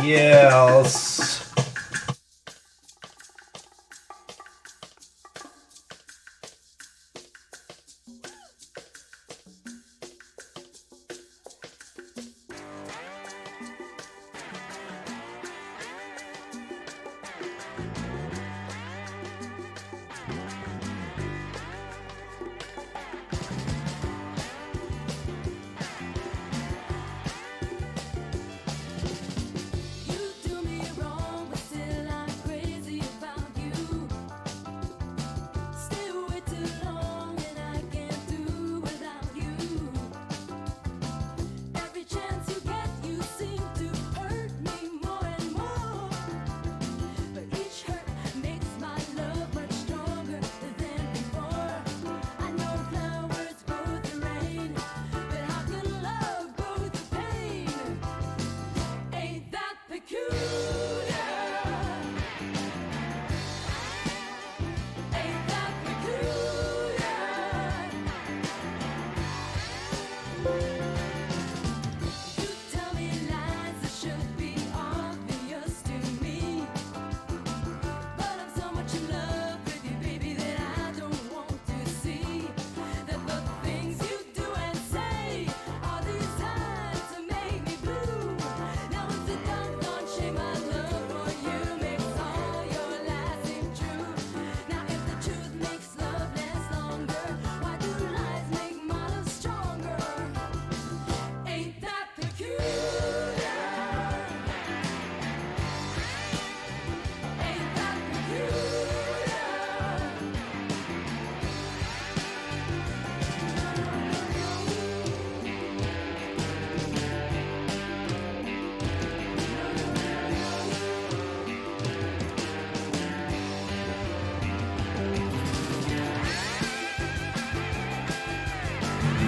Yes.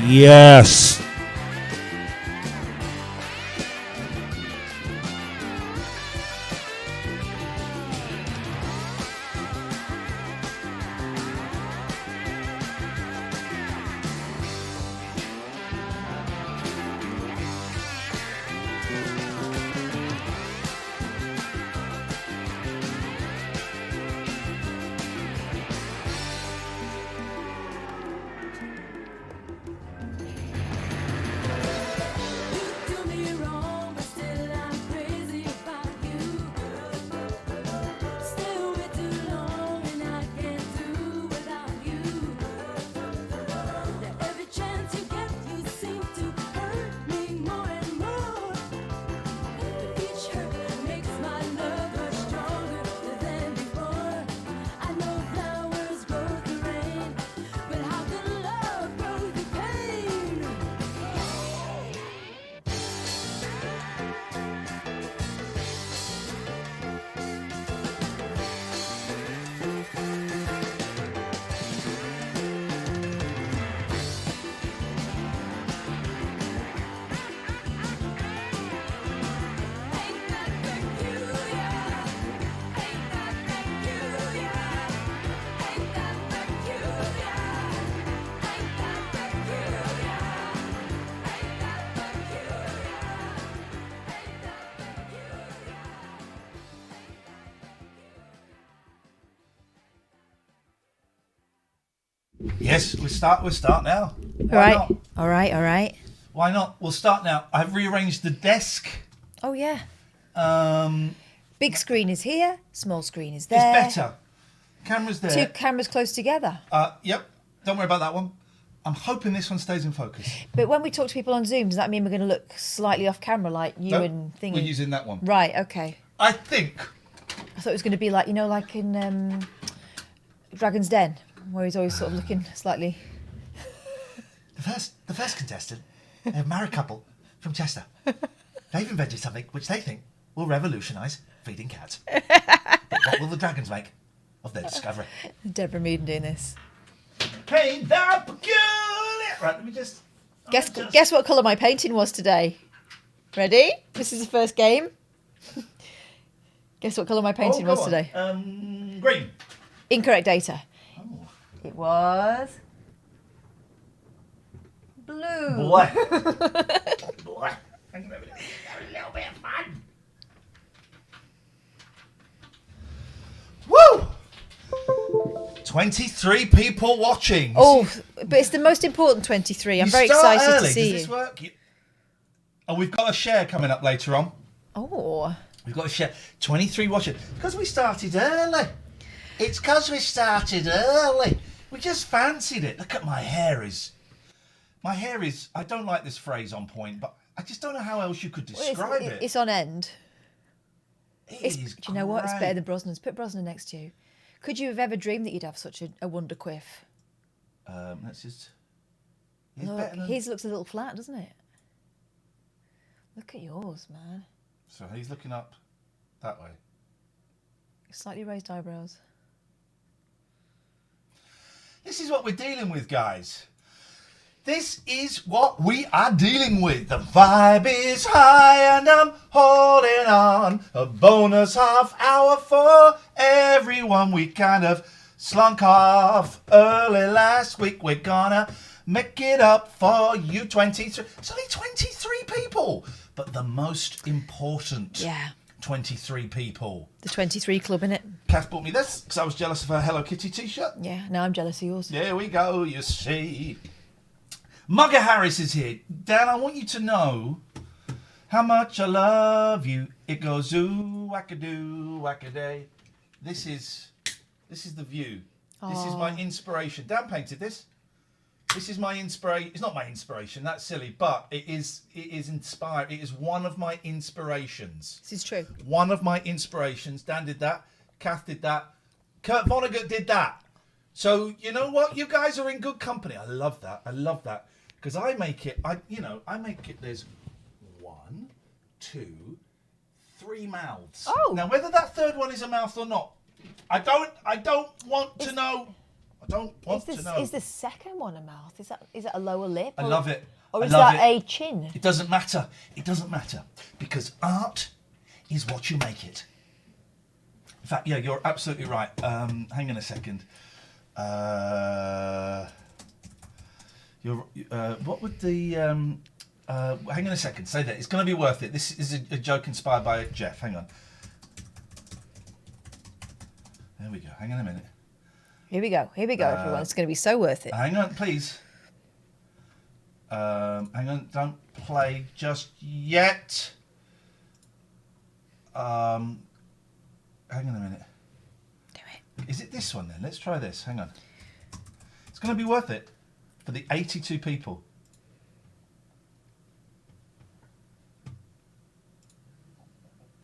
Yes. Yes, we'll start now. Why not? All right. Why not? We'll start now. I've rearranged the desk. Oh, yeah. Um, Big screen is here. Small screen is there. It's better. Camera's there. Two cameras close together. Yep. Don't worry about that one. I'm hoping this one stays in focus. But when we talk to people on Zoom, does that mean we're going to look slightly off camera like you and Thingy? We're using that one. Right, okay. I think. I thought it was going to be like, like in Dragon's Den, where he's always sort of looking slightly... The first contestant, they're a married couple from Chester. They've invented something which they think will revolutionise feeding cats. But what will the dragons make of their discovery? Deborah Meaden doing this. Paint that peculiar... Right, let me just... Guess what colour my painting was today? Ready? This is the first game. Guess what colour my painting was today? Green. Incorrect data. Oh. It was... blue. Black. Black. I'm going to have a little bit of fun. 23 people watching. Oh, but it's the most important 23. I'm very excited early. to see Does this work? Oh, we've got a share coming up later on. Oh. We've got a share. 23 watching. Because we started early. It's because we started early. We just fancied it. Look at my hair. My hair is, I don't like this phrase on point, but I just don't know how else you could describe it. It's on end. Do Do you know what? It's better than Brosnan's. Put Brosnan next to you. Could you have ever dreamed that you'd have such a wonder quiff? That's just... Look, his looks a little flat, doesn't it? Look at yours, man. So he's looking up that way. Slightly raised eyebrows. This is what we're dealing with, guys. This is what we are dealing with. The vibe is high and I'm holding on. A bonus half hour for everyone. We kind of slunk off early last week. We're gonna make it up for you 23. It's only 23 people. But the most important 23 people. The 23 club, innit? Kath bought me this because I was jealous of her Hello Kitty t-shirt. Yeah, now I'm jealous of yours. There we go, you see. Mugger Harris is here. Dan, I want you to know how much I love you. It goes ooh, wackadoo, wackaday. This is the view. This is my inspiration. Dan painted this. This is my inspiration. It's not my inspiration. That's silly, but it is inspired. It is one of my inspirations. This is true. One of my inspirations. Dan did that. Kath did that. Kurt Vonnegut did that. So you know what? You guys are in good company. I love that. I love that because I make it. I make it. There's 1, 2, 3 mouths. Oh. Now whether that third one is a mouth or not, I don't want to know. I don't want to know. Is the second one a mouth? Is it a lower lip? I love it. Or is that a chin? It doesn't matter. It doesn't matter because art is what you make it. In fact, yeah, you're absolutely right. Hang on a second. What would the... hang on a second. Say that. It's going to be worth it. This is a joke inspired by Jeff. Hang on. There we go. Hang on a minute. Here we go, everyone. It's going to be so worth it. Hang on, please. Hang on. Don't play just yet. Hang on a minute. Do it. Is it this one then? Let's try this. Hang on. It's going to be worth it for the 82 people.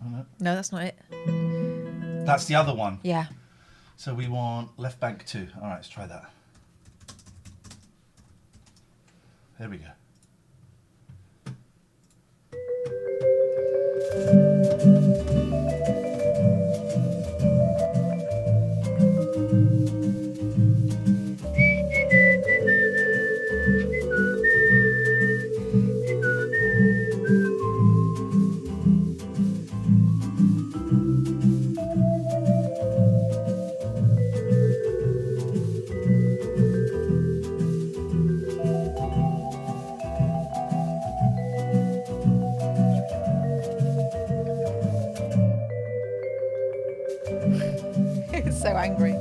Oh, no. No, that's not it. That's the other one. Yeah. So we want left bank 2. All right, let's try that. There we go. It's so angry.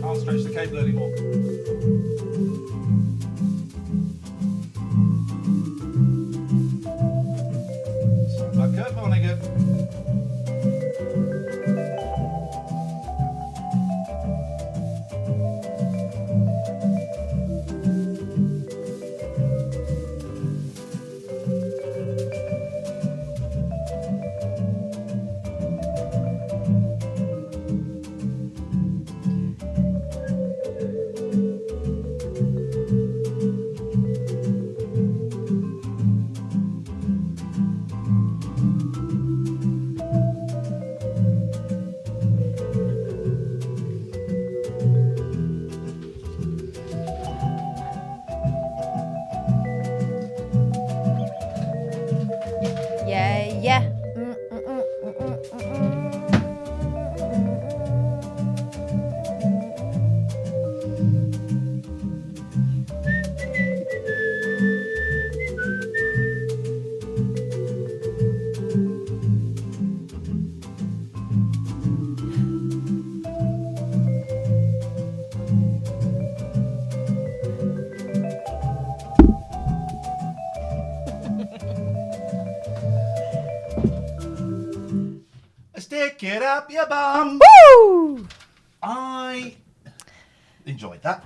Can't stretch the cable anymore. Sorry about Kurt Vonnegut. Stick it up your bum. Woo! I enjoyed that.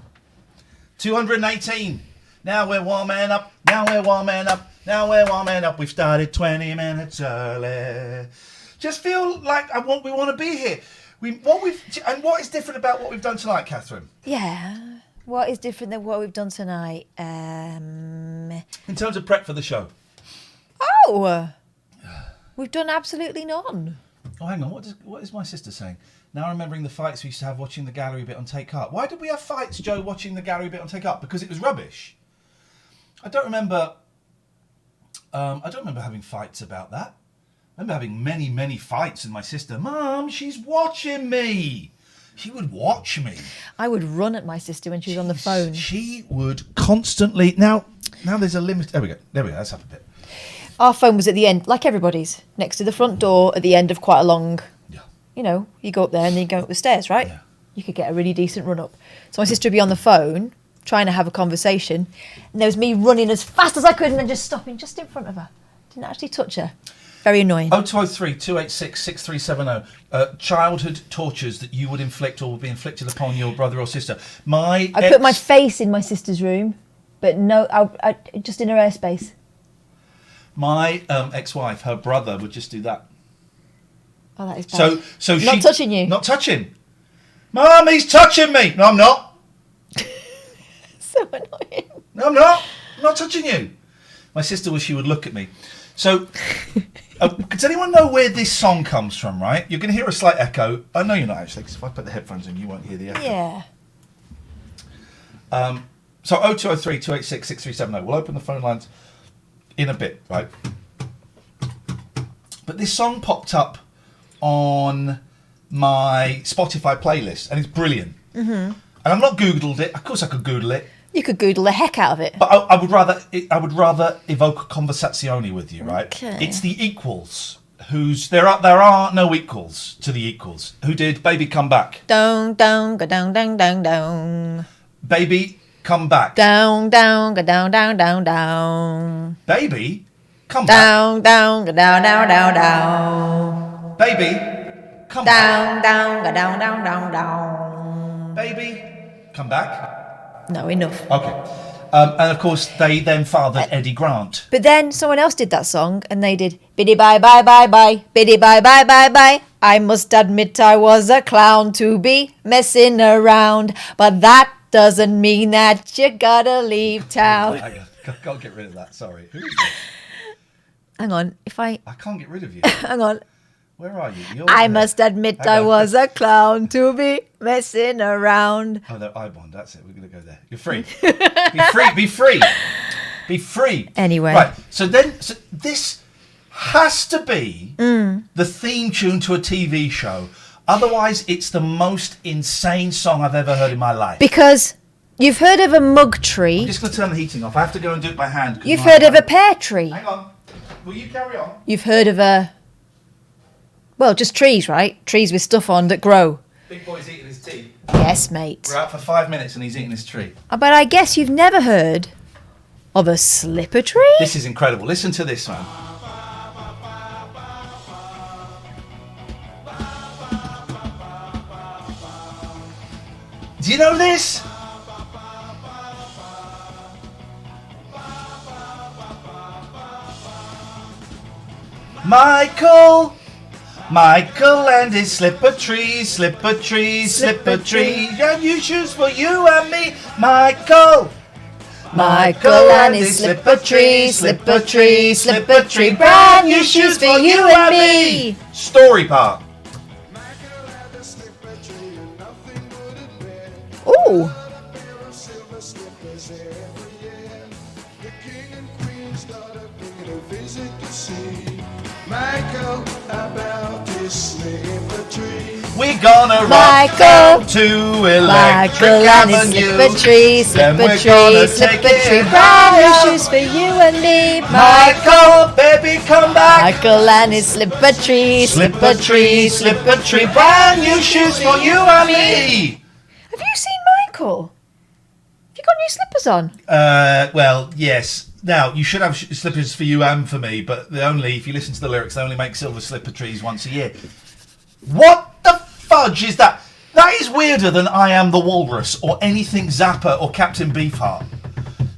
218. Now we're warming up. Now we're warming up. Now we're warming up. We've started 20 minutes early. Just feel like we want to be here. What is different about what we've done tonight, Catherine? Yeah. What is different than what we've done tonight? In terms of prep for the show. Oh, we've done absolutely none. Oh, hang on. What is my sister saying? Now remembering the fights we used to have watching the gallery bit on Take Up. Why did we have fights, Joe, watching the gallery bit on Take Up? Because it was rubbish. I don't remember having fights about that. I remember having many, many fights with my sister. Mum, she's watching me. She would watch me. I would run at my sister when she was on the phone. She would constantly... Now there's a limit... There we go. Let's have a bit. Our phone was at the end, like everybody's, next to the front door at the end of quite a long... Yeah. You know, you go up there and then you go up the stairs, right? Yeah. You could get a really decent run up. So my sister would be on the phone, trying to have a conversation, and there was me running as fast as I could and then just stopping just in front of her. Didn't actually touch her. Very annoying. 0203 286 6370. Childhood tortures that you would inflict or would be inflicted upon your brother or sister. I put my face in my sister's room, but no, I just in her airspace. My ex-wife, her brother, would just do that. Oh, that is bad. So not touching you. Not touching. Mum, he's touching me. No, I'm not. So annoying. No, I'm not. I'm not touching you. My sister she would look at me. So, does anyone know where this song comes from, right? You're going to hear a slight echo. Oh, no, you're not, actually, because if I put the headphones in, you won't hear the echo. Yeah. So, 0203 286 6370. We'll open the phone lines in a bit, right? But this song popped up on my Spotify playlist, and it's brilliant. Mm-hmm. And I've not Googled it. Of course I could Google it. You could Google the heck out of it. But I would rather evoke a conversazione with you, right? Okay. It's the Equals, there are no equals to the Equals, who did Baby Come Back. Down, down, go down, down, down, down. Baby Come Back. Down, down, go down, down, down, down. Baby Come Down, Back. down, go down, down, down, down. Baby Come Down, Back. down, go down, down, down, down. Baby Come Back. No, enough. Okay. And of course, they then fathered Eddie Grant. But then someone else did that song, and they did biddy bye bye bye bye, biddy bye bye bye bye. I must admit I was a clown to be messing around, but that doesn't mean that you gotta leave town. I can't get rid of that. Sorry. Who is this? Hang on, I can't get rid of you. hang on. Where are you? I must admit Hang I on. was a clown to be messing around. Oh, no, I-bond. That's it. We're going to go there. You're free. Be free. Be free. Be free. Anyway. Right. So this has to be the theme tune to a TV show. Otherwise, it's the most insane song I've ever heard in my life. Because you've heard of a mug tree. I'm just going to turn the heating off. I have to go and do it by hand. You've heard of a pear tree. Hang on. Will you carry on? You've heard of just trees, right? Trees with stuff on that grow. Big boy's eating his tea. Yes, mate. We're out for 5 minutes and he's eating his tree. But I guess you've never heard of a slipper tree? This is incredible. Listen to this, man. Do you know this? Michael and his slipper tree, slipper tree, slipper tree. Yeah, new shoes for you and me, Michael. Michael and his slipper tree, slipper tree, slipper tree. Brand new shoes for you and me. Story part. Ooh. Michael about this slipper tree. We're gonna Michael. rock to Electric Michael and his Avenue. slipper tree, Then slipper we're tree, gonna slipper take tree. it Brand new higher. shoes for you and me. Michael, baby, come back. Michael and his slipper tree, Slipper tree, slipper tree. Brand new shoes for you and me. Have you seen Michael? Have you got new slippers on? Well, yes. Now, you should have slippers for you and for me, but if you listen to the lyrics, they only make silver slipper trees once a year. What the fudge is that? That is weirder than I Am the Walrus or anything Zappa or Captain Beefheart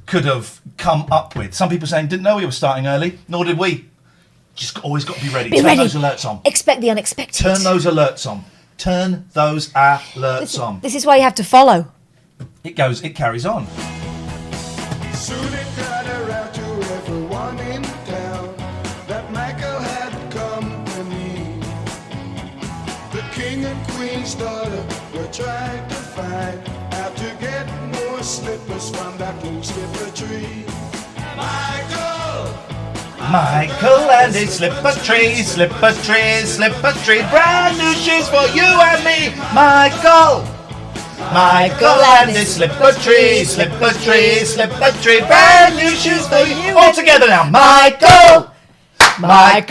could have come up with. Some people saying, didn't know we were starting early, nor did we. Just always got to be ready. Turn those alerts on. Expect the unexpected. Turn those alerts on. Turn those alerts on. This is why you have to follow. It carries on. Soon it got around to everyone in town that Michael had company. The king and queen's daughter were trying to find how to get more slippers from that blue slipper tree. Michael and his slipper tree, slipper tree, slipper tree. Brand new shoes for you and me. Michael and his slipper tree, slipper tree, slipper tree. Brand new shoes for you. All together now. Michael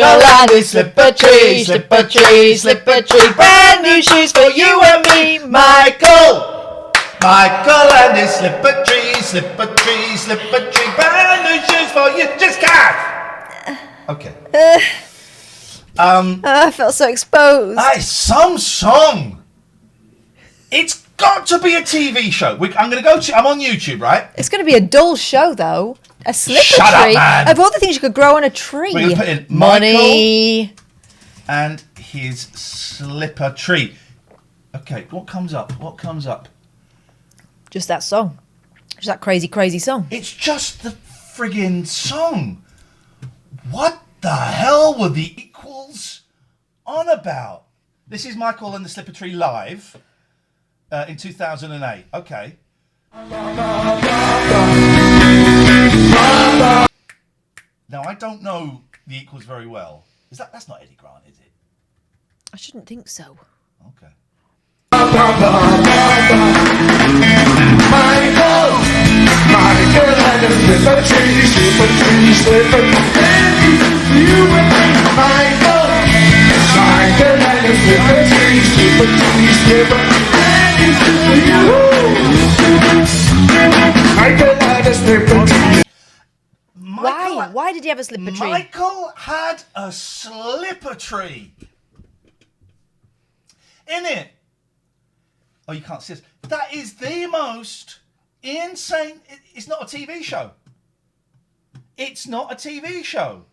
and his slipper tree, slipper tree, slipper tree. Brand new shoes for you and me. Michael and his slipper tree, slipper tree, slipper tree. Brand new shoes for you. Just cat. Okay. I felt so exposed. That is some song. It's got to be a TV show. I'm going to go to... I'm on YouTube, right? It's going to be a dull show, though. A slipper Shut up, tree. man. Of all the things you could grow on a tree. We're going to put in Money. Michael and his slipper tree. Okay, what comes up? What comes up? Just that song. Just that crazy, crazy song. It's just the friggin' song. What the hell were the equals on about? This is Michael and the Slipper Tree live in 2008. Okay. Now, I don't know the equals very well. That's not Eddie Grant, is it? I shouldn't think so. Okay. Michael and his slipper tree, slipper tree, slipper tree. You and me, Michael and his slipper tree, slipper tree, slipper tree. Michael and his slipper tree. Why? Why did he have a slipper tree? Michael had a slipper tree. In it. Oh, you can't see this. That is the most insane. It's not a TV show. It's not a TV show.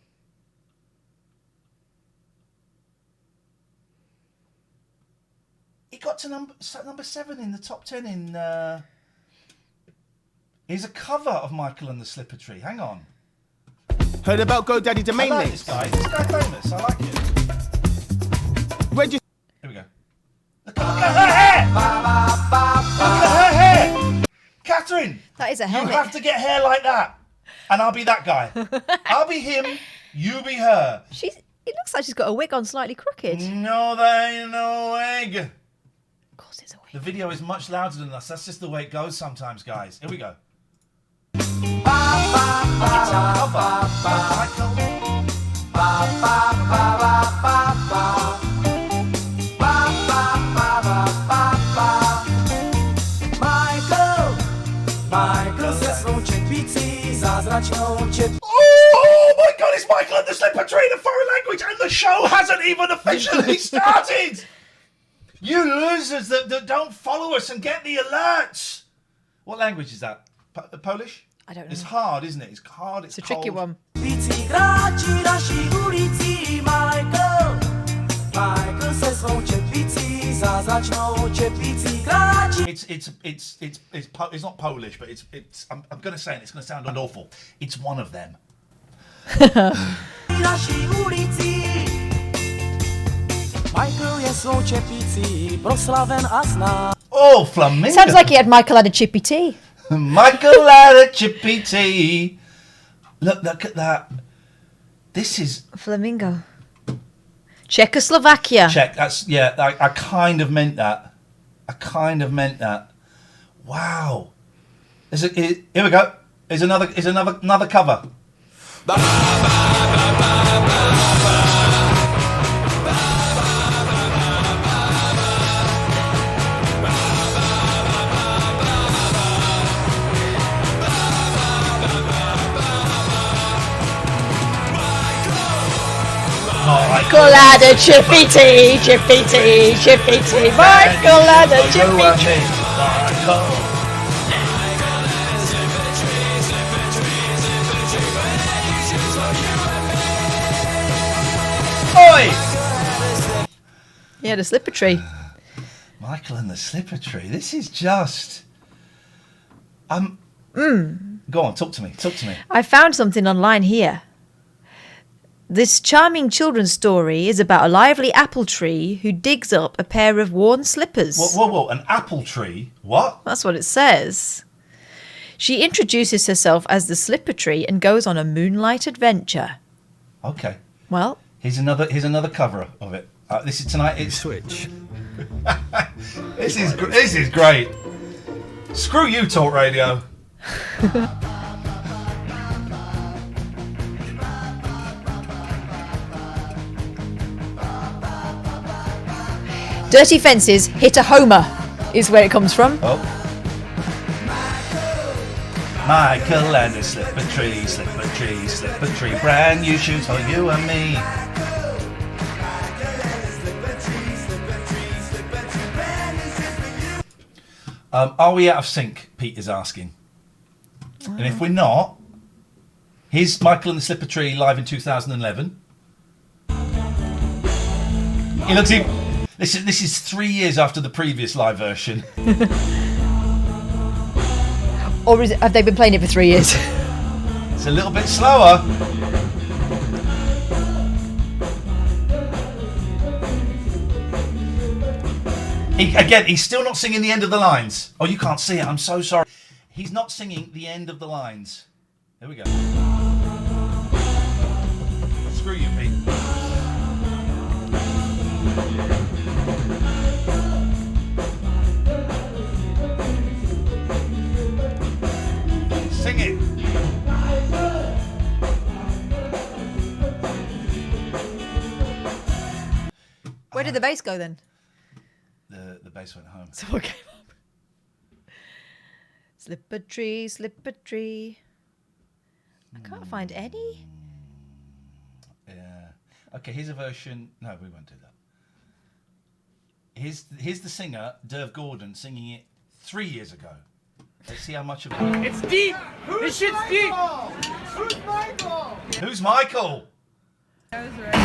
It got to number 7 in the top 10 in... Here's a cover of Michael and the Slipper Tree. Hang on. Heard about GoDaddy domain I like names? this guy. This guy famous. I like it. Where'd you... Here we go. Look at her hair! Look at her hair! Catherine! That is a You helmet. have to get hair like that. And I'll be that guy. I'll be him, you be her. It looks like she's got a wig on slightly crooked. No, there ain't no wig. Of course it's a wig. The video is much louder than us. That's just the way it goes sometimes, guys. Here we go. It's a cover. Oh my God, it's Michael and the Slipper Tree in a foreign language and the show hasn't even officially started! You losers that don't follow us and get the alerts! What language is that? Polish? I don't know. It's hard, isn't it? It's hard, it's It's a tricky cold. one. It's not Polish, but it's I'm gonna say it. It's gonna sound awful. It's one of them. Oh, flamingo! Sounds like he had Michael had a chippy tea. Michael had a chippy tea. Look at that. This is Flamingo. Czechoslovakia. Czech. That's I kind of meant that. Wow. Here we go. Here's another cover. Oh my Michael had a chippy tea, chippy tea, chippy tea. Michael had a chippy tea. Oi! He had a slipper tree. Michael and the Slipper Tree. This is just... Go on, talk to me. I found something online here. This charming children's story is about a lively apple tree who digs up a pair of worn slippers. Whoa, an apple tree? What? That's what it says. She introduces herself as the Slipper Tree and goes on a moonlight adventure. Okay. Well, Here's another cover of it. This is tonight. It's Switch. this is great. Screw you, Talk Radio. Dirty Fences Hit a Homer is where it comes from. Oh. Michael and the slipper tree, brand new shoes for you and me. Are we out of sync? Pete is asking. And if we're not, here's Michael and the Slipper Tree live in 2011. He looks even. This is 3 years after the previous live version. Or have they been playing it for 3 years? It's a little bit slower. He's still not singing the end of the lines. Oh, you can't see it. I'm so sorry. He's not singing the end of the lines. There we go. Screw you, Pete. Sing it. Where did the bass go then? The bass went home. So what came up? Slipper tree, slipper tree. I can't find any. Yeah. Okay, here's a version. No, we won't do that. Here's the singer, Derv Gordon, singing it 3 years ago. Let's see how much of it. It's deep. This shit's deep. Who's Michael? Who's Michael? That was right.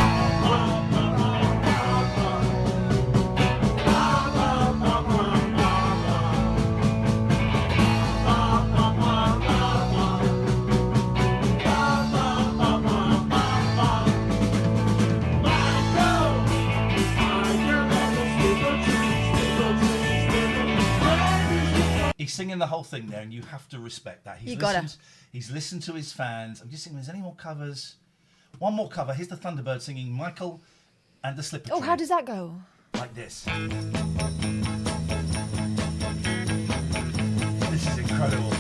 He's singing the whole thing there, and you have to respect that. You gotta. He's listened to his fans. I'm just thinking, there's any more covers? One more cover. Here's the Thunderbird singing Michael and the Slipper Tree. Oh, how does that go? Like this. This is incredible.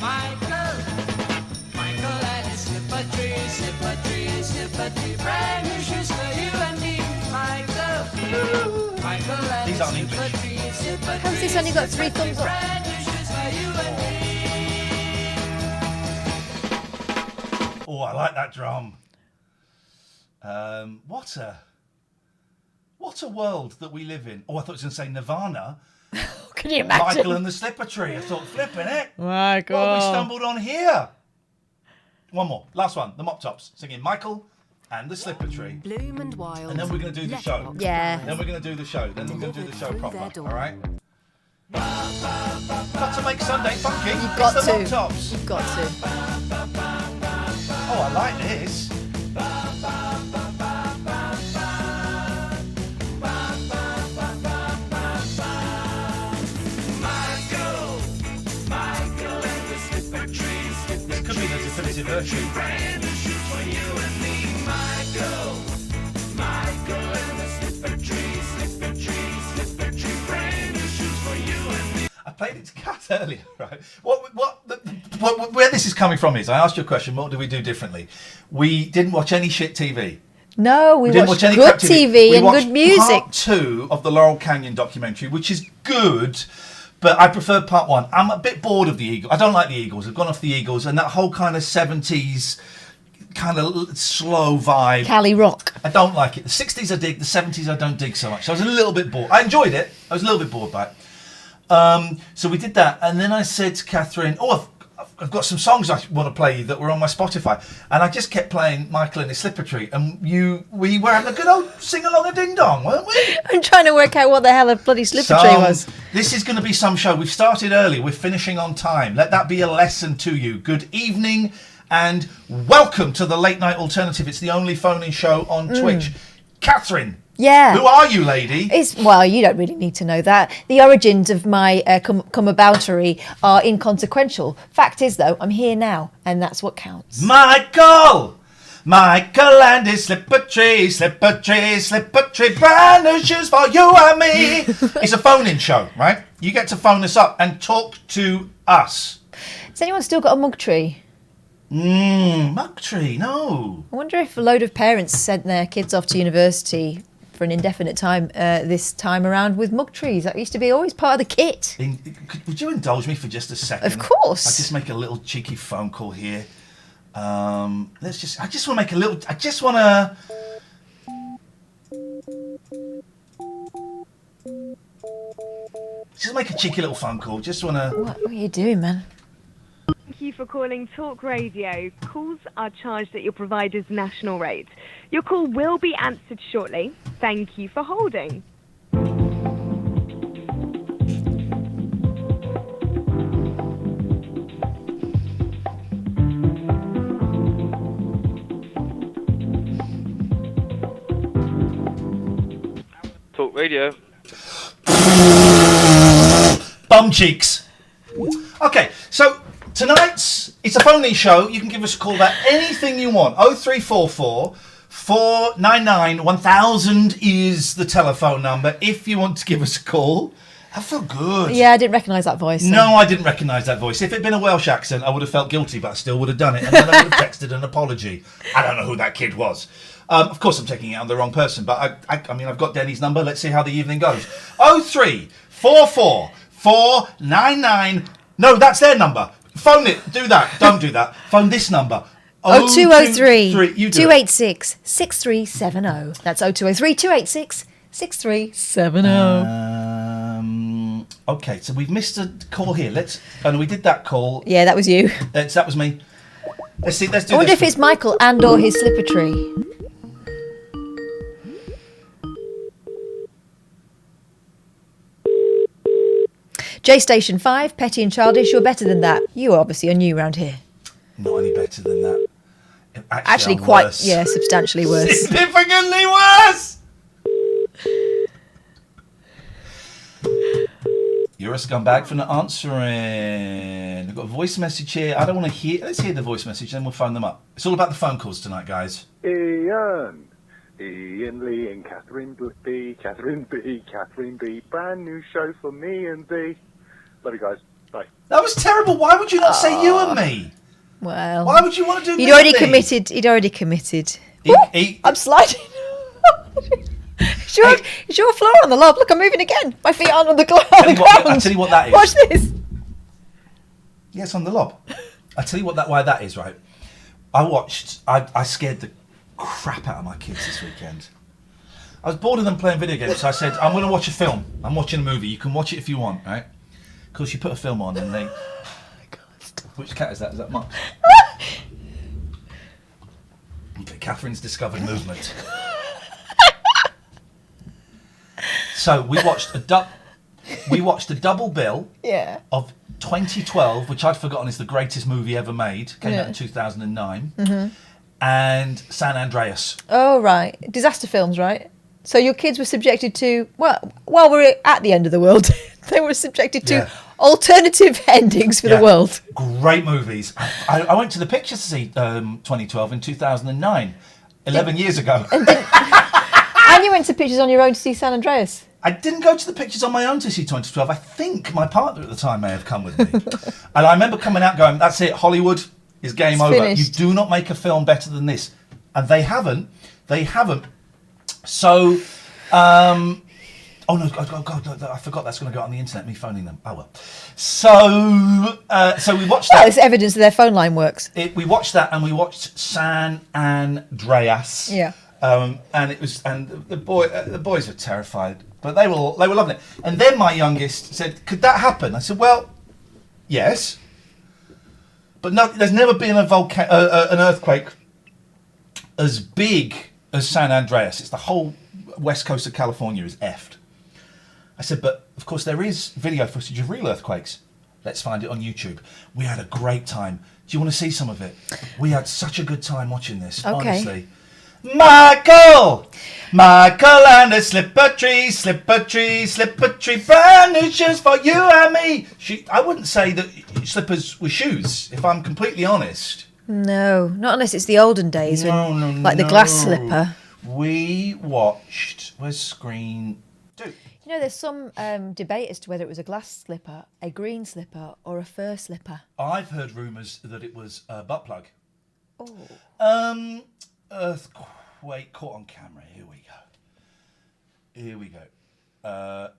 Michael and his slipper tree, brand new shoes for you and me. Michael and These aren't English. How's this only got 3 thumbs up? brand new shoes for you and me. Oh, I like that drum. What a world that we live in. Oh, I thought it was going to say Nirvana. Can you imagine? Michael and the Slipper Tree. I thought, flipping it. Michael. What have we stumbled on here? One more. Last one. The Mop Tops singing Michael and the Slipper Tree. Bloom and wild. And then we're going to do the show. Yeah. Then we're going to do the show. Then we're going to do the show Through proper. their All door. right? Got to make Sunday funky. You've got it's the to. Mop Tops. You've got to. Oh, I like this. This could be the definitive version. I played it to Kat earlier, right? Where this is coming from is, I asked you a question, what do we do differently? We didn't watch any shit TV. No, we didn't watched watch any good crap TV We and watched good music. Part 2 of the Laurel Canyon documentary, which is good, but I prefer part 1. I'm a bit bored of the Eagles. I don't like the Eagles. I've gone off the Eagles and that whole kind of 70s kind of slow vibe. Cali rock. I don't like it. The 60s I dig, the 70s I don't dig so much. So I was a little bit bored. I enjoyed it. I was a little bit bored by it. So we did that, and then I said to Catherine, I've got some songs I want to play that were on my Spotify, and I just kept playing Michael and his Slipper Tree, and we were having a good old sing-along a ding-dong, weren't we? I'm trying to work out what the hell a bloody Slipper Tree was. This is going to be some show. We've started early. We're finishing on time. Let that be a lesson to you. Good evening, and welcome to the Late Night Alternative. It's the only phone-in show on Twitch. Catherine. Yeah. Who are you, lady? Well, you don't really need to know that. The origins of my come-aboutery are inconsequential. Fact is, though, I'm here now, and that's what counts. Michael and his slipper tree, brand new shoes for you and me. It's a phone-in show, right? You get to phone us up and talk to us. Has anyone still got a mug tree? Mug tree, no. I wonder if a load of parents sent their kids off to university for an indefinite time this time around with mug trees. That used to be always part of the kit. Would you indulge me for just a second? Of course. I'll just make a little cheeky phone call here. I just want to make a little... Just make a cheeky little phone call. Just want to... What are you doing, man? Thank you for calling talkRADIO. Calls are charged at your provider's national rate. Your call will be answered shortly. Thank you for holding. talkRADIO. Bum cheeks. Okay, so tonight's it's a phone-in show. You can give us a call about anything you want. 0344 499 1000 is the telephone number if you want to give us a call. I feel good. Yeah, I didn't recognise that voice. So. No, I didn't recognise that voice. If it had been a Welsh accent, I would have felt guilty, but I still would have done it. And then I would have texted an apology. I don't know who that kid was. Of course, I'm taking it on the wrong person, but I mean, I've got Denny's number. Let's see how the evening goes. 0344 499. No, that's their number. Phone it. Do that. Don't do that. Phone this number. 0203 286 6370. That's 0203 286 6370. Okay, so we've missed a call here. We did that call. Yeah, that was you. That was me. Let's do this. I wonder if it's Michael and or his Slipper Tree. J Station 5, petty and childish, you're better than that. You obviously are new round here. Not any better than that. Actually I'm quite, worse. yeah, substantially worse. Significantly worse! You're a scumbag for not answering. I've got a voice message here. I don't want to hear... Let's hear the voice message, then we'll phone them up. It's all about the phone calls tonight, guys. Iain, Lee and Catherine B, Catherine B. Brand new show for me and thee. Love you guys. Bye. That was terrible. Why would you not say you and me? Well... Why would you want to do He'd already committed. I'm sliding. Is your floor on the lob? Look, I'm moving again. My feet aren't on the ground. I'll tell you what that is. Watch this. Yes, on the lob. I'll tell you why that is, right? I scared the crap out of my kids this weekend. I was bored of them playing video games, so I said, I'm going to watch a film. I'm watching a movie. You can watch it if you want, right? Of course, you put a film on and they... Which cat is that? Is that Mark? Okay, Catherine's discovered movement. So we watched a double bill of 2012, which I'd forgotten is the greatest movie ever made. Came out in 2009. Mm-hmm. And San Andreas. Oh, right. Disaster films, right? So your kids were subjected to, well, while we're at the end of the world, they were subjected to alternative endings for the world. Great movies. I went to the pictures to see 2012 in 2009, 11 years ago. And you went to pictures on your own to see San Andreas? I didn't go to the pictures on my own to see 2012. I think my partner at the time may have come with me. And I remember coming out going, that's it, Hollywood is game over. Finished. You do not make a film better than this. And they haven't. So, Oh no! God, I forgot that's going to go on the internet. Me phoning them. Oh well. So we watched that. Well, it's evidence that their phone line works. We watched that, and we watched San Andreas. Yeah. And the boys were terrified, but they were loving it. And then my youngest said, "Could that happen?" I said, "Well, yes, but no. There's never been an earthquake as big as San Andreas. It's the whole west coast of California is effed." I said, "But of course there is video footage of real earthquakes. Let's find it on YouTube." We had a great time. Do you want to see some of it? We had such a good time watching this. Okay. Honestly. Michael and a slipper tree, brand new shoes for you and me. I wouldn't say that slippers were shoes, if I'm completely honest. No, not unless it's the olden days. No, the glass slipper. We watched. Where's screen? Dude. You know, there's some debate as to whether it was a glass slipper, a green slipper, or a fur slipper. I've heard rumours that it was a butt plug. Oh. Earthquake caught on camera. Here we go.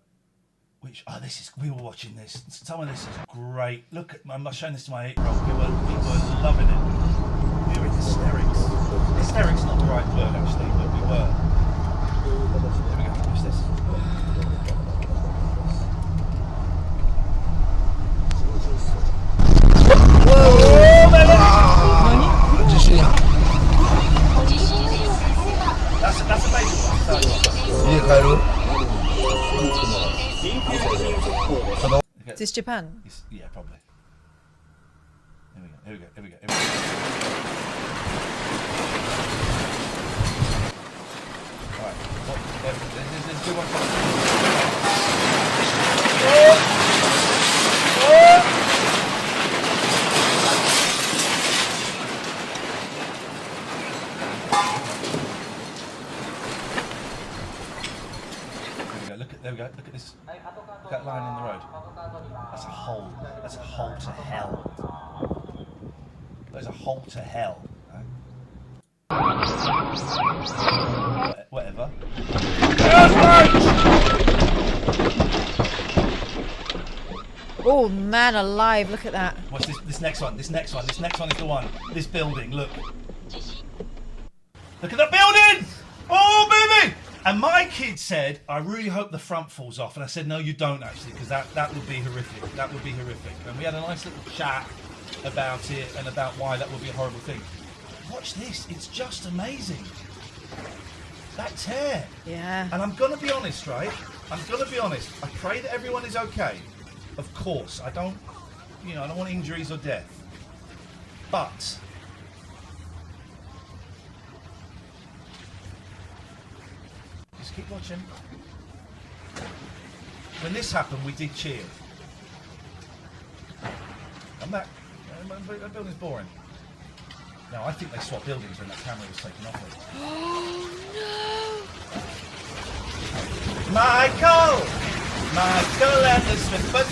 We were watching this. Some of this is great. Look at, I'm showing this to my 8-year-old. We were loving it. We were hysterics. Hysterics not the right word actually, but we were. Here we go. Watch this. That's amazing. Is this Japan? Yeah, probably. Here we go. Alright, there's good one There we go. Look at this. Look at that line in the road. That's a hole. That's a hole to hell. There's a hole to hell. Right? Whatever. Oh man, alive! Look at that. Watch this next one. This next one is the one. This building. Look. Look at that building! Oh baby! And my kid said, "I really hope the front falls off." And I said, "No, you don't actually, because that would be horrific. That would be horrific." And we had a nice little chat about it and about why that would be a horrible thing. Watch this. It's just amazing. That tear. Yeah. And I'm going to be honest, right? I pray that everyone is okay. Of course. I don't want injuries or death. But just keep watching. When this happened, we did cheer. I'm back. That building's boring. No, I think they swapped buildings when that camera was taken off it. Oh no! Michael and the slipper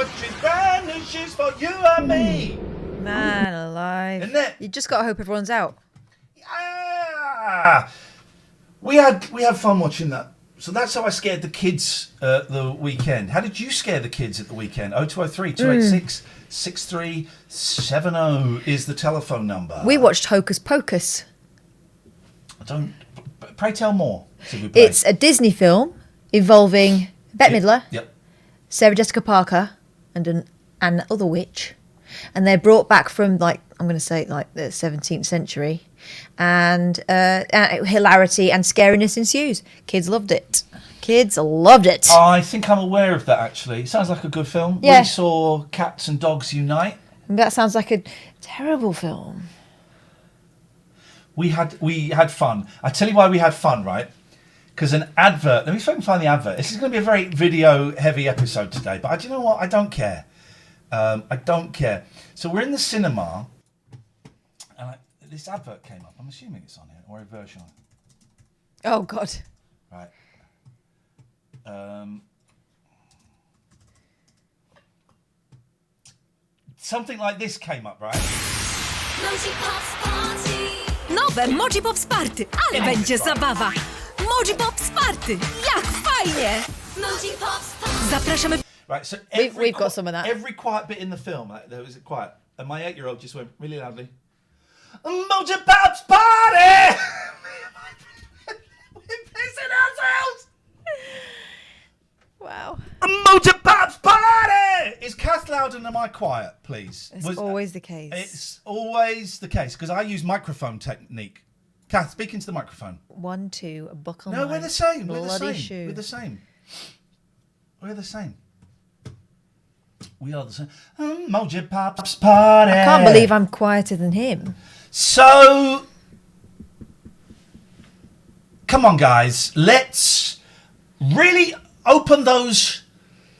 tree, brand new shoes for you and me. Man alive. Isn't it? You just gotta hope everyone's out. Yeah. We had fun watching that. So that's how I scared the kids the weekend. How did you scare the kids at the weekend? 0203 286 6370 is the telephone number. We watched Hocus Pocus. Pray tell more. It's a Disney film involving Bette Midler, Sarah Jessica Parker, and an other witch. And they're brought back from, the 17th century. And hilarity and scariness ensues. Kids loved it. I think I'm aware of that, actually. It sounds like a good film. Yeah. We saw Cats and Dogs Unite. That sounds like a terrible film. We had fun. I tell you why we had fun, right? Because an advert. Let me see if I can find the advert. This is going to be a very video-heavy episode today. But do you know what? I don't care. I don't care. So we're in the cinema, and this advert came up. I'm assuming it's on here, or a version on it. Oh, God. Right. Something like this came up, right? Nowe Moji Pops Party, ale będzie zabawa. Moji Pops Party, Tak, fajnie! Zapraszamy... Right, so We've got some of that. Every quiet bit in the film, there was quiet, and my 8-year-old just went really loudly, Mojo Pops Party! We're pissing ourselves! Wow. Mojo Pops Party! Is Kath loud and am I quiet, please? It's always the case. It's always the case, because I use microphone technique. Kath, speak into the microphone. 1, 2, buckle No, we're the same. We're the bloody same. shoe. We're the same. We're the same. We are the same. Mojo Pops Party. I can't believe I'm quieter than him. So, come on, guys. Let's really open those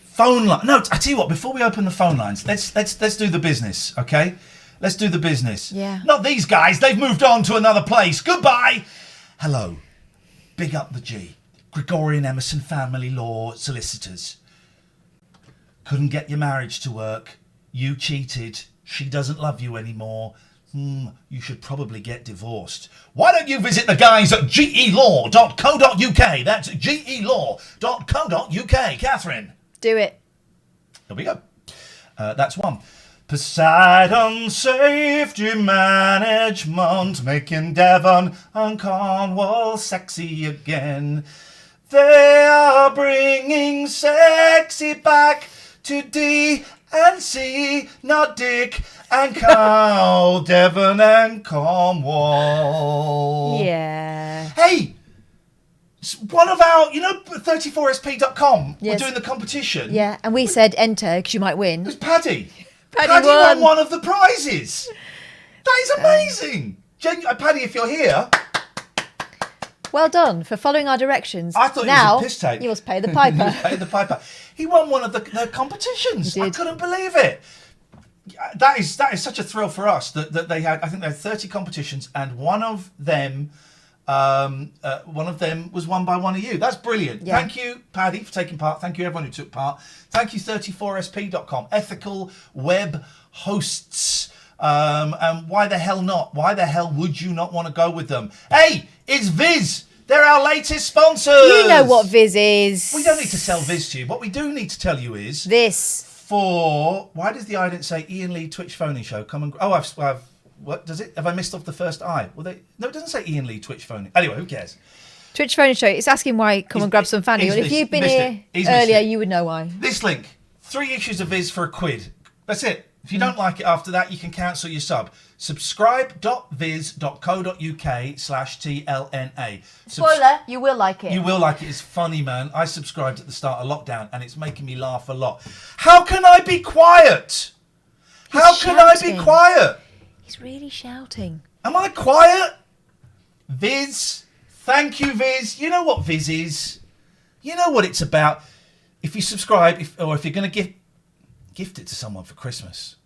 phone lines. No, I tell you what. Before we open the phone lines, let's do the business, okay? Let's do the business. Yeah. Not these guys. They've moved on to another place. Goodbye. Hello. Big up the G. Gregorian Emerson Family Law Solicitors. Couldn't get your marriage to work. You cheated. She doesn't love you anymore. You should probably get divorced. Why don't you visit the guys at gelaw.co.uk? That's gelaw.co.uk. Catherine. Do it. Here we go. That's one. Poseidon Safety Management, making Devon and Cornwall sexy again. They are bringing sexy back to D and C, not Dick and Cow, Devon and Cornwall. Yeah. Hey, one of our, 34sp.com, Yes. we're doing the competition. Yeah, and we said enter because you might It win. was Paddy. Paddy won won. one of the prizes. That is amazing. Paddy, if you're here, Well done for following our directions. I thought now, it was a piss take. you must pay the piper. Pay the piper. He won one of the competitions. He I did. couldn't believe it. That is such a thrill for us that they had. I think they had 30 competitions, and one of them was won by one of you. That's brilliant. Yeah. Thank you, Paddy, for taking part. Thank you, everyone who took part. Thank you, 34sp.com, ethical web hosts. And why the hell not? Why the hell would you not want to go with them? Hey, it's Viz. They're our latest sponsors. You know what Viz is. We don't need to sell Viz to you. What we do need to tell you is This. why does the I didn't say Iain Lee Twitch phone-in show? Come and I've what does it? Have I missed off the first I? No, it doesn't say Iain Lee Twitch phone-in. Anyway, who cares? Twitch phone show. It's asking why. Come and grab some fanny. he's Well, if you've been missed it. here He's missed earlier, it. you would know why. This link, 3 issues of Viz for £1. That's it. If you don't like it after that, you can cancel your sub. Subscribe.viz.co.uk/TLNA. Spoiler, you will like it. You will like it. It's funny, man. I subscribed at the start of lockdown and it's making me laugh a lot. How can I be quiet? How can I be shouting. quiet? He's really shouting. Am I quiet? Viz. Thank you, Viz. You know what Viz is. You know what it's about. If you subscribe, if you're going to gift it to someone for Christmas.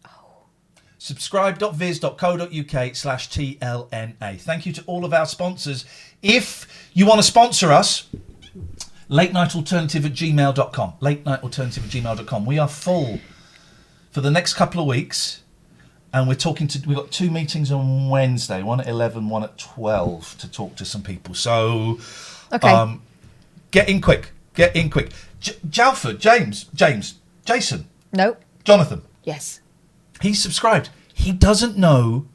Subscribe.viz.co.uk/TLNA. Thank you to all of our sponsors. If you want to sponsor us, latenightalternative@gmail.com. latenightalternative@gmail.com. We are full for the next couple of weeks, and we've got 2 meetings on Wednesday, one at 11, one at 12, to talk to some people. So, Okay. get in quick. Jalford, Jason, No. Jonathan. Yes. He's subscribed. He doesn't know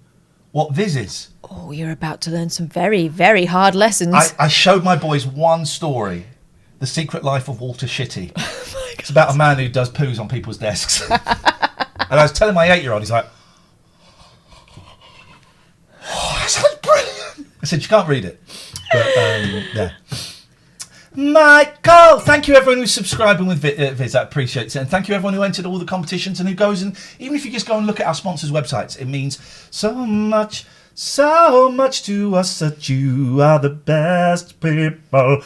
what Viz is. Oh, you're about to learn some very, very hard lessons. I showed my boys one story, The Secret Life of Walter Shitty. Oh It's about a man who does poos on people's desks. And I was telling my 8-year-old, he's like, oh, that sounds brilliant. I said, you can't read it. But, yeah. Michael, thank you everyone who's subscribing with Viz, I appreciate it, and thank you everyone who entered all the competitions and who goes, and even if you just go and look at our sponsors' websites, it means so much to us that you are the best people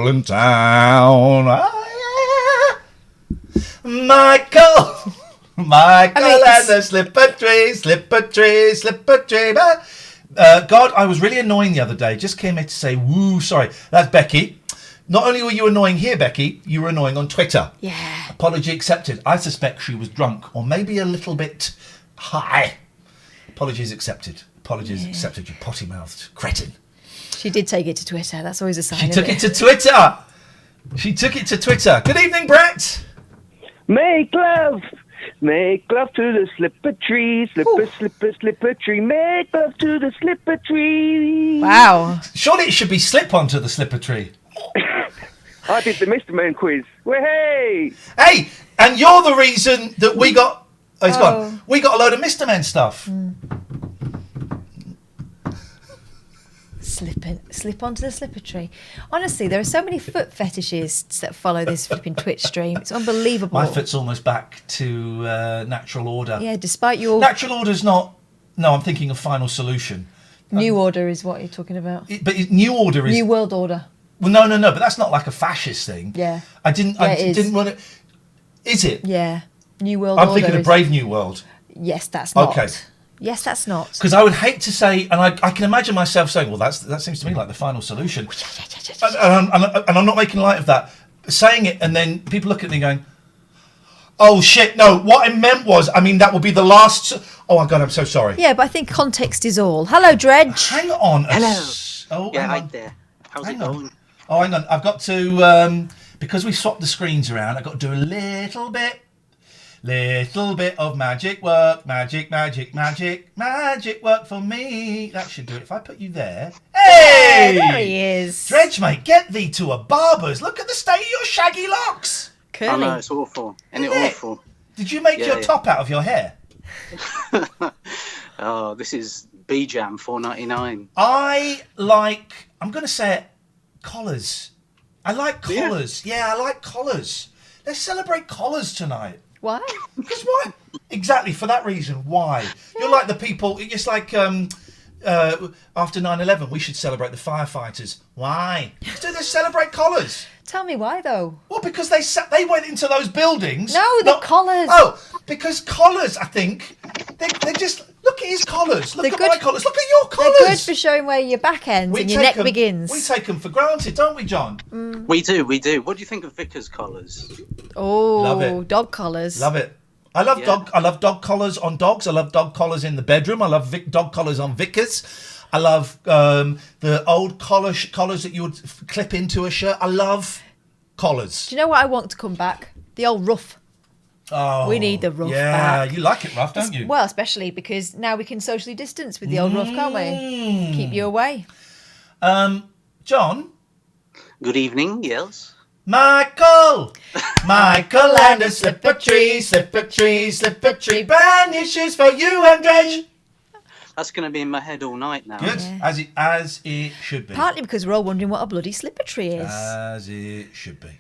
in town. Oh, yeah. Michael and the slipper tree. God, I was really annoying the other day. Just came here to say, woo, sorry. That's Becky. Not only were you annoying here, Becky, you were annoying on Twitter. Yeah. Apology accepted. I suspect she was drunk or maybe a little bit high. Apologies accepted. You potty-mouthed cretin. She did take it to Twitter. That's always a sign. She isn't took it to Twitter. She took it to Twitter. Good evening, Brett. Make love to the slipper tree, slipper tree. Make love to the slipper tree. Wow. Surely it should be slip onto the slipper tree. I did the Mr. Man quiz. Hey! Hey, and you're the reason that we got... Oh, it's gone. We got a load of Mr. Men stuff. Slip onto the slipper tree. Honestly, there are so many foot fetishists that follow this flipping Twitch stream. It's unbelievable. My foot's almost back to natural order. Yeah, despite your... Natural order's not... No, I'm thinking of Final Solution. New Order is what you're talking about. New Order is... New World Order. Well, no, but that's not like a fascist thing. Yeah. I didn't want to... Is it? Yeah. New World Order. I'm thinking of Brave New World. Yes, that's not. Okay. Yes, that's not. Because I would hate to say, and I can imagine myself saying, well, that seems to me like the Final Solution. And I'm not making light of that. Saying it, and then people look at me going, oh, shit, no, what I meant was, that would be the last... Oh, my God, I'm so sorry. Yeah, but I think context is all. Hello, Dredge. Hang on. Hello. Oh, yeah, hang hi on. there. How's Hang it on. going? Oh, hang on. I've got to... because we swapped the screens around, I've got to do a little bit of magic work, magic work for me. That should do it. If I put you there. Hey! Yeah, there he is. Dredge, mate, get thee to a barber's. Look at the state of your shaggy locks. Curly. I know, it's awful. Isn't it awful? Did you make your top out of your hair? Oh, this is B-Jam $4.99. I'm going to say it, collars. I like collars. Yeah, I like collars. Let's celebrate collars tonight. Why? Because why? Exactly, for that reason. Why? You're like the people, it's like after 9/11, we should celebrate the firefighters. Why? Let's celebrate collars. Tell me why, though. Well, because they went into those buildings. No, the collars. Oh, because collars, I think, they're just... Look at his collars. Look at my collars. Look at your collars. They're good for showing where your back ends and your neck begins. We take them for granted, don't we, John? We do. What do you think of Vickers collars? Oh, love it. Dog collars. Love it. I love dog collars on dogs. I love dog collars in the bedroom. I love dog collars on Vickers. I love the old collars that you would clip into a shirt. I love collars. Do you know what I want to come back? The old ruff. Oh, we need the ruff yeah, back. You like it rough, don't you? Well, especially because now we can socially distance with the old ruff, can't we? Keep you away. John? Good evening, yes. Michael and a slipper tree, brand new shoes for you and Dredge. That's going to be in my head all night now. Good, yeah. as it should be. Partly because we're all wondering what a bloody slipper tree is. As it should be.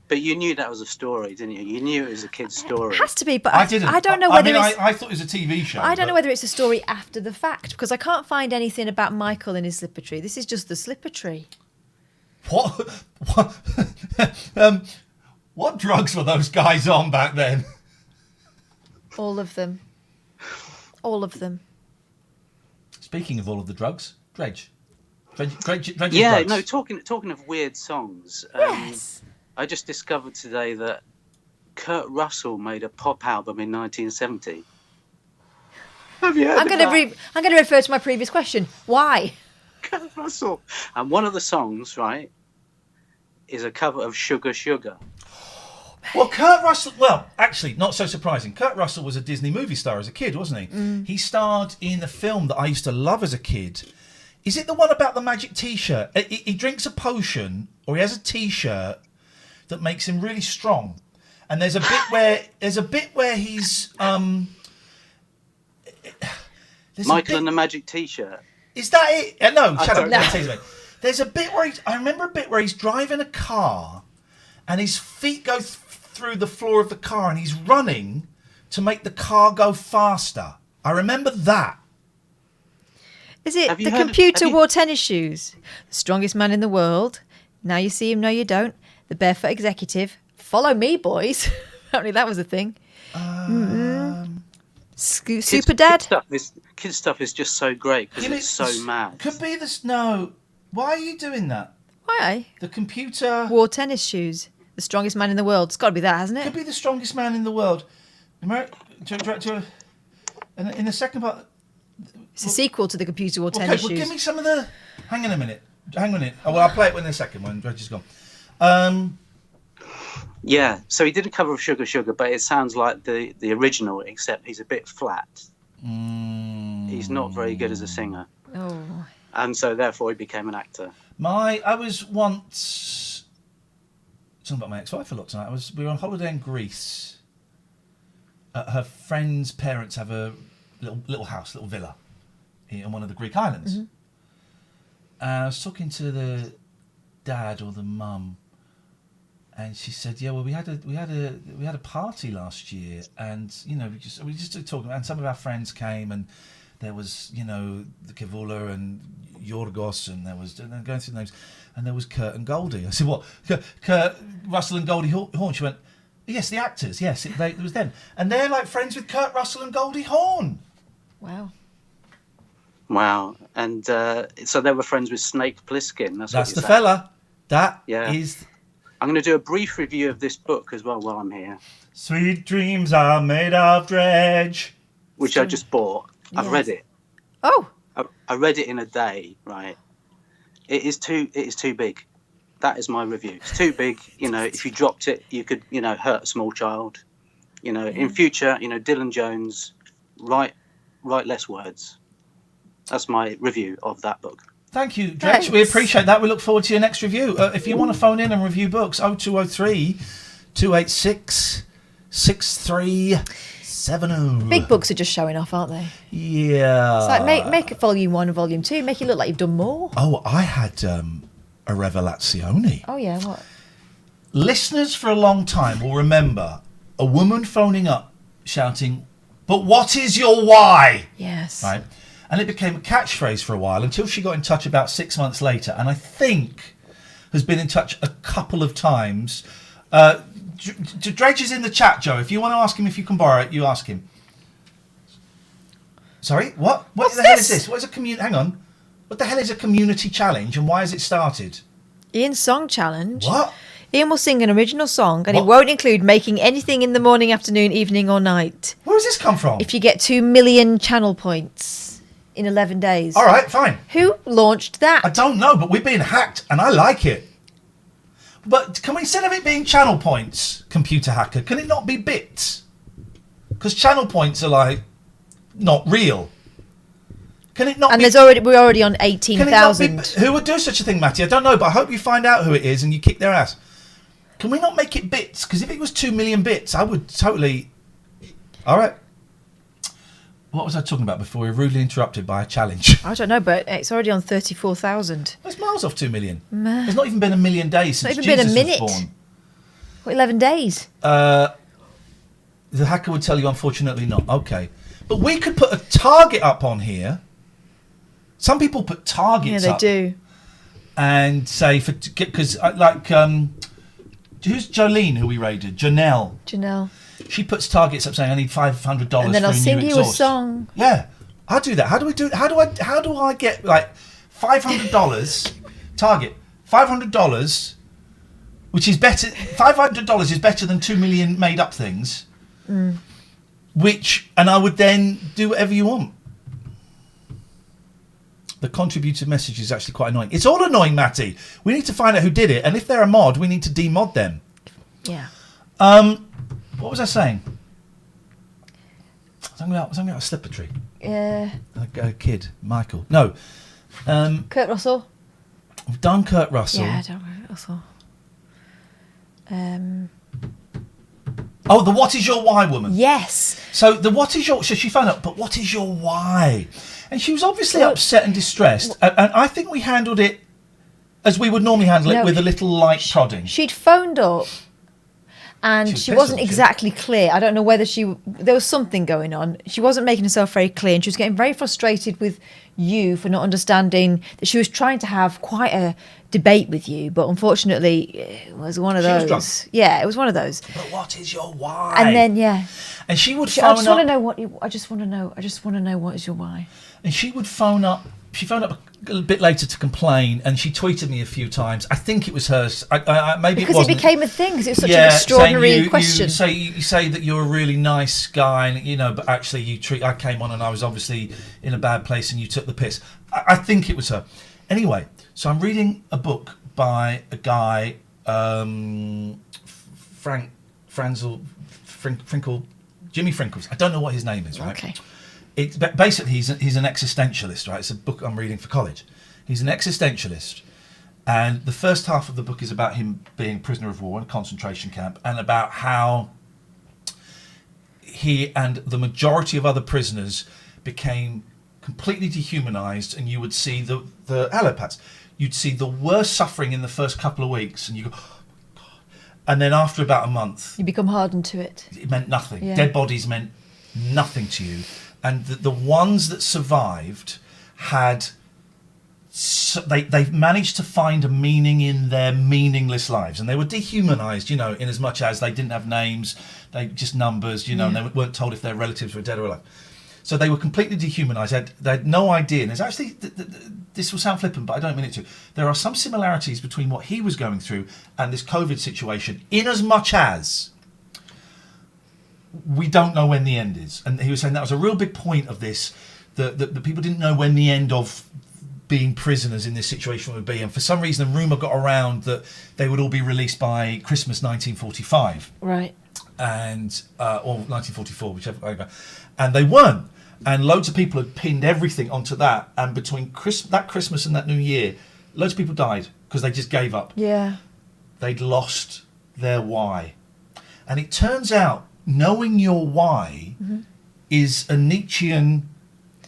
But you knew that was a story, didn't you? You knew it was a kid's story. It has to be, but I didn't. I don't know whether I thought it was a TV show. I don't know whether it's a story after the fact, because I can't find anything about Michael and his slipper tree. This is just the slipper tree. What drugs were those guys on back then? All of them. All of them. Speaking of all of the drugs, Dredge. Yeah, drugs. no, talking of weird songs. Yes. I just discovered today that Kurt Russell made a pop album in 1970. Have you heard I'm going to refer to my previous question. Why? Kurt Russell. And one of the songs, right, is a cover of Sugar Sugar. Well, Kurt Russell... Well, actually, not so surprising. Kurt Russell was a Disney movie star as a kid, wasn't he? He starred in a film that I used to love as a kid. Is it the one about the magic T-shirt? He drinks a potion, or he has a T-shirt that makes him really strong. And there's a bit where he's... Michael and the Magic T-shirt. Is that it? No, shut up. No. There's a bit where I remember a bit where he's driving a car and his feet go through the floor of the car and he's running to make the car go faster. I remember that. Is it the computer wore tennis shoes? The strongest man in the world. Now you see him, no you don't. The barefoot executive. Follow me, boys. Apparently that was a thing. Super Dad. Kid stuff is just so great because it's so mad. Could be this. No. Why are you doing that? Why? The computer wore tennis shoes. The strongest man in the world. It's got to be that, hasn't it? Could be the strongest man in the world. In the second part. It's a sequel to the computer wore tennis shoes. Give me some of the. Hang on a minute. Oh, well, I'll play it in a second when Dredge is gone. Yeah, so he did a cover of Sugar Sugar, but it sounds like the original, except he's a bit flat. He's not very good as a singer. Oh. And so therefore he became an actor. I was once talking about my ex-wife a lot tonight. We were on holiday in Greece. Her friend's parents have a little house, little villa in one of the Greek islands. Mm-hmm. And I was talking to the dad or the mum, and she said, "Yeah, well, we had a party last year, and you know, we just started talking, and some of our friends came, and there was, you know, the Kevula and Yorgos, and there was, and then going through the names, and there was Kurt and Goldie." I said, "What? Kurt Russell and Goldie Hawn?" She went, "Yes, the actors. Yes, it was them, and they're like friends with Kurt Russell and Goldie Hawn." Wow. And so they were friends with Snake Plissken. That's the fella. That is. I'm going to do a brief review of this book as well while I'm here. Sweet dreams are made of dredge. Which I just bought. I've read it. Oh. I read it in a day, right? It is too big. That is my review. It's too big. You know, if you dropped it, you could, you know, hurt a small child. You know, in future, you know, Dylan Jones, write less words. That's my review of that book. Thank you, Dredge. We appreciate that. We look forward to your next review. If you want to phone in and review books, 0203 286 6370. Big books are just showing off, aren't they? Yeah. It's like make it volume 1 and volume 2. Make it look like you've done more. Oh, I had a revelazione. Oh, yeah, what? Listeners for a long time will remember a woman phoning up shouting, "But what is your why?" Yes. Right? And it became a catchphrase for a while until she got in touch about 6 months later, and I think has been in touch a couple of times. Dredge is in the chat, Joe. If you want to ask him if you can borrow it, you ask him. Sorry? What the hell is this? What is a hang on. What the hell is a community challenge, and why has it started? Ian's Song Challenge. What? Ian will sing an original song, and it won't include making anything in the morning, afternoon, evening, or night. Where does this come from? If you get 2 million channel points in 11 days. All right, fine. Who launched that? I don't know, but we're being hacked, and I like it. But can we, instead of it being channel points, computer hacker, can it not be bits? Because channel points are like not real. Can it not? And be, we're already on 18,000. Who would do such a thing, Matty? I don't know, but I hope you find out who it is and you kick their ass. Can we not make it bits? Because if it was 2 million bits, I would totally. All right. What was I talking about before we were rudely interrupted by a challenge? I don't know, but it's already on 34,000. It's miles off 2 million. There's not even been a million days since not even Jesus been a minute. was born. What, 11 days? The hacker would tell you, unfortunately not. Okay. But we could put a target up on here. Some people put targets up. Yeah, they do. And say, because who's Jolene, who we raided? Janelle. She puts targets up saying, I need $500 for a new exhaust. And then I'll sing you a song. Yeah, I'll do that. How do we do it? How do I get like $500 target? $500, which is better. $500 is better than 2 million made up things. And I would then do whatever you want. The contributed message is actually quite annoying. It's all annoying, Matty. We need to find out who did it, and if they're a mod, we need to demod them. Yeah. What was I saying? Something about a slipper tree. Yeah. A kid, Michael. No. Kurt Russell. We've done Kurt Russell. Yeah, Kurt Russell. Oh, the what is your why woman? Yes. So she found out, but what is your why? And she was obviously upset and distressed. And I think we handled it as we would normally handle it, with a little light prodding. She'd phoned up and she wasn't exactly clear. I don't know whether there was something going on. She wasn't making herself very clear, and she was getting very frustrated with you for not understanding that she was trying to have quite a debate with you, but unfortunately it was one of those. She was drunk. Yeah, it was one of those. But what is your why? And then and she would phone up. I just want to know what is your why. And she would phone up. She phoned up a bit later to complain, and she tweeted me a few times. I think it was hers. Maybe because it wasn't. It became a thing because it was such an extraordinary question. You say that you're a really nice guy, and but actually I came on and I was obviously in a bad place, and you took the piss. I think it was her. Anyway, so I'm reading a book by a guy Jimmy Frinkles. I don't know what his name is, right? Okay. It's basically he's an existentialist, right? It's a book I'm reading for college. He's an existentialist, and the first half of the book is about him being a prisoner of war in a concentration camp, and about how he and the majority of other prisoners became completely dehumanized, and you would see the hello, Pats. You'd see the worst suffering in the first couple of weeks, and you go, oh my God. And then after about a month, You become hardened to it. it meant nothing. Yeah. Dead bodies meant nothing to you. And the ones that survived had... they've managed to find a meaning in their meaningless lives. And they were dehumanized, in as much as they didn't have names, they just numbers, and they weren't told if their relatives were dead or alive. So they were completely dehumanized. They had no idea. And there's actually... this will sound flippant, but I don't mean it to. There are some similarities between what he was going through and this COVID situation, in as much as we don't know when the end is. And he was saying that was a real big point of this, that the people didn't know when the end of being prisoners in this situation would be. And for some reason, a rumour got around that they would all be released by Christmas 1945. Right. And or 1944, whichever. And they weren't. And loads of people had pinned everything onto that. And between that Christmas and that New Year, loads of people died because they just gave up. Yeah. They'd lost their why. And it turns out knowing your why is a Nietzschean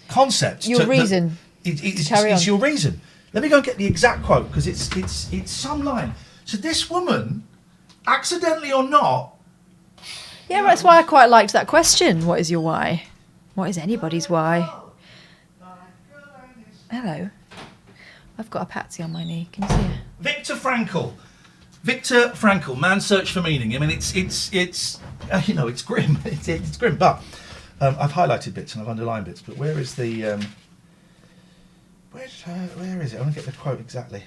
concept. Your reason. It's your reason. Let me go and get the exact quote, because it's some line. So this woman, accidentally or not... Yeah, that's why I quite liked that question. What is your why? What is anybody's why? Hello. I've got a Patsy on my knee. Can you see her? Viktor Frankl, Man's Search for Meaning. I mean, it's it's grim. It's grim, but I've highlighted bits and I've underlined bits. But where is the... where is it? I want to get the quote exactly.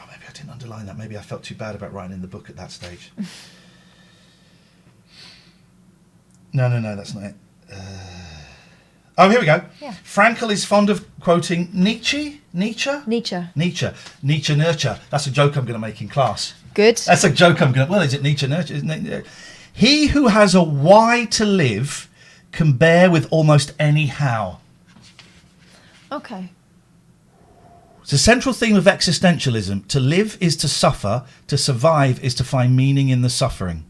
Maybe I didn't underline that. Maybe I felt too bad about writing in the book at that stage. No, that's not it. Oh, here we go. Yeah. Frankl is fond of quoting Nietzsche. Nurture. That's a joke I'm going to make in class. Good. That's a joke I'm going to... Well, is it Nietzsche, nurture? Isn't it? He who has a why to live can bear with almost any how. Okay. It's a central theme of existentialism. To live is to suffer. To survive is to find meaning in the suffering.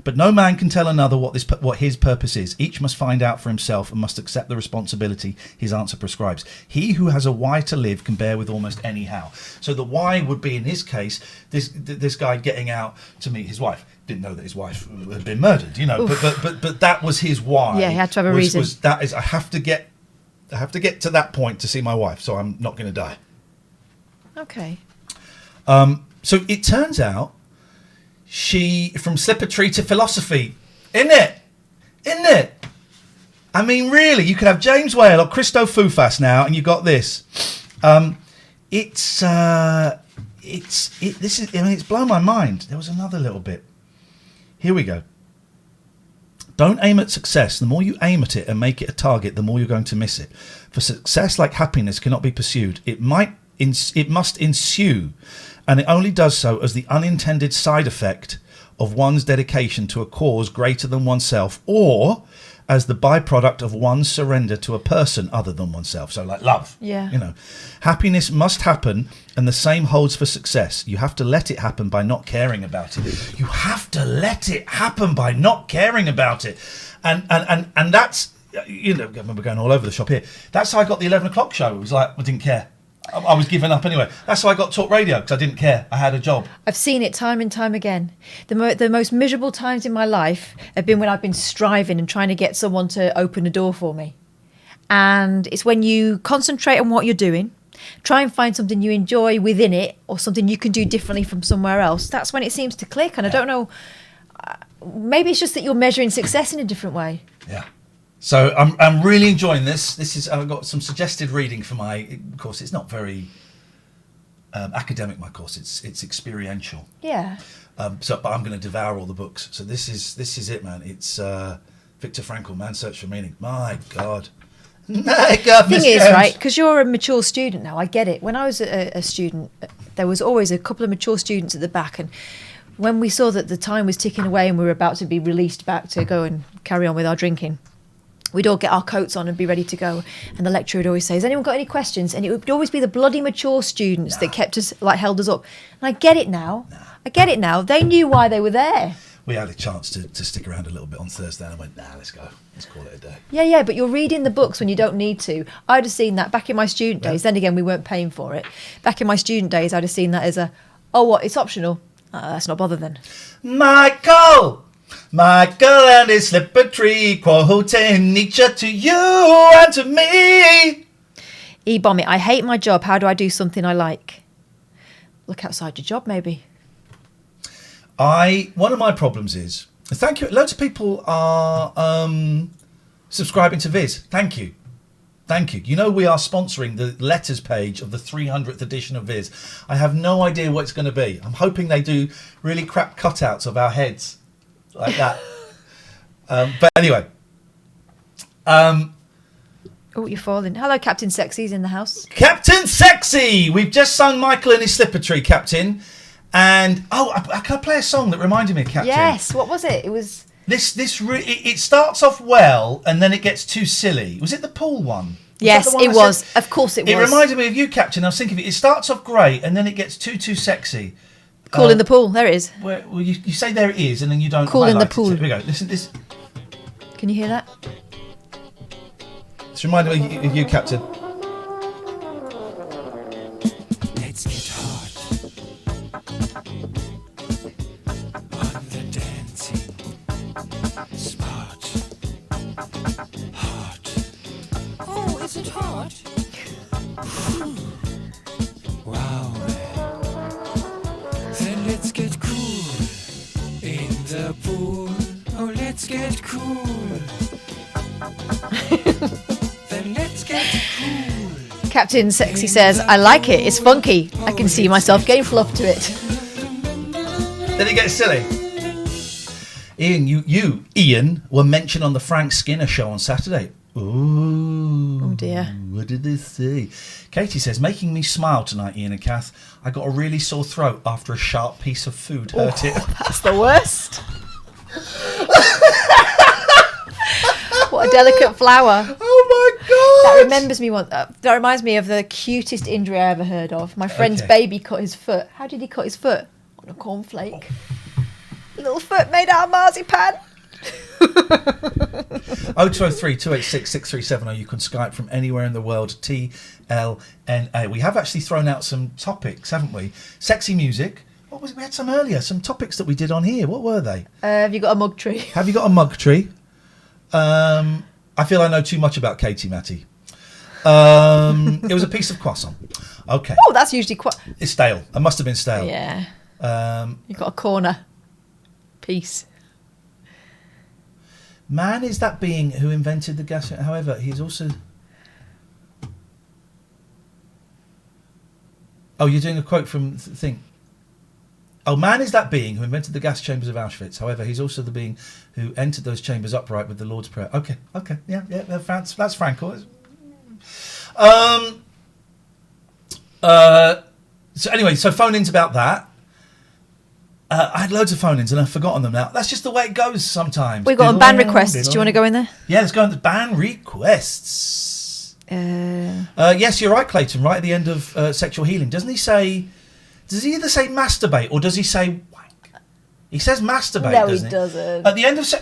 But no man can tell another what his purpose is. Each must find out for himself and must accept the responsibility his answer prescribes. He who has a why to live can bear with almost any how. So the why would be, in his case, this guy getting out to meet his wife. Didn't know that his wife had been murdered, but that was his why. Yeah, he had to have a reason. I have to get to that point to see my wife, so I'm not going to die. Okay. So it turns out, she, from slipper tree to philosophy, isn't it? I mean, really, you could have James Whale or Christo Fufas now, and you got this. It's blown my mind. There was another little bit. Here we go. Don't aim at success. The more you aim at it and make it a target, the more you're going to miss it. For success, like happiness, cannot be pursued. It must ensue. And it only does so as the unintended side effect of one's dedication to a cause greater than oneself, or as the byproduct of one's surrender to a person other than oneself. So like love. Yeah. Happiness must happen, and the same holds for success. You have to let it happen by not caring about it. You have to let it happen by not caring about it. And that's, we're going all over the shop here. That's how I got the 11 o'clock show. It was like, I didn't care. I was giving up anyway. That's how I got Talk Radio, because I didn't care. I had a job. I've seen it time and time again. The most miserable times in my life have been when I've been striving and trying to get someone to open a door for me. And it's when you concentrate on what you're doing, try and find something you enjoy within it, or something you can do differently from somewhere else. That's when it seems to click. And I don't know, maybe it's just that you're measuring success in a different way. Yeah. So I'm really enjoying this. I've got some suggested reading for my course. It's not very academic, my course. It's experiential. Yeah. But I'm going to devour all the books. So this is it, man. It's Viktor Frankl, Man's Search for Meaning. My God, Thing is, right, because you're a mature student now, I get it. When I was a student, there was always a couple of mature students at the back, and when we saw that the time was ticking away and we were about to be released back to go and carry on with our drinking, we'd all get our coats on and be ready to go. And the lecturer would always say, has anyone got any questions? And it would always be the bloody mature students that kept us, like, held us up. And I get it now. I get it now. They knew why they were there. We had a chance to stick around a little bit on Thursday, and I went, let's go. Let's call it a day. Yeah, but you're reading the books when you don't need to. I'd have seen that back in my student days. Then again, we weren't paying for it. Back in my student days, I'd have seen that as it's optional. Let's not bother then. Michael and his slipper tree, quoting Nietzsche to you and to me. E-bomb it. I hate my job. How do I do something I like? Look outside your job, maybe. One of my problems is, thank you, loads of people are subscribing to Viz. Thank you. You know, we are sponsoring the letters page of the 300th edition of Viz. I have no idea what it's going to be. I'm hoping they do really crap cutouts of our heads like that. But anyway. Oh, you're falling. Hello, Captain Sexy's in the house. Captain Sexy! We've just sung Michael and his slipper tree, Captain. And, can I play a song that reminded me of Captain? Yes, what was it? It was... It starts off well, and then it gets too silly. Was it the pool one? Yes, it was. Of course it was. It reminded me of you, Captain. I was thinking of it. It starts off great, and then it gets too sexy. Cool in the pool. There it is. Well, you say there it is, and then you don't Cool in the highlight it. pool. Here we go. Listen to this. Can you hear that? It's reminded me of you, Captain. Let's get hot on the dancing spot. Hot. Oh, is it hot? Wow. Then let's get cool in the pool. Oh, let's get cool. Then let's get cool. Captain Sexy says, I like it. It's funky. I can see myself getting fluff to it. Then it gets silly. Ian, were mentioned on the Frank Skinner show on Saturday. Ooh. Oh dear. What did they say? Katie says, making me smile tonight, Ian and Kath. I got a really sore throat after a sharp piece of food hurt it. That's the worst. What a delicate flower. Oh my God. That reminds me of the cutest injury I ever heard of. My friend's baby cut his foot. How did he cut his foot? On a cornflake. Little foot made out of marzipan. 0203 286 637, or you can Skype from anywhere in the world. TLNA. We have actually thrown out some topics, haven't we? Sexy music. What was it? We had some earlier. Some topics that we did on here. What were they? Have you got a mug tree? Have you got a mug tree? I feel I know too much about Katie Matty. It was a piece of croissant. Okay. Oh, that's usually quite... It's stale. It must have been stale. Yeah. You've got a corner piece. Man is that being who invented the gas. However, he's also... Oh, you're doing a quote from the thing. Oh, man is that being who invented the gas chambers of Auschwitz. However, he's also the being who entered those chambers upright with the Lord's Prayer. Okay, yeah, that's Franco. So anyway, so phone-ins about that. I had loads of phone-ins and I've forgotten them now. That's just the way it goes sometimes. We've got band requests. Do you want to go in there? Yeah, let's go on the band requests. Yes, you're right, Clayton. Right at the end of Sexual Healing. Doesn't he say... Does he either say masturbate or does he say wank? He says masturbate, doesn't he? No, he doesn't. At the end of...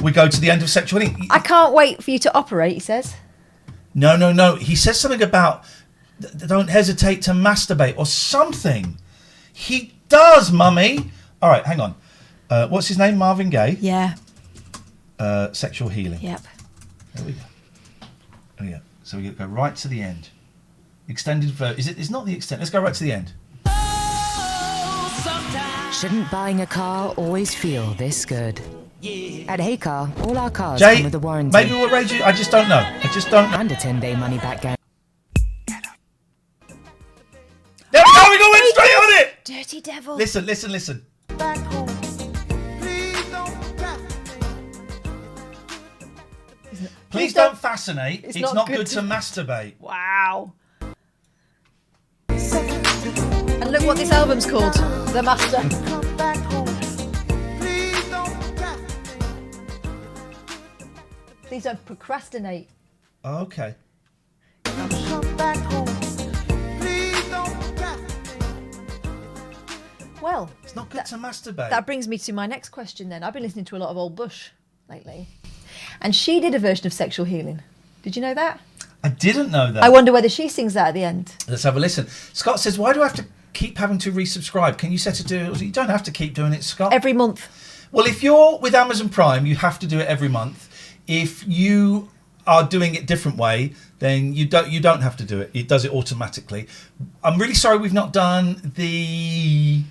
we go to the end of Sexual Healing. I can't wait for you to operate, he says. No. He says something about don't hesitate to masturbate or something. He does, mummy. All right, hang on. What's his name? Marvin Gaye? Yeah. Sexual Healing. Yep. There we go. So we go right to the end. Extended version. It's not the extent. Let's go right to the end. Shouldn't buying a car always feel this good? At Hey Car, all our cars Jay, come with a warranty. maybe we'll raise you. I just don't know. And a 10-day money-back guarantee. There we go. We went straight on it. Dirty devil. Listen. Please don't fascinate. It's not good to masturbate. Wow. And look what this album's called. The Master. Please don't procrastinate. Okay. Well, it's not good to masturbate. That brings me to my next question then. I've been listening to a lot of Old Bush lately. And she did a version of Sexual Healing. Did you know that? I didn't know that. I wonder whether she sings that at the end. Let's have a listen. Scott says, why do I have to keep having to resubscribe? Can you set it to... You don't have to keep doing it, Scott. Every month. Well, if you're with Amazon Prime, you have to do it every month. If you are doing it a different way, then you don't have to do it. It does it automatically. I'm really sorry we've not done the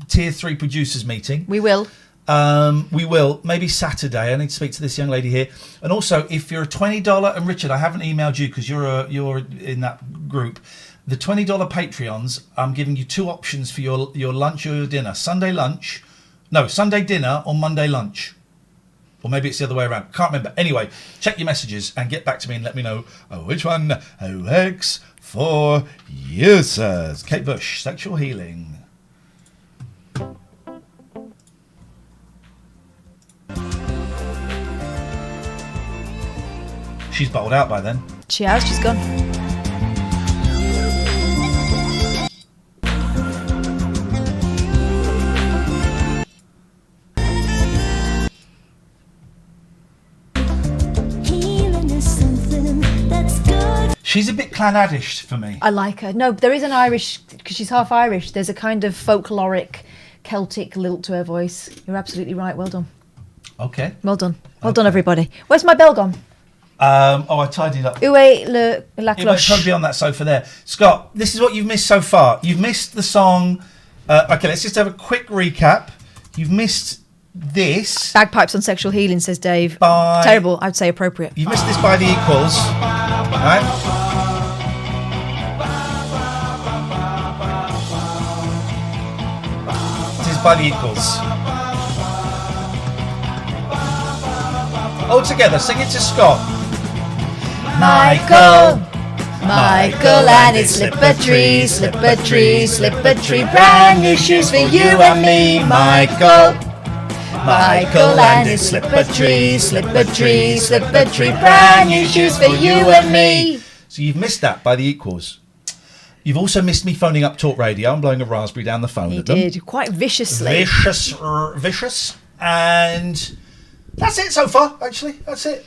Tier 3 producers meeting. We will. We will. Maybe Saturday. I need to speak to this young lady here. And also, if you're a $20... And Richard, I haven't emailed you because you're in that group. The $20 Patreons, I'm giving you 2 options for your lunch or your dinner. Sunday dinner or Monday lunch. Or maybe it's the other way around. Can't remember. Anyway, check your messages and get back to me and let me know which one works for you, sirs. Kate Bush, Sexual Healing. She's bottled out by then. She has. She's gone. She's a bit Clanadish for me. I like her. No, there is an Irish, because she's half Irish. There's a kind of folkloric, Celtic lilt to her voice. You're absolutely right. Well done. Okay. Well done. Well done, everybody. Where's my bell gone? I tidied up. Où est la It won't cloche? probably be on that sofa there. Scott, this is what you've missed so far. You've missed the song. Okay, let's just have a quick recap. You've missed this. Bagpipes on Sexual Healing, says Dave. By... Terrible. I'd say appropriate. You've missed this by the Equals. Right? This is by the Equals. All together, sing it to Scott. Michael and his slipper-tree, slipper-tree, slipper-tree, brand new shoes for you and me, Michael and his slipper-tree, slipper-tree, slipper-tree, brand new shoes for you and me. So you've missed that by the Equals. You've also missed me phoning up Talk Radio and blowing a raspberry down the phone He at them. did, quite viciously. Vicious. And that's it so far, actually. That's it.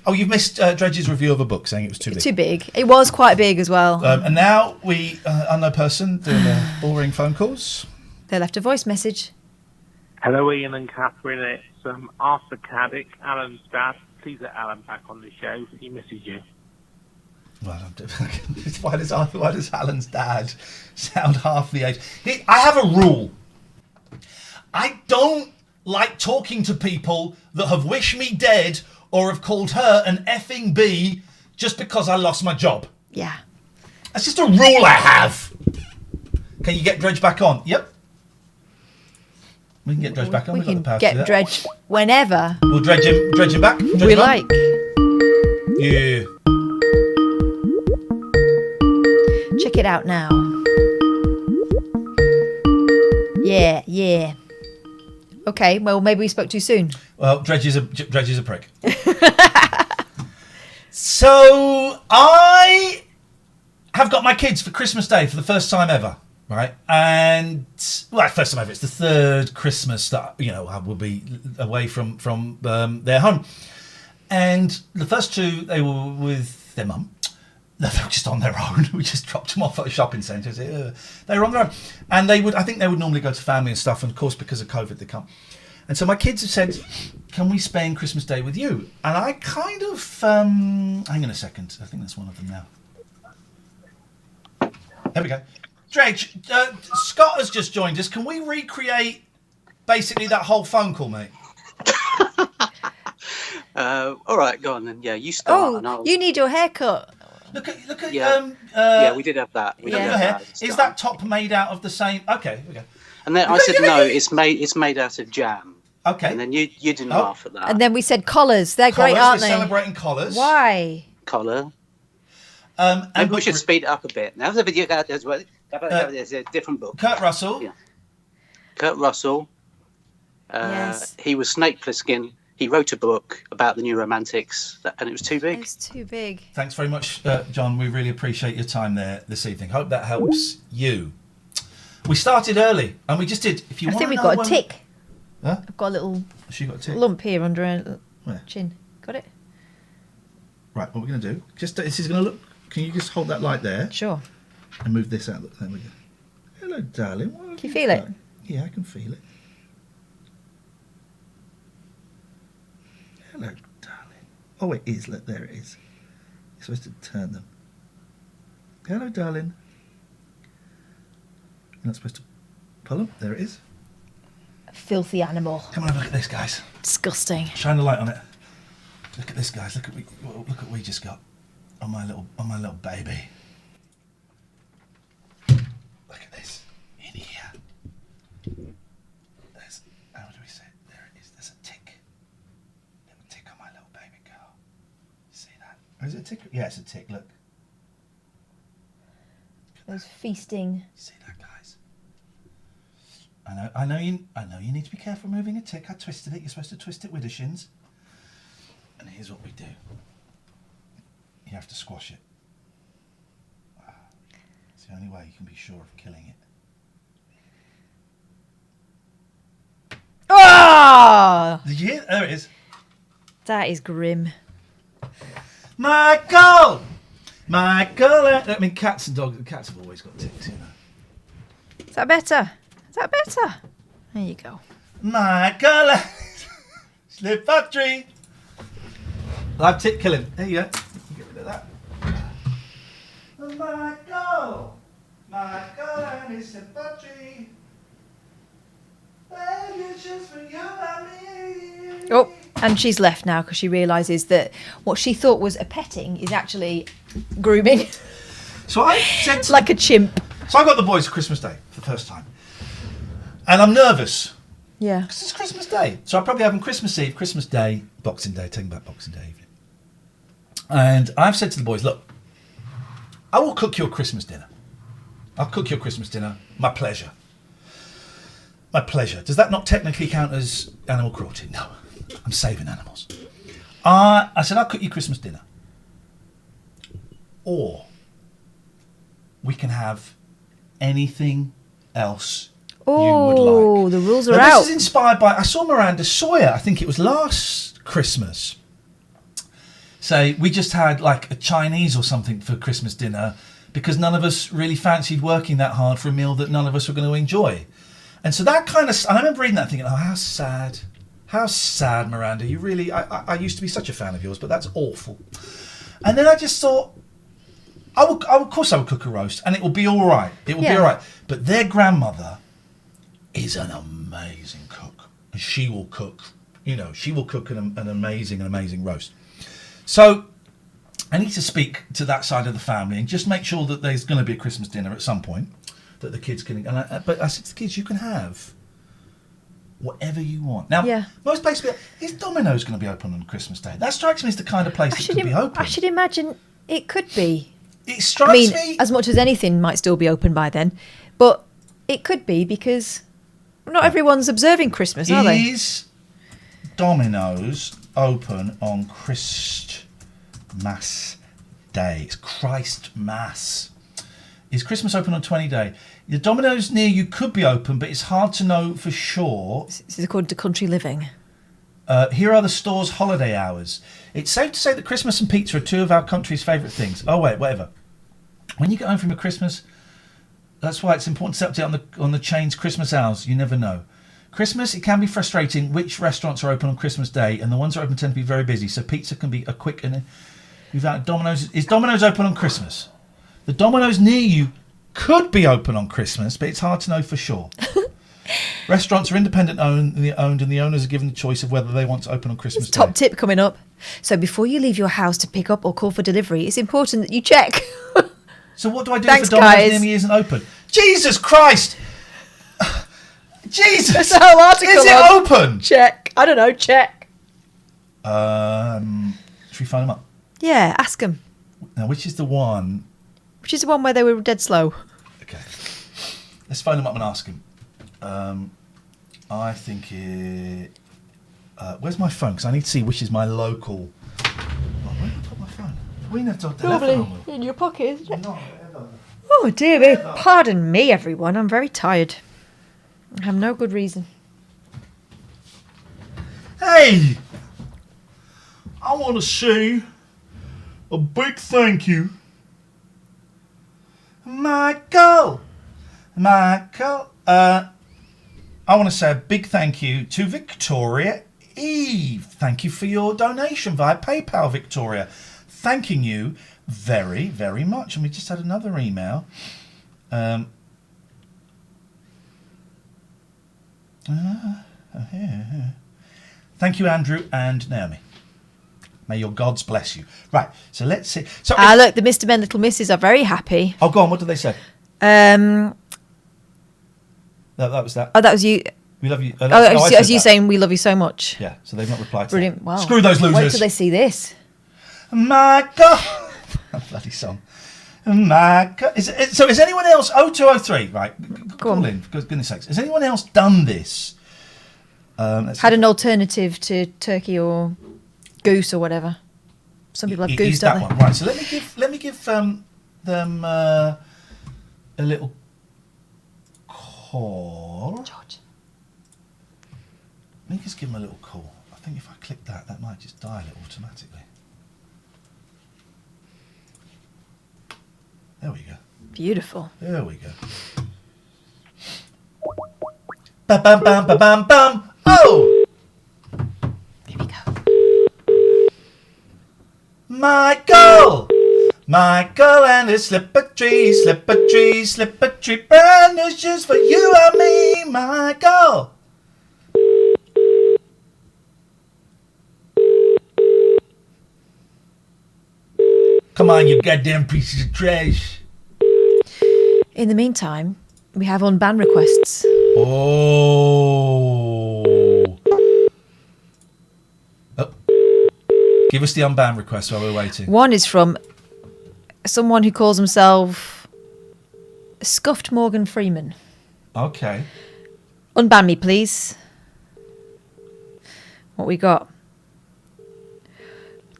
Oh, you've missed Dredge's review of a book, saying it was too big. Too big. It was quite big as well. And now we, unknown person, doing the boring phone calls. They left a voice message. Hello, Iain and Katherine. It's Arthur Caddick, Alan's dad. Please let Alan back on the show. He misses you. Well, why does Alan's dad sound half the age? I have a rule. I don't like talking to people that have wished me dead or have called her an effing B just because I lost my job. Yeah. That's just a rule I have. Can you get Dredge back on? Yep. We can get Dredge back on. We We've got can the power to do get that. Dredge whenever. We'll dredge him back. Dredge We him on. like. Yeah. Check it out now. Yeah. Okay, well, maybe we spoke too soon. Well, Dredge is a prick. So I have got my kids for Christmas Day for the first time ever, right? And first time ever. It's the third Christmas that I will be away from their home. And the first 2 they were with their mum. They were just on their own. We just dropped them off at a shopping centre. They were on their own, and I think they would normally go to family and stuff. And of course, because of COVID, they can't. And so my kids have said, "Can we spend Christmas Day with you?" And I kind of hang on a second. I think that's one of them now. There we go. Dredge, Scott has just joined us. Can we recreate basically that whole phone call, mate? All right, go on then. Yeah, you start. and I'll... you need your haircut. Look at yeah, we did have that. Look at your hair. Is that top made out of the same? Okay. And then I said no. It's made out of jam. Okay. And then you didn't laugh at that. And then we said collars. They're great, Collars, aren't we're they? celebrating collars. Why? Collar. And Maybe we should speed it up a bit. Now, the video as well. There's a different book. Kurt Russell. Yeah. Kurt Russell. Yes. He was Snake Plissken. He wrote a book about the New Romantics, and it was too big. It's too big. Thanks very much, John. We really appreciate your time there this evening. Hope that helps you. We started early, and we just did. If you I want think to we've know got a when- tick. Huh? I've got a little She got a tick. lump here under her Where? chin. Got it? Right, what we're going to do? This is going to look. Can you just hold that light there? Sure. And move this out. There we go. Hello, darling. What Can you feel it? Yeah, I can feel it. Hello, darling. Oh, it is. Look, there it is. You're supposed to turn them. Hello, darling. You're not supposed to pull them. There it is. Filthy animal. Come on, look at this, guys. Disgusting. Shine the light on it. Look at this, guys. Look what we just got on my little baby. Look at this in here. There's, how do we say it? There it is. There's a tick. Little tick on my little baby girl. See that? Or is it a tick? Yeah, it's a tick. Look. Those feasting. See that, guys? I know you need to be careful moving a tick. I twisted it. You're supposed to twist it with the shins. And here's what we do. You have to squash it. It's the only way you can be sure of killing it. Ah! Did you hear? There it is. That is grim. Michael! I mean, cats and dogs. Cats have always got ticks, you know. Is that better? Is that better? There you go. Michael! Slip factory! Live tick killing. There you go. Get rid of that. Michael and his sympathy. Baby, it's just for you and me. Oh, and she's left now because she realises that what she thought was a petting is actually grooming. So I said like a chimp. So I got the boys Christmas Day for the first time. And I'm nervous. Yeah. Because it's Christmas Day. So I'll probably have them Christmas Eve, Christmas Day, Boxing Day, taking back Boxing Day evening. And I've said to the boys, look, I will cook your Christmas dinner. I'll cook your Christmas dinner. My pleasure. My pleasure. Does that not technically count as animal cruelty? No. I'm saving animals. I said, I'll cook you Christmas dinner. Or we can have anything else you would like. Oh, the rules are Now, out. This is inspired by, I saw Miranda Sawyer, I think it was last Christmas, say, we just had like a Chinese or something for Christmas dinner because none of us really fancied working that hard for a meal that none of us were going to enjoy. And so that kind of, and I remember reading that thinking, oh, how sad, Miranda. You really, I used to be such a fan of yours, but that's awful. And then I just thought, of course I would cook a roast and it will be all right. It will be all right. But their grandmother is an amazing cook. And she will cook, she will cook an amazing roast. So I need to speak to that side of the family and just make sure that there's going to be a Christmas dinner at some point that the kids can. But I said to the kids, you can have whatever you want. Now, most places, is Domino's going to be open on Christmas Day? That strikes me as the kind of place that could be open. I should imagine it could be. It strikes me as much as anything might still be open by then, but it could be because not everyone's observing Christmas, are they? Is Domino's open on Christmas Day? It's Christ Mass. Is Christmas open on 20 Day? The Domino's near you could be open, but it's hard to know for sure. This is according to Country Living. Here are the store's holiday hours. It's safe to say that Christmas and pizza are two of our country's favourite things. Oh, wait, whatever. When you get home from your Christmas, that's why it's important to update on the chain's Christmas hours. You never know. Christmas, it can be frustrating which restaurants are open on Christmas Day, and the ones that are open tend to be very busy, so pizza can be a quick... Without Domino's, is Domino's open on Christmas? The Domino's near you could be open on Christmas, but it's hard to know for sure. Restaurants are independent owned, and the owners are given the choice of whether they want to open on Christmas Day. Top tip coming up. So before you leave your house to pick up or call for delivery, it's important that you check. So what do I do Thanks, if the Domino's guys. near me isn't open? Jesus Christ! Jesus! There's a whole article Is it on. open? Check. I don't know. Check. Should we phone them up? Yeah, ask them. Now, which is the one? Which is the one where they were dead slow? Okay. Let's phone them up and ask them. I think it... where's my phone? Because I need to see which is my local... Oh, where did I put my phone? We never told the telephone. In your pocket, isn't it? No, Oh, dear me. Pardon me, everyone. I'm very tired. I have no good reason. Hey! I want to say a big thank you. Michael! I want to say a big thank you to Victoria Eve. Thank you for your donation via PayPal, Victoria. Thanking you very, very much. And we just had another email. Thank you, Andrew and Naomi. May your gods bless you. Right, so let's see. So Look, the Mr. Men, Little Misses are very happy. Oh, go on, what did they say? That was that. Oh, that was you. We love you. As you saying, we love you so much. Yeah, so they've not replied to Brilliant. that. Wow. Screw those losers. Wait till they see this. My God. That bloody song. My God. So is anyone else... 0203, right. Call in, for goodness sakes. Has anyone else done this? Had an alternative to turkey or goose or whatever. Some people have goose, Is don't that they? one. Right, so let me give them a little call. George. Let me just give them a little call. I think if I click that, that might just dial it automatically. There we go. Beautiful. There we go. Bam, bam, bam, bam, bam, bam. Oh! Here we go. Michael! Michael and his slipper tree, brand new shoes for you and me, Michael! Come on, you goddamn pieces of trash. In the meantime, we have unban requests. Oh. Give us the unban request while we're waiting. One is from someone who calls himself Scuffed Morgan Freeman. Okay. Unban me, please. What we got?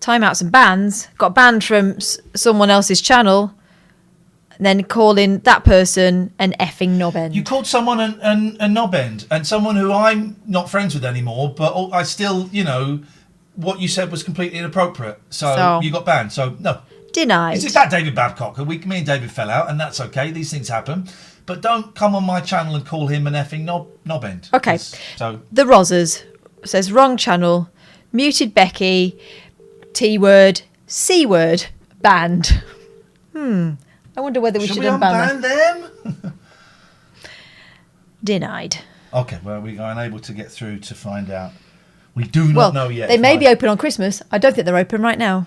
Timeouts and bans. Got banned from someone else's channel. And then calling that person an effing knobend. You called someone a knobend, and someone who I'm not friends with anymore, but I still, you know, what you said was completely inappropriate. So you got banned. So, no. Denied. It's that David Babcock. Me and David fell out, and that's okay. These things happen. But don't come on my channel and call him an effing knobend. Okay. So The Rozzers says wrong channel. Muted Becky. T-word. C-word. Banned. I wonder whether we should unban them? Denied. Okay, well, we are unable to get through to find out. We do not know yet. They may be open on Christmas. I don't think they're open right now.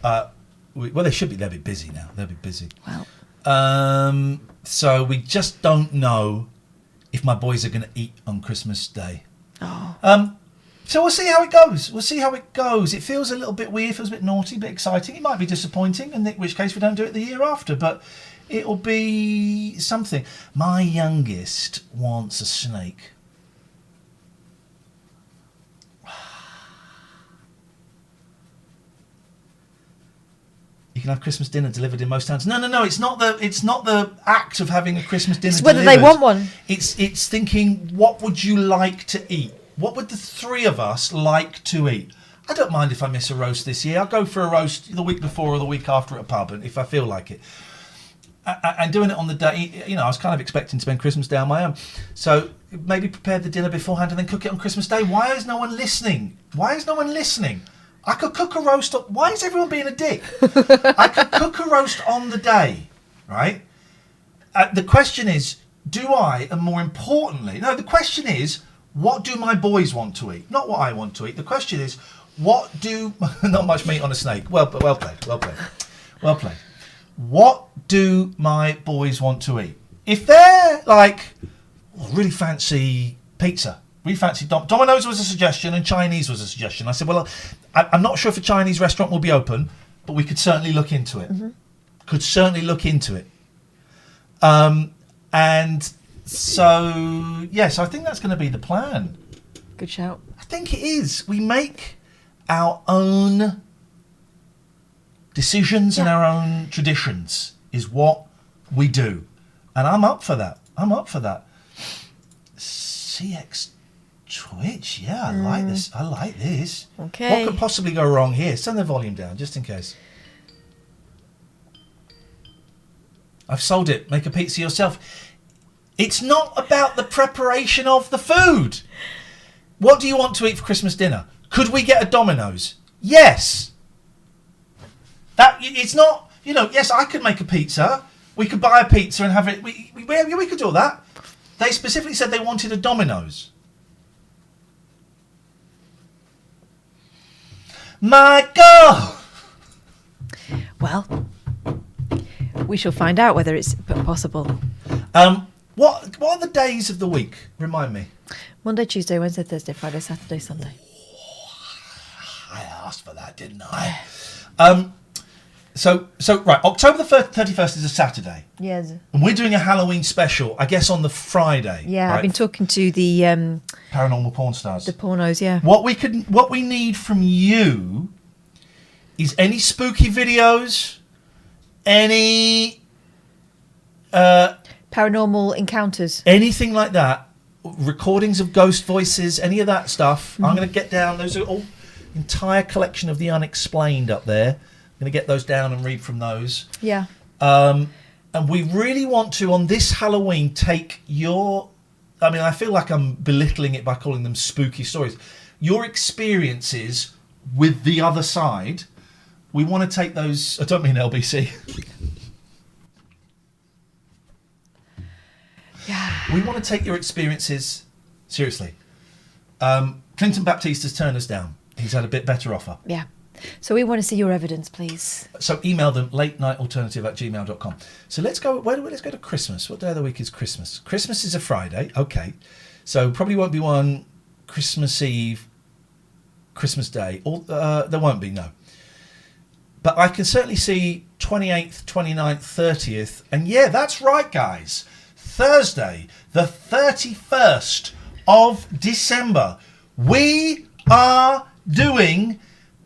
Well, they should be. They'll be busy now. They'll be busy. Well. So we just don't know if my boys are going to eat on Christmas Day. Oh. So we'll see how it goes. It feels a little bit weird, feels a bit naughty, a bit exciting. It might be disappointing, in which case we don't do it the year after, but it'll be something. My youngest wants a snake. You can have Christmas dinner delivered in most towns. No. It's not the act of having a Christmas dinner It's whether delivered. they want one. It's thinking, what would you like to eat? What would the three of us like to eat? I don't mind if I miss a roast this year. I'll go for a roast the week before or the week after at a pub, if I feel like it. And doing it on the day, you know, I was kind of expecting to spend Christmas Day on my own. So maybe prepare the dinner beforehand and then cook it on Christmas Day. Why is no one listening? I could cook a roast. Why is everyone being a dick? I could cook a roast on the day, right? The question is, the question is, what do my boys want to eat? Not what I want to eat. The question is, not much meat on a snake. Well played. What do my boys want to eat? If they're like, really fancy pizza. Really fancy Domino's was a suggestion and Chinese was a suggestion. I said, well, I'm not sure if a Chinese restaurant will be open, but we could certainly look into it. Mm-hmm. Could certainly look into it. And so, yes, I think that's going to be the plan. Good shout. I think it is. We make our own decisions and our own traditions is what we do. And I'm up for that. CX Twitch, yeah, I like this. I like this. Okay. What could possibly go wrong here? Turn the volume down, just in case. I've sold it. Make a pizza yourself. It's not about the preparation of the food. What do you want to eat for Christmas dinner? Could we get a Domino's? Yes. It's not, yes, I could make a pizza. We could buy a pizza and have it. We could do all that. They specifically said they wanted a Domino's. My God! Well, we shall find out whether it's possible. What are the days of the week? Remind me. Monday, Tuesday, Wednesday, Thursday, Friday, Saturday, Sunday. I asked for that, didn't I? So right, October the 31st is a Saturday. Yes. And we're doing a Halloween special, I guess, on the Friday. Yeah, right? I've been talking to the paranormal porn stars. The pornos, yeah. What we need from you is any spooky videos, any paranormal encounters, anything like that, recordings of ghost voices, any of that stuff. I'm going to get down. Those are all entire collection of the unexplained up there. I'm going to get those down and read from those. Yeah. And we really want to, on this Halloween, take your... I mean, I feel like I'm belittling it by calling them spooky stories. Your experiences with the other side, we want to take those... I don't mean LBC. Yeah. We want to take your experiences seriously. Clinton Baptiste has turned us down. He's had a bit better offer. Yeah. So we want to see your evidence, please. So email them latenightalternative@gmail.com. So let's go to Christmas. What day of the week is Christmas? Christmas is a Friday. Okay. So probably won't be one Christmas Eve, Christmas Day. Or there won't be, no. But I can certainly see 28th, 29th, 30th. And yeah, that's right, guys. Thursday, the 31st of December, we are doing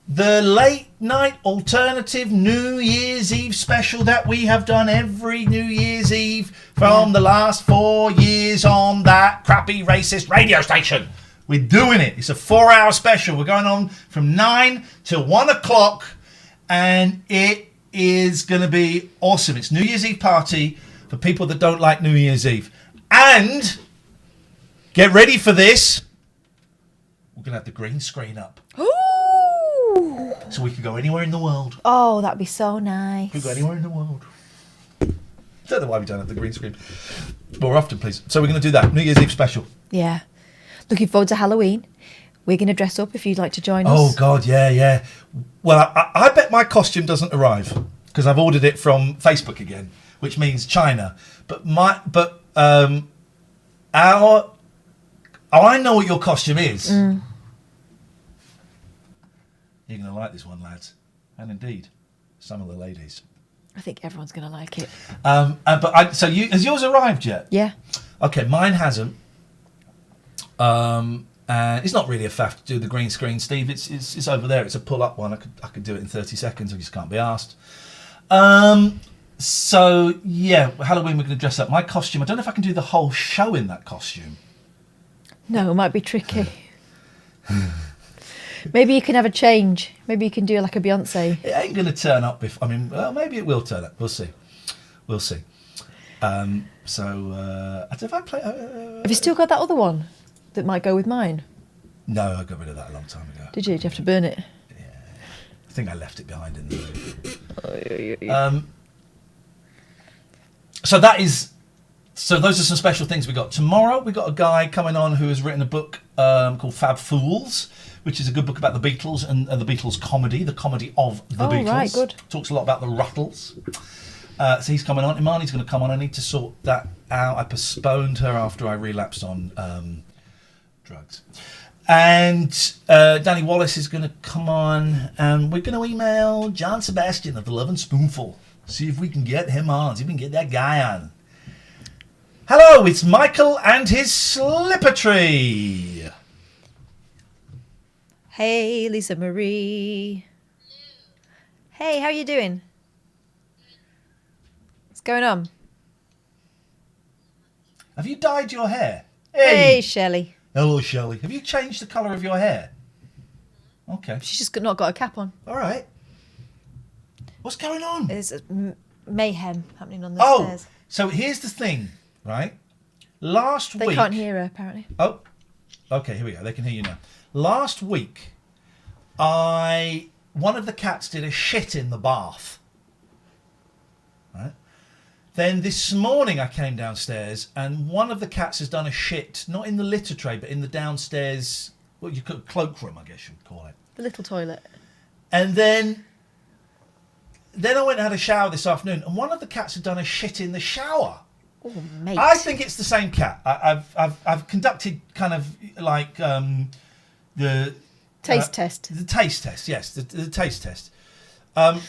the late night alternative New Year's Eve special that we have done every New Year's Eve from the last 4 years on that crappy racist radio station. We're doing it. It's a 4-hour special. We're going on from 9 till 1 o'clock and it is going to be awesome. It's New Year's Eve party for people that don't like New Year's Eve. And get ready for this. We're going to have the green screen up. Ooh! So we can go anywhere in the world. Oh, that'd be so nice. We can go anywhere in the world. Don't know why we don't have the green screen. More often, please. So we're going to do that. New Year's Eve special. Yeah. Looking forward to Halloween. We're going to dress up if you'd like to join us. Oh, God, yeah. Well, I bet my costume doesn't arrive because I've ordered it from Facebook again, which means China. I know what your costume is. You're going to like this one, lads. And indeed, some of the ladies. I think everyone's going to like it. Has yours arrived yet? Yeah. Okay, mine hasn't. And it's not really a faff to do the green screen, Steve. It's over there. It's a pull-up one. I could do it in 30 seconds. I just can't be asked. So, yeah, Halloween we're going to dress up. My costume, I don't know if I can do the whole show in that costume. No, it might be tricky. Maybe you can have a change. Maybe you can do like a Beyonce. It ain't going to turn up maybe it will turn up. We'll see. I don't know if I play... Have you still got that other one that might go with mine? No, I got rid of that a long time ago. Did you? Did you have to burn it? Yeah. I think I left it behind in the movie. So those are some special things we got. Tomorrow we got a guy coming on who has written a book called Fab Fools, which is a good book about the Beatles and the Beatles comedy, the comedy of the Beatles. Right, good. Talks a lot about the Ruttles. So he's coming on. Imani's going to come on. I need to sort that out. I postponed her after I relapsed on drugs. And Danny Wallace is going to come on, and we're going to email John Sebastian of the Love and Spoonful. See if we can get him on. See if we can get that guy on. Hello, it's Michael and his slipper tree. Hey, Lisa Marie. Hey, how are you doing? What's going on? Have you dyed your hair? Hey, Shelley. Hello, Shelley. Have you changed the colour of your hair? Okay. She's just not got a cap on. All right. What's going on? There's mayhem happening on the stairs. So here's the thing, right? Last week... They can't hear her, apparently. Oh, okay, here we go. They can hear you now. Last week, one of the cats did a shit in the bath. Right? Then this morning I came downstairs and one of the cats has done a shit, not in the litter tray, but in the downstairs, what you call cloakroom, I guess you would call it. The little toilet. And then I went and had a shower this afternoon, and one of the cats had done a shit in the shower. Oh, mate. I think it's the same cat. I've conducted kind of like the taste test. The taste test, yes, the taste test. So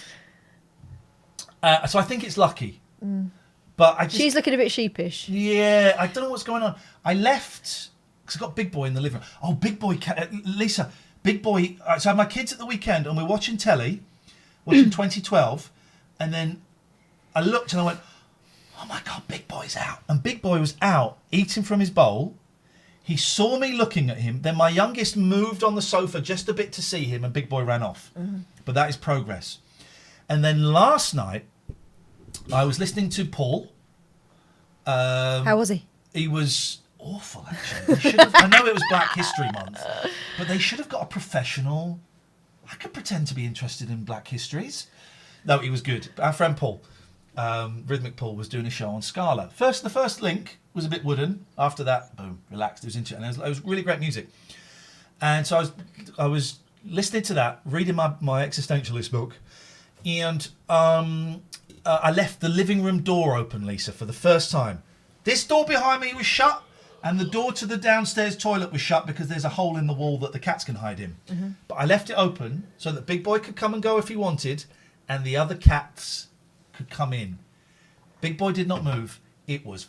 I think it's Lucky. But she's looking a bit sheepish. Yeah, I don't know what's going on. I left because I got Big Boy in the living room. Oh, Big Boy, Lisa, Big Boy. So I had my kids at the weekend, and we're watching telly, watching 2012, and then I looked and I went, "Oh my God, Big Boy's out!" And Big Boy was out eating from his bowl. He saw me looking at him. Then my youngest moved on the sofa just a bit to see him, and Big Boy ran off. But that is progress. And then last night, I was listening to Paul. How was he? He was awful, actually. I know it was Black History Month, but they should have got a professional. I could pretend to be interested in Black Histories. No, he was good. Our friend Paul, Rhythmic Paul, was doing a show on Scala. The first link was a bit wooden. After that, boom, relaxed. It was into it, and it was really great music. And so I was listening to that, reading my existentialist book, and I left the living room door open, Lisa, for the first time. This door behind me was shut, and the door to the downstairs toilet was shut because there's a hole in the wall that the cats can hide in. But I left it open so that Big Boy could come and go if he wanted, and the other cats could come in. Big Boy did not move. It was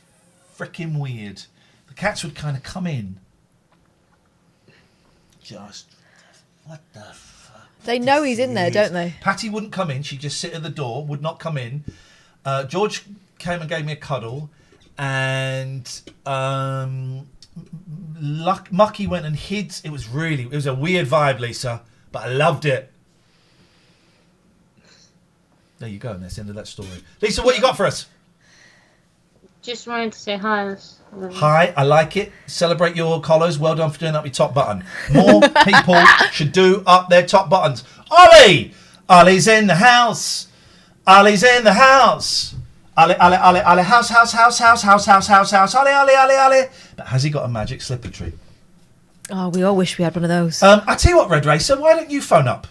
freaking weird. The cats would kind of come in. Just, what the fuck? They know he's in there, don't they? Patty wouldn't come in. She'd just sit at the door, would not come in. George came and gave me a cuddle. And Mucky went and hid. It was a weird vibe, Lisa. But I loved it. There you go, and that's the end of that story. Lisa, what you got for us? Just wanted to say hi. Hi, I like it. Celebrate your collars. Well done for doing up your top button. More people should do up their top buttons. Ollie! Ollie's in the house. Ollie's in the house. Ollie, Ollie, Ollie, Ollie, house, house, house, house, house, house, house, house, Ollie, Ollie, Ollie, Ollie. But has he got a magic slipper tree? Oh, we all wish we had one of those. I tell you what, Red Racer, why don't you phone up?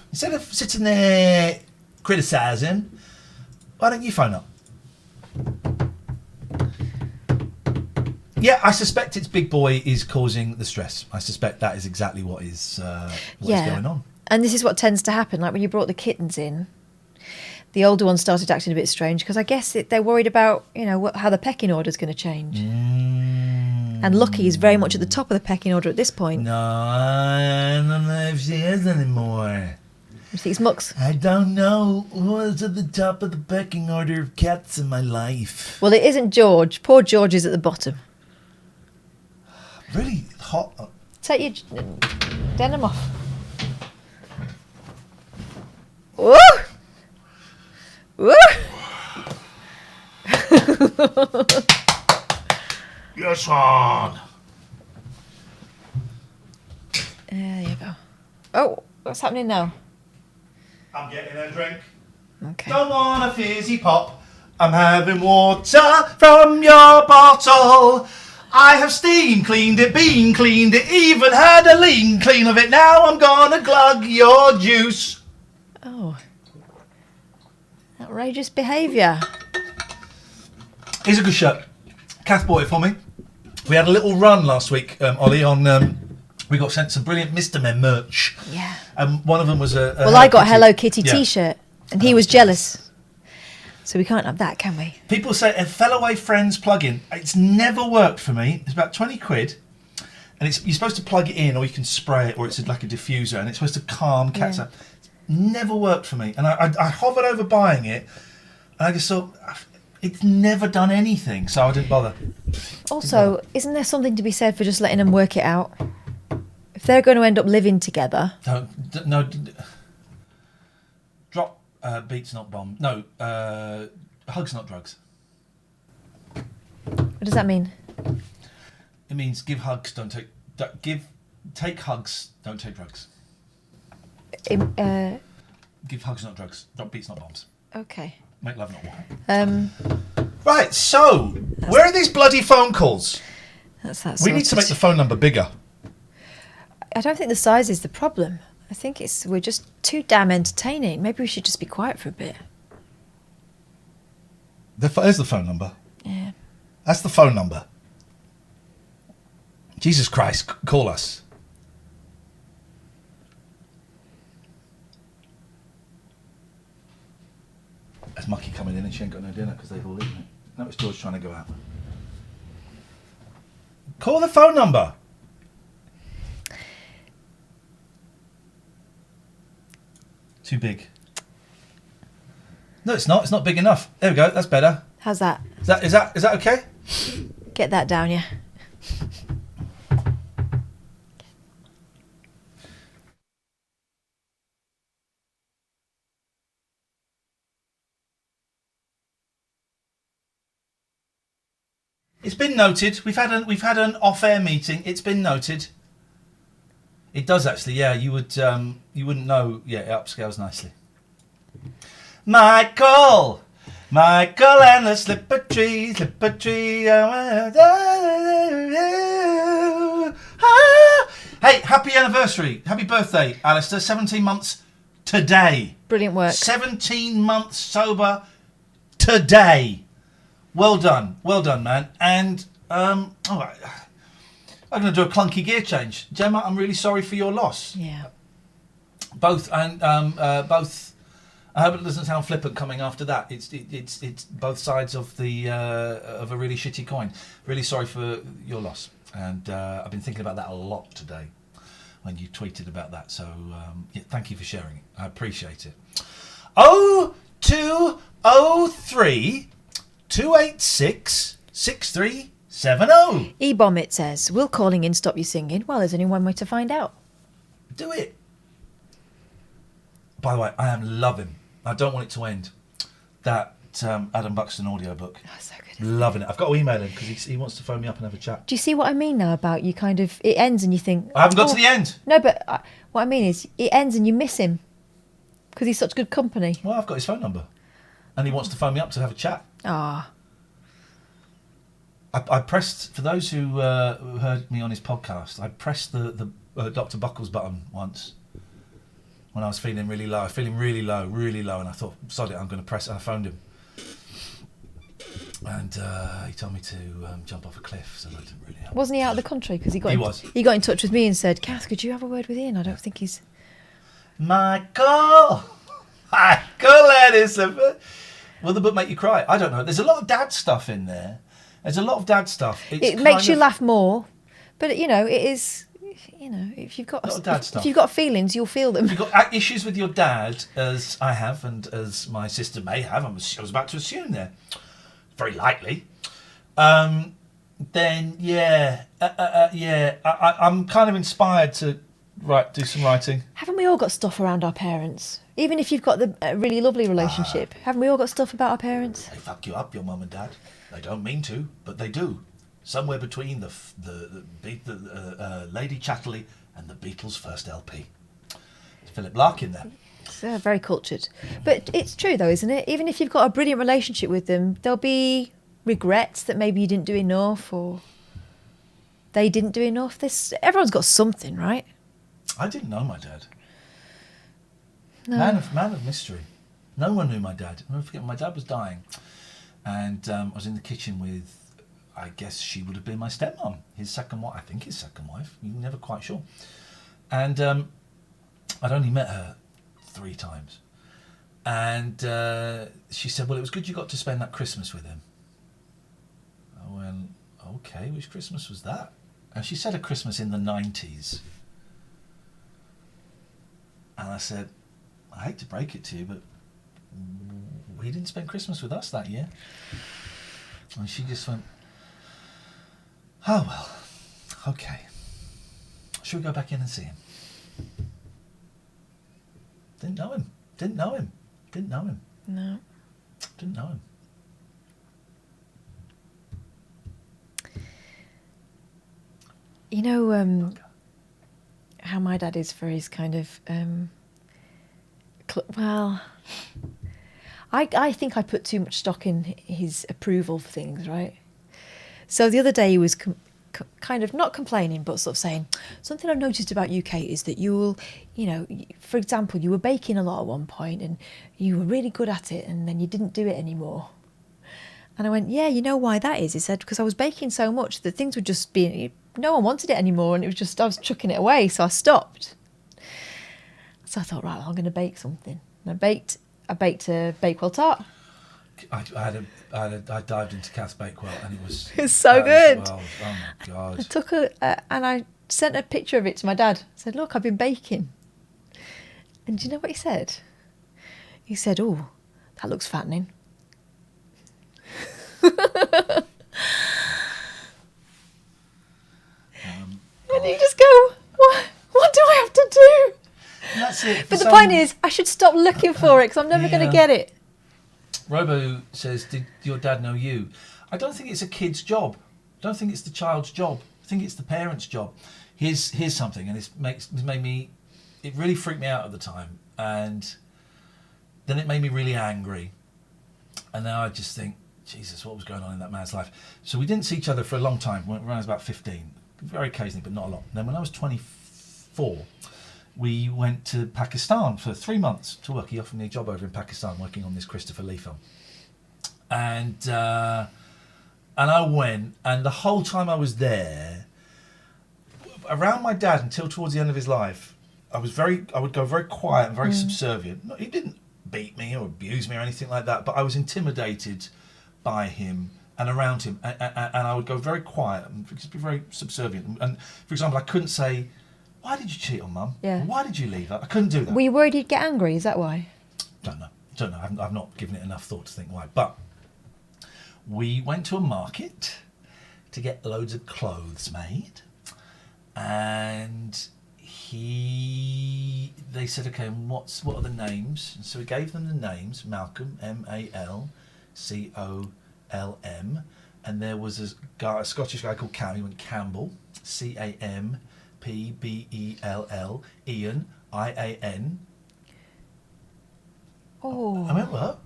Instead of sitting there criticising, why don't you phone up? Yeah, I suspect it's Big Boy is causing the stress. I suspect that is exactly what is going on. And this is what tends to happen. Like when you brought the kittens in, the older ones started acting a bit strange because I guess they're worried about, how the pecking order is going to change. And Lucky is very much at the top of the pecking order at this point. No, I don't know if she is anymore. These mucks. I don't know who's at the top of the pecking order of cats in my life. Well, it isn't George. Poor George is at the bottom. Really hot. Take your denim off. Woo! Woo! Yes, on. There you go. Oh, what's happening now? I'm getting a drink. Okay. Don't want a fizzy pop. I'm having water from your bottle. I have steam cleaned it, bean cleaned it, even had a lean clean of it. Now I'm gonna glug your juice. Oh. That Outrageous behaviour. Here's a good shirt. Kath bought it for me. We had a little run last week, Ollie, on... we got sent some brilliant Mr. Men merch. Yeah. And one of them was a Well, I got a Hello Kitty Yeah. T-shirt, and he was jealous. So we can't have that, can we? People say a Fellaway Friends plug-in. It's never worked for me. It's about 20 quid. And you're supposed to plug it in, or you can spray it, or it's like a diffuser, and it's supposed to calm cats out. It's never worked for me. And I hovered over buying it, and I just thought, it's never done anything, so I didn't bother. Also, isn't there something to be said for just letting them work it out? If they're going to end up living together... Drop beats, not bomb. No, hugs, not drugs. What does that mean? It means give hugs, don't take... Take hugs, don't take drugs. Give hugs, not drugs. Drop beats, not bombs. Okay. Make love, not war. Um, Right, so, where are these bloody phone calls? That's that We need to sorted. make the phone number bigger. I don't think the size is the problem. I think we're just too damn entertaining. Maybe we should just be quiet for a bit. There's the phone number. Yeah. That's the phone number. Jesus Christ, call us. There's Mucky coming in and she ain't got no dinner because they've all eaten it. That was George trying to go out. Call the phone number. Too big. No, it's not. It's not big enough. There we go. That's better. How's that? Is that okay? Get that down, yeah. It's been noted. We've had an off-air meeting. It's been noted. It does actually. Yeah, you wouldn't know. Yeah, it upscales nicely. Michael and the slipper tree. Hey, happy anniversary. Happy birthday, Alistair. 17 months today. Brilliant work. 17 months sober today. Well done, man. And I'm going to do a clunky gear change. Gemma, I'm really sorry for your loss. Yeah. Both. I hope it doesn't sound flippant coming after that. It's both sides of of a really shitty coin. Really sorry for your loss. And I've been thinking about that a lot today when you tweeted about that. So thank you for sharing it. I appreciate it. 0203 286 6370. E-bomb, it says. Will calling in stop you singing? Well, there's only one way to find out. Do it. By the way, I am loving, I don't want it to end, that Adam Buxton audiobook. Oh, so good. Loving it. I've got to email him because he wants to phone me up and have a chat. Do you see what I mean now about you kind of... It ends and you think... I haven't got to the end. No, but what I mean is it ends and you miss him because he's such good company. Well, I've got his phone number. And he wants to phone me up to have a chat. Ah. I pressed, for those who heard me on his podcast, I pressed the Dr. Buckles button once when I was feeling really low. Really low, and I thought, sod it, I'm going to press it. And I phoned him. And he told me to jump off a cliff, so that didn't really help. Wasn't he out of the country? Because he got in touch with me and said, Kath, could you have a word with Ian? I don't think he's... Michael Edison. Will the book make you cry? I don't know. There's a lot of dad stuff in there. It makes you laugh more, but it is. If you've got feelings, you'll feel them. If you've got issues with your dad, as I have, and as my sister may have, I was about to assume there, very likely. Then I'm kind of inspired to do some writing. Haven't we all got stuff around our parents? Even if you've got the really lovely relationship, haven't we all got stuff about our parents? They fuck you up, your mum and dad. They don't mean to, but they do. Somewhere between the Lady Chatterley and the Beatles' first LP. There's Philip Larkin there. It's very cultured. But it's true though, isn't it? Even if you've got a brilliant relationship with them, there'll be regrets that maybe you didn't do enough or they didn't do enough. Everyone's got something, right? I didn't know my dad. No. Man of mystery. No one knew my dad. I'll never forget, my dad was dying. And I was in the kitchen with, I guess she would have been my stepmom, his second wife. I think his second wife. You're never quite sure. And I'd only met her 3 times. And she said, well, it was good you got to spend that Christmas with him. I went, okay, which Christmas was that? And she said a Christmas in the 90s. And I said, I hate to break it to you, but he didn't spend Christmas with us that year. And she just went, oh, well, okay. Should we go back in and see him? Didn't know him. Didn't know him. Didn't know him. No. Didn't know him. You know how my dad is for his kind of, well, I think I put too much stock in his approval for things, right? So the other day he was kind of not complaining, but sort of saying, something I've noticed about UK is that you'll, you know, for example, you were baking a lot at one point and you were really good at it and then you didn't do it anymore. And I went, yeah, you know why that is? He said, because I was baking so much that things were just being, no one wanted it anymore and it was just, I was chucking it away, so I stopped. So I thought, right, well, I'm going to bake something. And I baked a Bakewell tart. I dived into Kath's Bakewell and it was... It's so good. Well, oh my God. I took and I sent a picture of it to my dad. I said, look, I've been baking. And do you know what he said? He said, oh, that looks fattening. And you just go, what do I have to do? That's it. But the point is, I should stop looking for it because I'm never going to get it. Robo says, did your dad know you? I don't think it's a kid's job. I don't think it's the child's job. I think it's the parent's job. Here's something, and it really freaked me out at the time. And then it made me really angry. And now I just think, Jesus, what was going on in that man's life? So we didn't see each other for a long time, when I was about 15. Very occasionally, but not a lot. And then when I was 24, we went to Pakistan for 3 months to work. He offered me a job over in Pakistan working on this Christopher Lee film. And I went, and the whole time I was there, around my dad until towards the end of his life, I would go very quiet and very subservient. He didn't beat me or abuse me or anything like that, but I was intimidated by him and around him, and I would go very quiet and just be very subservient. And for example, I couldn't say, why did you cheat on Mum? Yeah. Why did you leave her? I couldn't do that. Were you worried he'd get angry? Is that why? Don't know. I've not given it enough thought to think why. But we went to a market to get loads of clothes made, and they said, okay, what are the names? And so we gave them the names: Malcolm, Malcolm, and there was a Scottish guy called Cam. He went Campbell, Campbell, Ian, Ian. Oh. I went, what?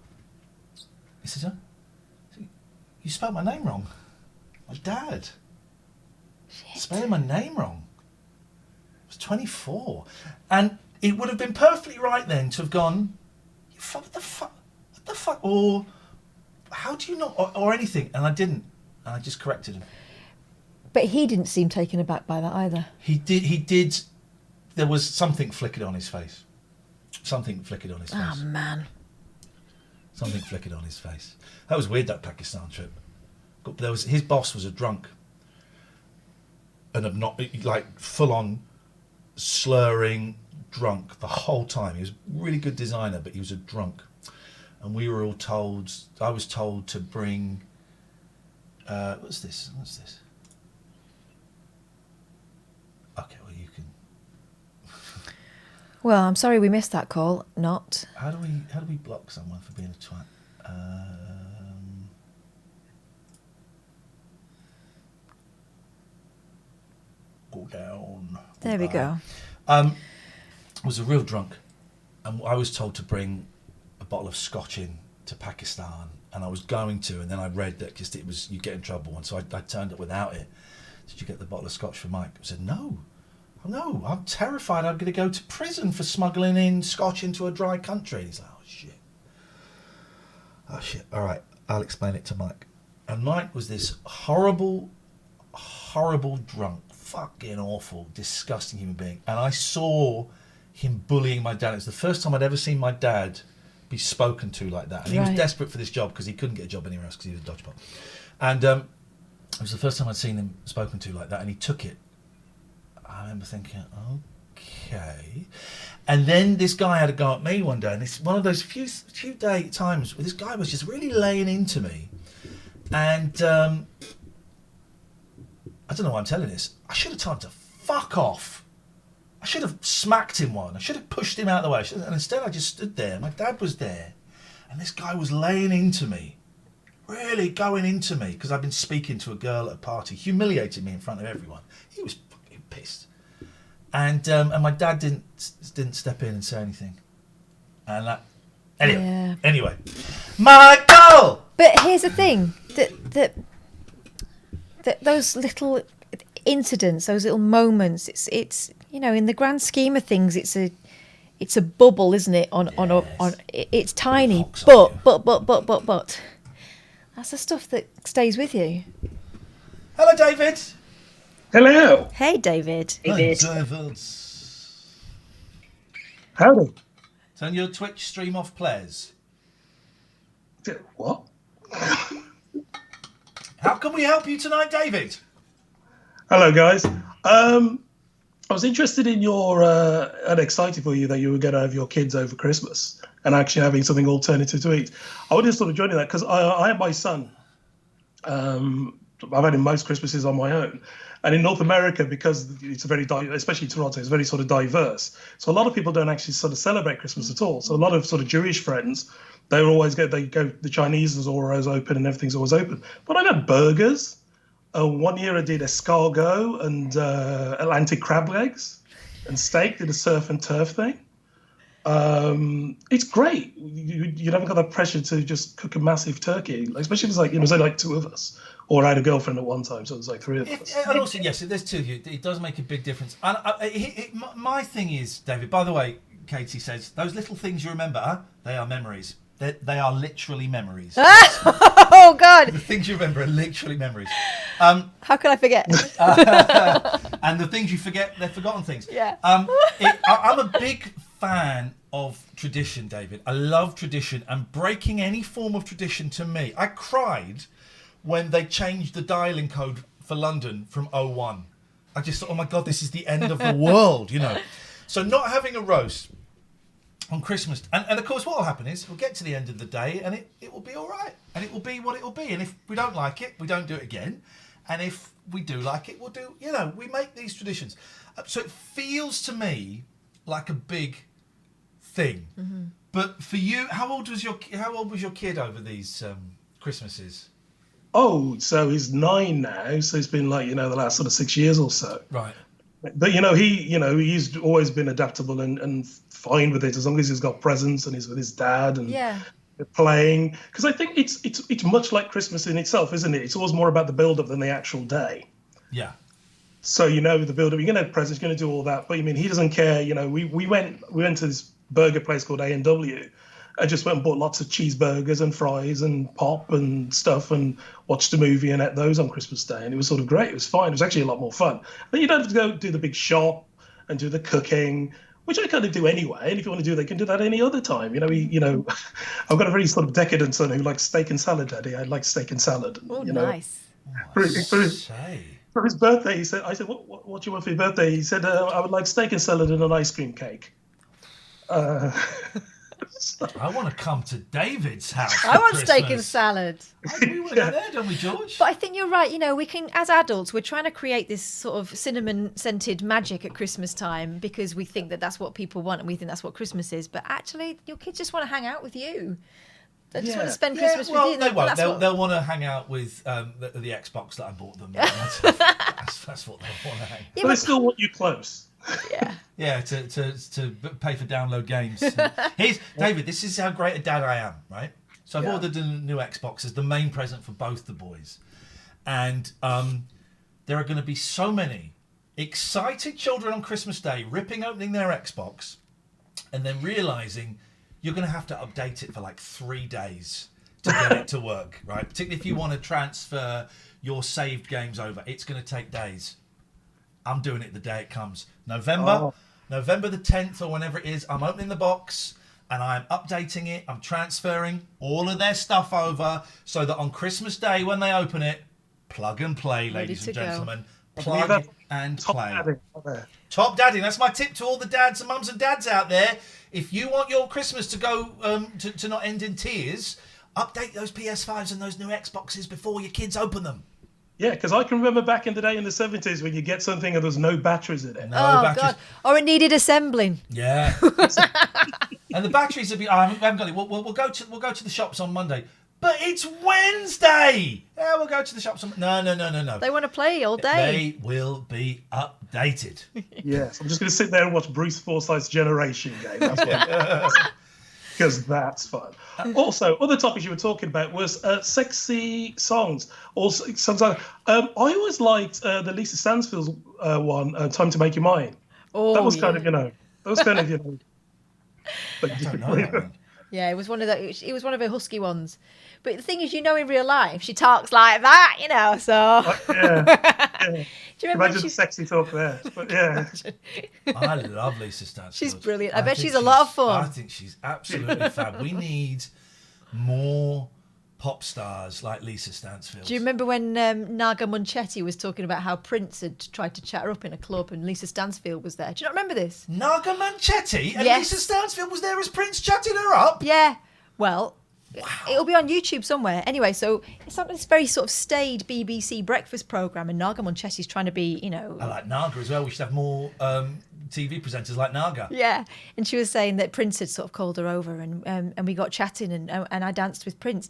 He said, you spelled my name wrong. My dad. Spelling my name wrong. I was 24. And it would have been perfectly right then to have gone, what the fuck? Or how do you not? Or anything. And I didn't. And I just corrected him. But he didn't seem taken aback by that either. He did. There was something flickered on his face. Something flickered on his face. Oh, man. Something flickered on his face. That was weird, that Pakistan trip. His boss was a drunk. And like full-on slurring drunk the whole time. He was a really good designer, but he was a drunk. And we were all told, I was told to bring, what's this? Okay, well, you can. Well, I'm sorry we missed that call. Not. How do we block someone for being a twat? Go down. There we go. Was a real drunk, and I was told to bring a bottle of scotch in to Pakistan, and I was going to, and then I read that just you get in trouble, and so I turned up without it. Did you get the bottle of scotch for Mike? I said, no, I'm terrified I'm going to go to prison for smuggling in scotch into a dry country. And he's like, oh shit. Oh shit! All right, I'll explain it to Mike. And Mike was this horrible drunk, fucking awful, disgusting human being. And I saw him bullying my dad. It was the first time I'd ever seen my dad be spoken to like that. And he was desperate for this job because he couldn't get a job anywhere else because he was a dodgeball. And it was the first time I'd seen him spoken to like that, and he took it. I remember thinking, okay. And then this guy had a go at me one day, and it's one of those few times where this guy was just really laying into me. And I don't know why I'm telling this. I should have told him to fuck off. I should have smacked him one. I should have pushed him out of the way. And instead I just stood there. My dad was there. And this guy was laying into me. Really going into me. Because I'd been speaking to a girl at a party. Humiliating me in front of everyone. He was fucking pissed. And my dad didn't step in and say anything. And that... Anyway. Michael! But here's the thing. That those little incidents, those little moments, it's you know, in the grand scheme of things, it's a bubble, isn't it? It's tiny, but that's the stuff that stays with you. Hello, David. Hello. Hey, David. David. Howdy. Turn your Twitch stream off, players. What? How can we help you tonight, David? Hello, guys. I was interested in your and excited for you that you were going to have your kids over Christmas and actually having something alternative to eat. I would just sort of join that because I have my son. I've had him most Christmases on my own. And in North America, because it's a very, especially Toronto, it's very sort of diverse. So a lot of people don't actually sort of celebrate Christmas at all. So a lot of sort of Jewish friends, they go, the Chinese is always open and everything's always open. But I've had burgers. 1 year I did escargot and Atlantic crab legs and steak, did a surf and turf thing. It's great. You haven't got that pressure to just cook a massive turkey, especially if it's like, you know, say like two of us, or I had a girlfriend at one time, so there's like three of us. And also, yes, if there's two of you, it does make a big difference. And my thing is, David, by the way, Katie says, those little things you remember, they are memories. They are literally memories. Oh, God. The things you remember are literally memories. How can I forget? And the things you forget, they're forgotten things. Yeah. I'm a big fan of tradition, David. I love tradition, and breaking any form of tradition to me. I cried when they changed the dialing code for London from 01. I just thought, oh my God, this is the end of the world, you know. So not having a roast on Christmas, and of course what will happen is we'll get to the end of the day and it will be all right, and it will be what it will be, and if we don't like it, we don't do it again, and if we do like it, we'll do, you know, we make these traditions. So it feels to me like a big thing. Mm-hmm. But for you, how old was your kid over these Christmases? Oh, so he's 9 now, so it's been like, you know, the last sort of 6 years or so. Right. But he's always been adaptable and fine with it as long as he's got presents and he's with his dad and playing. Because I think it's much like Christmas in itself, isn't it? It's always more about the build-up than the actual day. Yeah. So you know the build-up, you're going to have presents, you're going to do all that. But I mean, he doesn't care. You know, we went to this burger place called A&W. I just went and bought lots of cheeseburgers and fries and pop and stuff and watched a movie and ate those on Christmas Day. And it was sort of great. It was fine. It was actually a lot more fun. Then you don't have to go do the big shop and do the cooking, which I kind of do anyway. And if you want to do, they can do that any other time. You know, I've got a very sort of decadent son who likes steak and salad, Daddy. I like steak and salad. Oh, you know. Nice. For his birthday, I said, what do you want for your birthday? He said, I would like steak and salad and an ice cream cake. I want to come to David's house. I want Christmas. steak and salad. We want to go there, don't we, George? But I think you're right. You know, we can, as adults, we're trying to create this sort of cinnamon-scented magic at Christmas time because we think that that's what people want and we think that's what Christmas is. But actually, your kids just want to hang out with you. They just want to spend Christmas with you. They won't. They'll want to hang out with the Xbox that I bought them. That's what they want to hang. But they still want you close. Yeah, to pay for download games. Here's David. This is how great a dad I am, right? So I've ordered a new Xbox as the main present for both the boys, and there are going to be so many excited children on Christmas Day opening their Xbox, and then realizing you're going to have to update it for like 3 days to get it to work, right? Particularly if you want to transfer your saved games over. It's going to take days. I'm doing it the day it comes. November the 10th or whenever it is, I'm opening the box and I'm updating it. I'm transferring all of their stuff over so that on Christmas Day when they open it, plug and play, ladies and gentlemen. Plug and play. Top dadding. That's my tip to all the dads and mums and dads out there. If you want your Christmas to go to not end in tears, update those PS5s and those new Xboxes before your kids open them. Yeah, because I can remember back in the day in the 70s when you get something and there's no batteries in it. God. Or it needed assembling. Yeah. And the batteries will be. I haven't got it. We'll go to the shops on Monday. But it's Wednesday. Yeah, we'll go to the shops on. No. They want to play all day. They will be updated. Yes, I'm just going to sit there and watch Bruce Forsyth's Generation game. That's what. Because that's fun. Also, other topics you were talking about was sexy songs. Also, sometimes I always liked the Lisa Stansfield one, "Time to Make You Mine." Oh, that was kind of, That was kind of, I don't know that one. Yeah, it was one of her husky ones. But the thing is, in real life, she talks like that, so. Yeah. Do you remember Imagine the sexy talk there. But yeah. I love Lisa Stansfield. She's brilliant. I bet she's a lot of fun. I think she's absolutely fab. We need more pop stars like Lisa Stansfield. Do you remember when Naga Munchetti was talking about how Prince had tried to chat her up in a club and Lisa Stansfield was there? Do you not remember this? Naga Munchetti? And Yes. Lisa Stansfield was there as Prince chatting her up? Yeah. Well, it'll be on YouTube somewhere. Anyway, so it's like this very sort of staid BBC breakfast programme and Naga Munchetti's trying to be, I like Naga as well. We should have more TV presenters like Naga. Yeah, and she was saying that Prince had sort of called her over and we got chatting and I danced with Prince.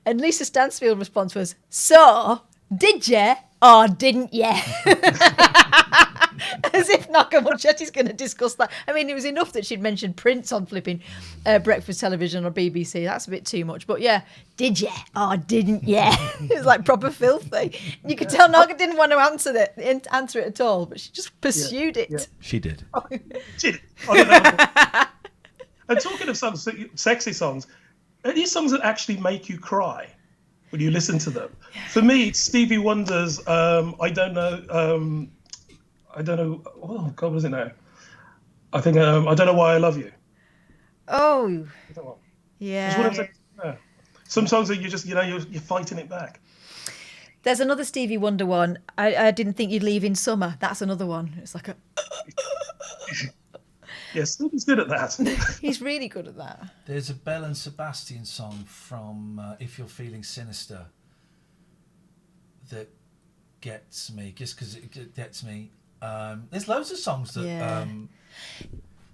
And Lisa Stansfield's response was, "So, did you or didn't you?" As if Naga Munchetti's going to discuss that. I mean, it was enough that she'd mentioned Prince on flipping breakfast television or BBC. That's a bit too much. But yeah, did you or didn't you? It was like proper filthy. You could tell Naga didn't want to answer it at all, but she just pursued it. Yeah. She did. She did. And talking of songs, sexy songs, are these songs that actually make you cry when you listen to them? For me, it's Stevie Wonder's I don't know. Oh God, what is it now? I think I don't know why I love you. Oh, yeah. Some songs that you just you're fighting it back. There's another Stevie Wonder one. I didn't think you'd leave in summer. That's another one. It's like a. Yes, Stevie's good at that. He's really good at that. There's a Belle and Sebastian song from If You're Feeling Sinister that gets me, just because it gets me. There's loads of songs that... Yeah.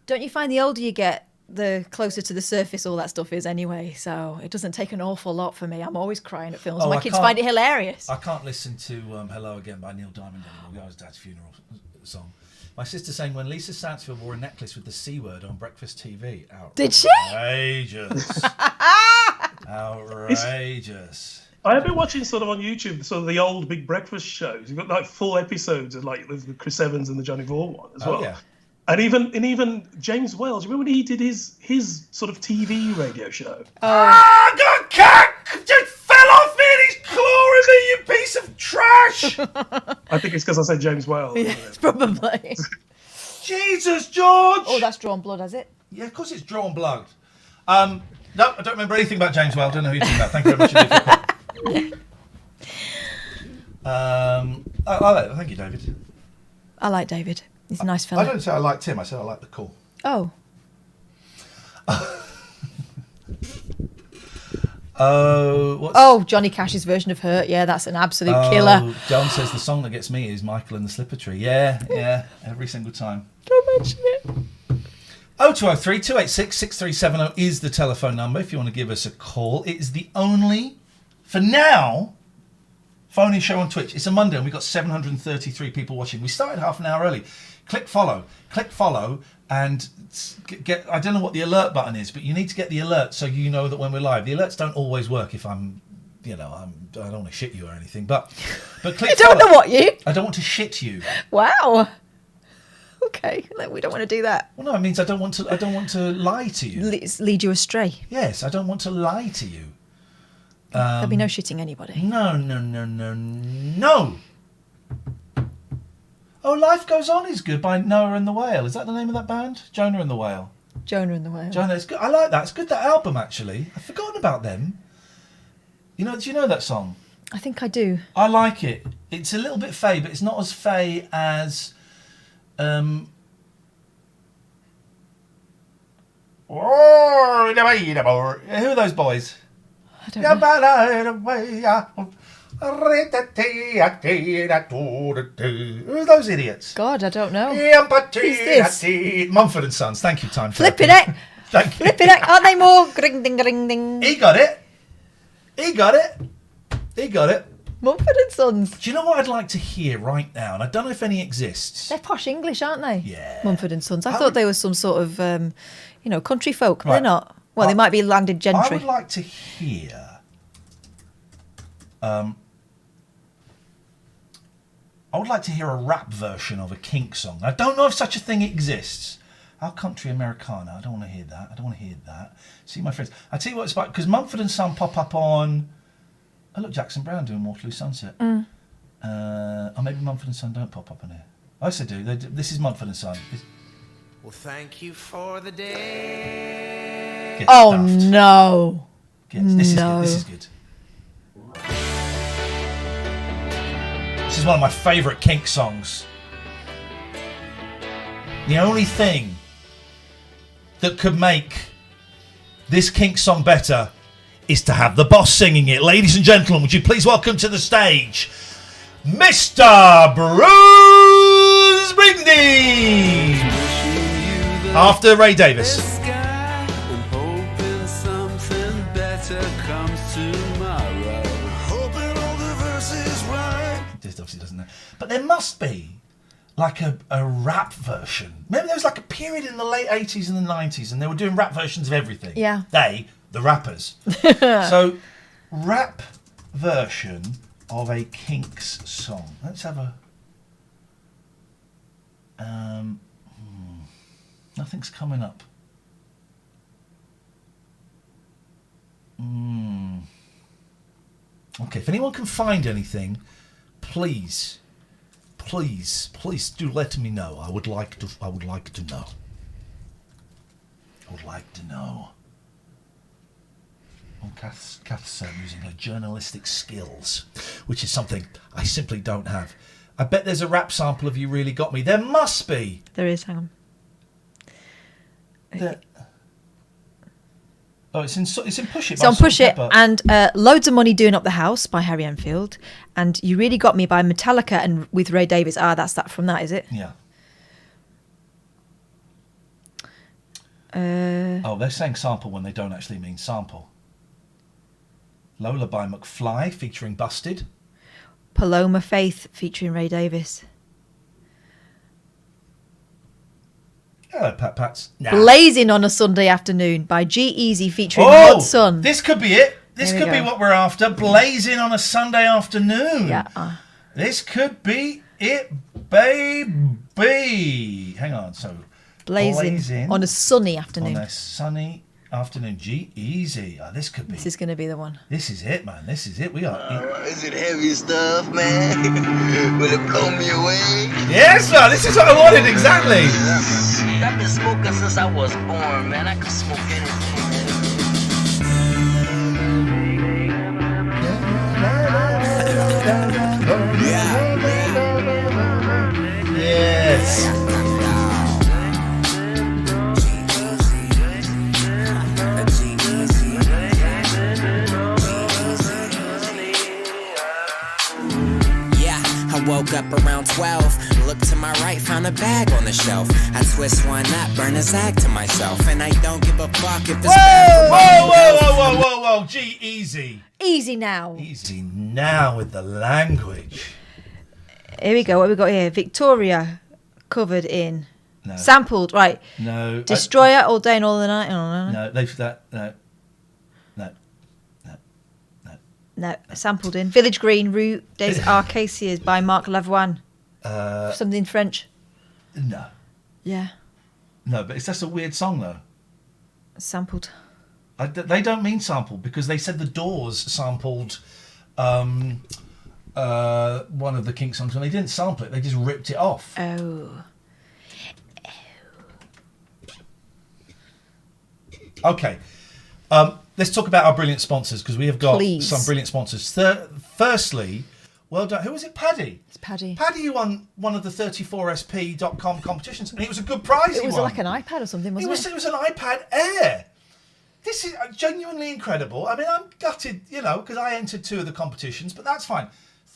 Don't you find the older you get, the closer to the surface all that stuff is anyway? So it doesn't take an awful lot for me. I'm always crying at films. My kids find it hilarious. I can't listen to Hello Again by Neil Diamond anymore. That was Dad's funeral song. My sister's saying when Lisa Stansfield wore a necklace with the C word on breakfast TV. Did she? Outrageous. Outrageous. I have been watching sort of on YouTube sort of the old Big Breakfast shows. You've got like full episodes of like the Chris Evans and the Johnny Vaughan one as well. Yeah. And even James Wells. Remember when he did his sort of TV radio show? I got cat! Just fell off me and he's clawing me, you piece of trash! I think it's because I said James Wells. Yeah, it's probably. Jesus, George! Oh, that's Drawn Blood, has it? Yeah, of course it's Drawn Blood. No, I don't remember anything about James Wells. I don't know who you're talking about. Thank you very much. Thank you, David. I like David. He's a nice fella. I don't say I liked him. I said I like the call. Oh. Johnny Cash's version of Hurt. Yeah, that's an absolute killer. John says the song that gets me is Michael and the Slipper Tree. Yeah, every single time. Don't mention it. 0203 286 6370 is the telephone number if you want to give us a call. It is the only, for now, phone-in show on Twitch. It's a Monday and we've got 733 people watching. We started half an hour early. Click follow, and get. I don't know what the alert button is, but you need to get the alert so you know that when we're live. The alerts don't always work if I don't want to shit you or anything, but click You don't follow. know what you? I don't want to shit you. Wow. Okay, we don't want to do that. Well, no, it means I don't want to lie to you. Lead you astray. Yes, I don't want to lie to you. There'll be no shitting anybody. No. Oh, Life Goes On is good by Noah and the Whale. Is that the name of that band? Jonah and the Whale. Jonah and the Whale. Jonah, it's good. I like that. It's good, that album, actually. I've forgotten about them. Do you know that song? I think I do. I like it. It's a little bit fey, but it's not as fey as... Who are those boys? I don't know. Who are those idiots? God, I don't know. Who's this? Mumford and Sons. Thank you, Time Therapy. Flipping it. Thank you. Flipping it. Aren't they more? Gring, ding, gring, ding. He got it. Mumford and Sons. Do you know what I'd like to hear right now? And I don't know if any exists. They're posh English, aren't they? Yeah. Mumford and Sons. I thought they were some sort of, country folk. But Right. they're not. Well, they might be landed gentry. I would like to hear... I would like to hear a rap version of a Kink song. I don't know if such a thing exists. Our country Americana. I don't want to hear that. See, my friends. I tell you what it's about, because Mumford and Son pop up on... Oh, look, Jackson Browne doing Waterloo Sunset. Or maybe Mumford and Son don't pop up on here. Oh, yes, they do. This is Mumford and Son. Well, thank you for the day. Get Oh, stuffed. no. This is good. This is one of my favourite Kink songs. The only thing that could make this Kink song better is to have the boss singing it. Ladies and gentlemen, would you please welcome to the stage Mr. Bruce Springsteen after Ray Davis. Obviously doesn't know. But there must be like a rap version. Maybe there was like a period in the late 80s and the 90s and they were doing rap versions of everything. Yeah. The rappers. So, rap version of a Kinks song. Let's have a... nothing's coming up. Okay, if anyone can find anything... Please do let me know. I would like to know. Well, Kath's using her journalistic skills, which is something I simply don't have. I bet there's a rap sample of You Really Got Me. There must be. There is, hang on. Oh, it's in Push It. It's on Push It, and Loads of Money Doing Up the House by Harry Enfield, and You Really Got Me by Metallica and with Ray Davis. That's that from that, is it? Yeah. They're saying sample when they don't actually mean sample. Lola by McFly featuring Busted. Paloma Faith featuring Ray Davis. Hello, Pats. Nah. Blazing on a Sunday Afternoon by G-Eazy featuring Hot Sun. This could be it. This could be what we're after. Blazing on a Sunday afternoon. Yeah. This could be it, baby. Hang on. So, Blazing on a sunny afternoon. On a sunny afternoon. G-Eazy. Oh, this could be. This is going to be the one. This is it, man. This is it. We are. Is it heavy stuff, man? Will it blow me away? Yes, man. This is what I wanted, exactly. I've been smoking since I was born, man. I can smoke anything. Yes. I woke up around 12, looked to my right, found a bag on the shelf. I twist one up, burn a Zag to myself, and I don't give a fuck if it's Whoa, G-Eazy. Easy now. Easy now with the language. Here we go. What have we got here? Victoria covered in. No. Sampled, right. No. Destroyer, All Day and All the Night. Oh, no, No, sampled in. Village Green, Rue des Arcacias by Marc Lavoine. Something French. No. Yeah. No, but it's just a weird song, though. Sampled. They don't mean sampled because they said the Doors sampled one of the Kinks songs and they didn't sample it. They just ripped it off. Oh. Okay. Let's talk about our brilliant sponsors because we have got some brilliant sponsors. Firstly, well done. Who was it? Paddy. It's Paddy. Paddy, you won one of the 34sp.com competitions, and it was a good prize. It was like an iPad or something, wasn't it? It was an iPad Air. This is genuinely incredible. I mean, I'm gutted, because I entered 2 of the competitions, but that's fine.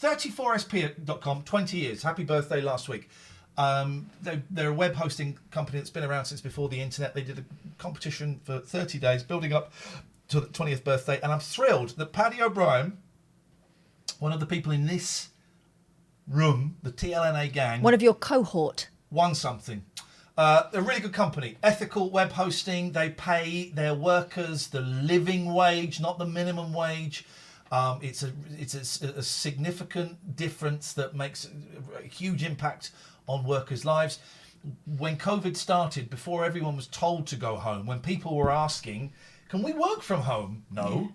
34sp.com, 20 years. Happy birthday last week. They're a web hosting company that's been around since before the internet. They did a competition for 30 days, building up to the 20th birthday, and I'm thrilled that Paddy O'Brien, one of the people in this room, the TLNA gang, one of your cohort, won something. They're a really good company. Ethical web hosting. They pay their workers the living wage, not the minimum wage. It's a significant difference that makes a huge impact on workers' lives. When COVID started, before everyone was told to go home, when people were asking, can we work from home? No.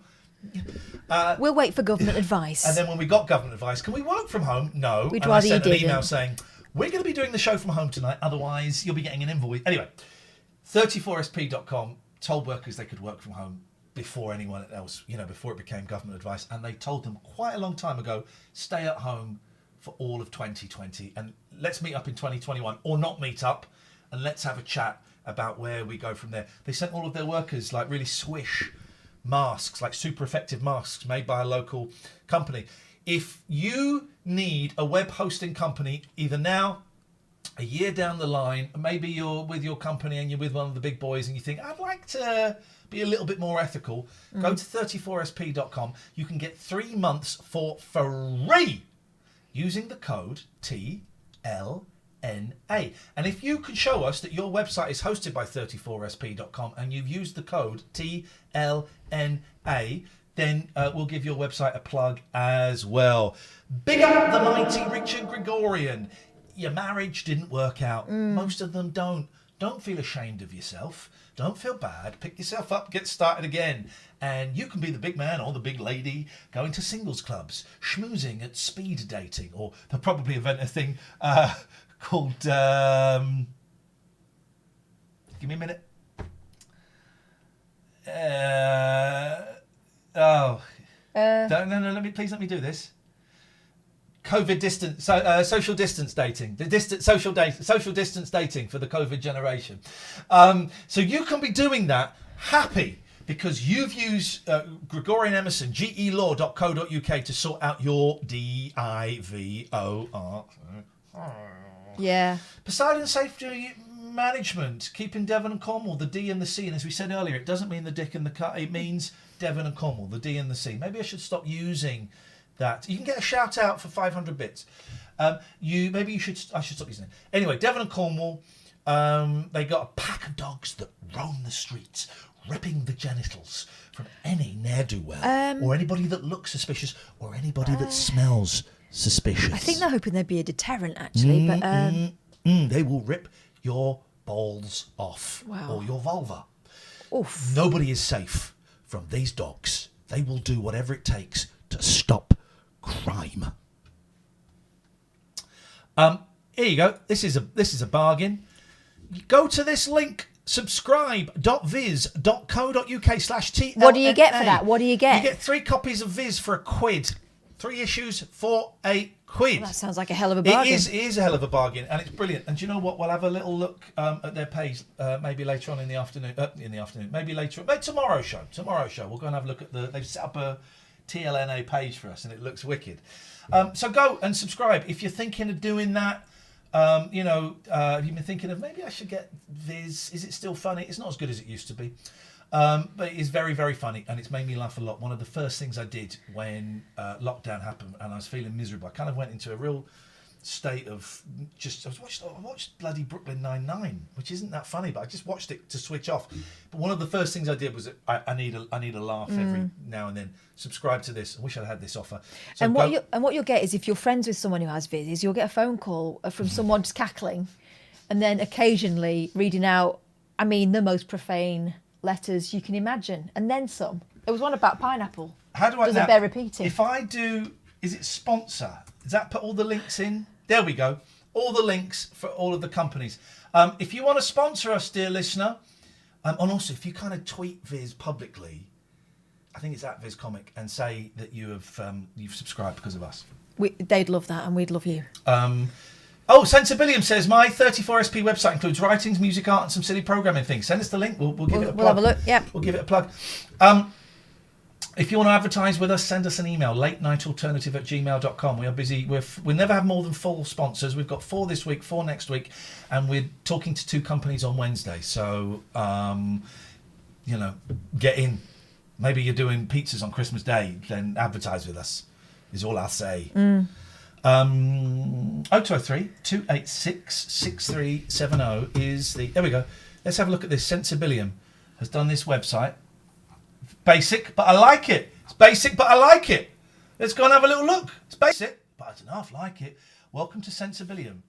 We'll wait for government advice. And then when we got government advice, can we work from home? No. We'd and rather I sent you an email didn't. saying, we're going to be doing the show from home tonight, otherwise you'll be getting an invoice. Anyway, 34sp.com told workers they could work from home before anyone else, before it became government advice. And they told them quite a long time ago, stay at home for all of 2020 and let's meet up in 2021 or not meet up and let's have a chat about where we go from there. They sent all of their workers like really swish masks, like super effective masks made by a local company. If you need a web hosting company, either now, a year down the line, maybe you're with your company and you're with one of the big boys and you think, I'd like to be a little bit more ethical, go to 34sp.com. You can get 3 months for free using the code TLNA. And if you can show us that your website is hosted by 34sp.com and you've used the code TLNA, then we'll give your website a plug as well. Big up the mighty Richard Gregorian. Your marriage didn't work out. Most of them don't. Don't feel ashamed of yourself. Don't feel bad. Pick yourself up, get started again. And you can be the big man or the big lady going to singles clubs, schmoozing at speed dating, or they'll probably invent a thing called... give me a minute. No, please let me do this. COVID distance, social distance dating, social distance dating for the COVID generation. So you can be doing that happy because you've used Gregorian Emerson, gelaw.co.uk to sort out your DIVOR. Yeah. Poseidon Safety Management, keeping Devon and Cornwall, the D and the C. And as we said earlier, it doesn't mean the dick and the cut, it means Devon and Cornwall, the D and the C. Maybe I should stop using that. You can get a shout out for 500 bits. I should stop using it. Anyway, Devon and Cornwall, they got a pack of dogs that roam the streets, ripping the genitals from any ne'er-do-well, or anybody that looks suspicious, or anybody that smells suspicious. I think they're hoping there'd be a deterrent, actually. But they will rip your balls off, or your vulva. Oof. Nobody is safe from these dogs. They will do whatever it takes to stop crime. Here you go. This is a bargain. Go to this link, subscribe.viz.co.uk/TLNA. what do you get for that? What do you get? You get 3 copies of Viz for £1. 3 issues for £1. Well, that sounds like a hell of a bargain. It is a hell of a bargain, and it's brilliant. And do you know what? We'll have a little look at their page maybe later on in the afternoon. Maybe later. Maybe tomorrow's show. We'll go and have a look at they've set up a TLNA page for us, and it looks wicked. So go and subscribe if you're thinking of doing that. Have you been thinking of maybe I should get Viz? Is it still funny? It's not as good as it used to be. But it is very, very funny, and it's made me laugh a lot. One of the first things I did when lockdown happened and I was feeling miserable, I kind of went into a real state of I watched bloody Brooklyn Nine-Nine, which isn't that funny, but I just watched it to switch off. But one of the first things I did was I need a laugh every now and then. Subscribe to this. I wish I'd had this offer. So and what you'll get is, if you're friends with someone who has Viz, you'll get a phone call from someone just cackling, and then occasionally reading out, the most profane letters you can imagine, and then some. There was one about pineapple. How do I Doesn't now, bear repeating. If I do, is it sponsor? Does that put all the links in? There we go. All the links for all of the companies. If you want to sponsor us, dear listener, and also if you kind of tweet Viz publicly, I think it's at Viz Comic, and say that you've subscribed because of us. They'd love that, and we'd love you. Sensibilium says my 34SP website includes writings, music, art, and some silly programming things. Send us the link. We'll give it a plug. We'll have a look. Yeah. We'll give it a plug. If you want to advertise with us, send us an email, latenightalternative@gmail.com. We are busy. We never have more than 4 sponsors. We've got 4 this week, 4 next week, and we're talking to 2 companies on Wednesday. So, get in. Maybe you're doing pizzas on Christmas Day, then advertise with us, is all I'll say. 0203 286 6370 is the... There we go. Let's have a look at this. Sensibilium has done this website. Basic, but I like it. It's basic, but I like it. Let's go and have a little look. It's basic, but I don't know if I like it. Welcome to Sensibilium.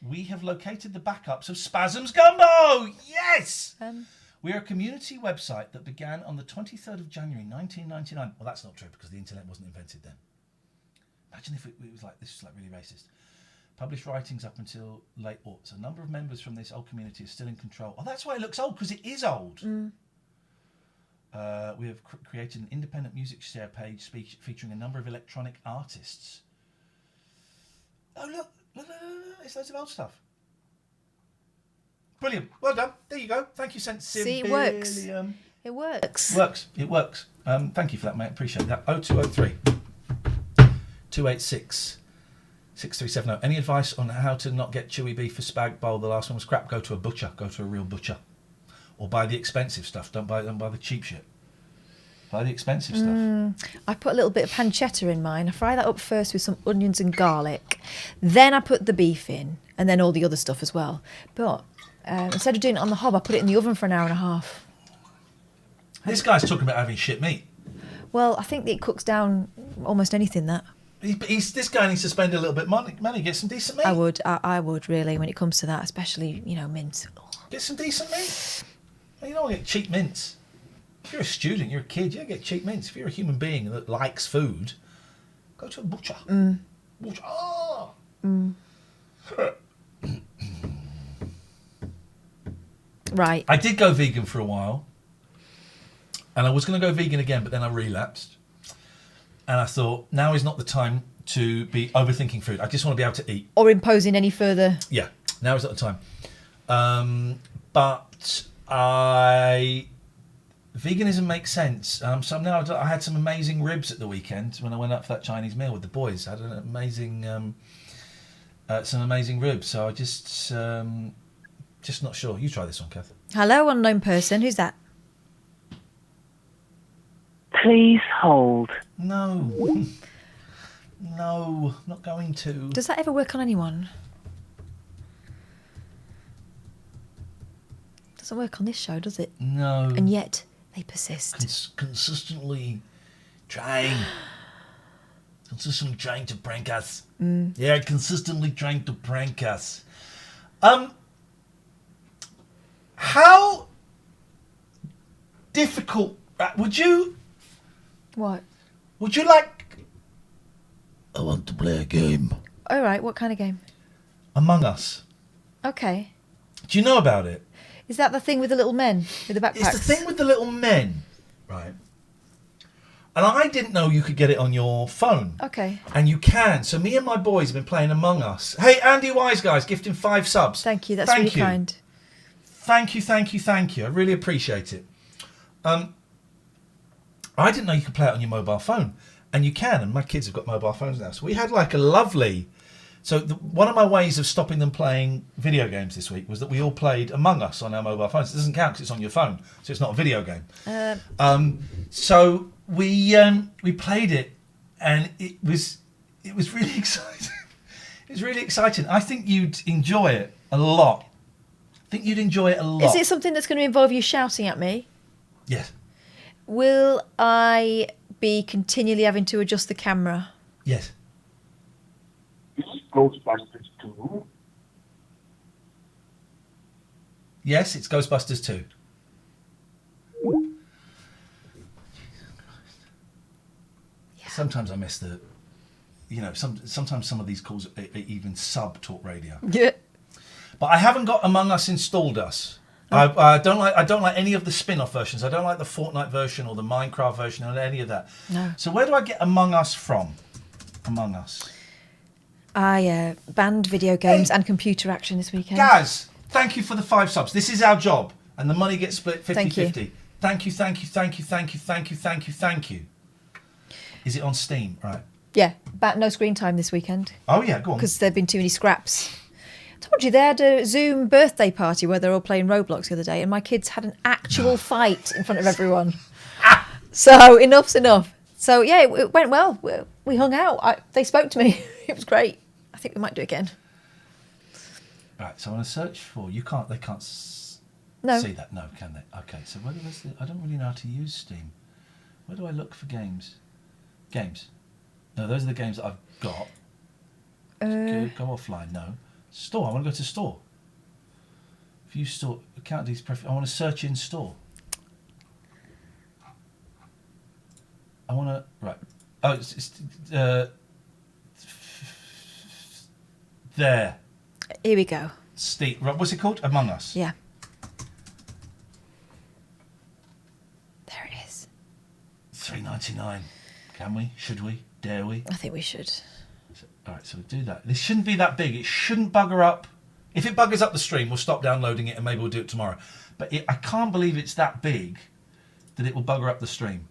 We have located the backups of Spasms Gumbo. Yes! We are a community website that began on the 23rd of January 1999. Well, that's not true because the internet wasn't invented then. Imagine if it was like, this was like really racist. Published writings up until late aughts. A number of members from this old community are still in control. Oh, that's why it looks old, because it is old. We have created an independent music share page featuring a number of electronic artists. Oh, look, it's loads of old stuff. Brilliant. Well done. There you go. Thank you, Sensibilium. See, it works. It works. It works. Thank you for that, mate. Appreciate that. 0203 286 6370. Any advice on how to not get chewy beef for spag bowl? The last one was crap. Go to a butcher. Go to a real butcher. Or buy the expensive stuff. Don't buy the cheap shit. Buy the expensive stuff. I put a little bit of pancetta in mine. I fry that up first with some onions and garlic. Then I put the beef in, and then all the other stuff as well. But instead of doing it on the hob, I put it in the oven for an hour and a half. This guy's talking about having shit meat. Well, I think it cooks down almost anything, that. This guy needs to spend a little bit of money, get some decent meat. I would really, when it comes to that, especially, mince. Get some decent meat. You don't want to get cheap mince. If you're a student, you're a kid, you don't get cheap mince. If you're a human being that likes food, go to a butcher. Butcher. Oh! Right. I did go vegan for a while. And I was going to go vegan again, but then I relapsed. And I thought, now is not the time to be overthinking food. I just want to be able to eat. Or imposing any further... Yeah, now is not the time. But veganism makes sense. So now I had some amazing ribs at the weekend when I went out for that Chinese meal with the boys. I had an amazing, some amazing ribs. So I just not sure. You try this one, Kath. Hello, unknown person. Who's that? Please hold. No. No, not going to. Does that ever work on anyone? Doesn't work on this show, does it? No. And yet they persist. Consistently trying. Consistently trying to prank us. Mm. Yeah, consistently trying to prank us. How difficult would you... What? Would you like... I want to play a game. All right, what kind of game? Among Us. Okay. Do you know about it? Is that the thing with the little men with the backpacks? It's the thing with the little men, right? And I didn't know you could get it on your phone. Okay. And you can. So me and my boys have been playing Among Us. Hey, Andy Wise, guys, gifting 5 subs. Thank you, that's really kind. Thank you. I really appreciate it. I didn't know you could play it on your mobile phone. And you can, and my kids have got mobile phones now. So we had like a lovely... So one of my ways of stopping them playing video games this week was that we all played Among Us on our mobile phones. It doesn't count because it's on your phone, so it's not a video game. So we played it, and it was really exciting. It was really exciting. I think you'd enjoy it a lot. Is it something that's going to involve you shouting at me? Yes. Will I be continually having to adjust the camera? Yes. Ghostbusters 2. Yes, it's Ghostbusters 2. Sometimes I miss the, sometimes some of these calls are even sub Talk Radio. Yeah. But I haven't got Among Us installed us. I don't like any of the spin-off versions. I don't like the Fortnite version or the Minecraft version or any of that. No. So where do I get Among Us from? Among Us. I banned video games and computer action this weekend. Gaz, thank you for the 5 subs. This is our job, and the money gets split 50-50. Thank you. Thank you, thank you, thank you, thank you, thank you, thank you, thank you. Is it on Steam? Right. Yeah, no screen time this weekend. Oh yeah, go on. Because there've been too many scraps. I told you they had a Zoom birthday party where they're all playing Roblox the other day, and my kids had an actual fight in front of everyone. So enough's enough. So yeah, it went well. We hung out. They spoke to me. It was great. I think we might do it again. Right, so I want to search for. They can't see that, no, can they? Okay, so I don't really know how to use Steam. Where do I look for games? Games. No, those are the games that I've got. Go offline. No. Store. I want to go to store. View store. Account these. I want to search in store. I want to. Right. Oh, it's there. Here we go. Steam. Right, what's it called? Among Us. Yeah. There it is. $3.99. Can we? Should we? Dare we? I think we should. All right, so we'll do that. This shouldn't be that big. It shouldn't bugger up. If it buggers up the stream, we'll stop downloading it and maybe we'll do it tomorrow. But I can't believe it's that big that it will bugger up the stream.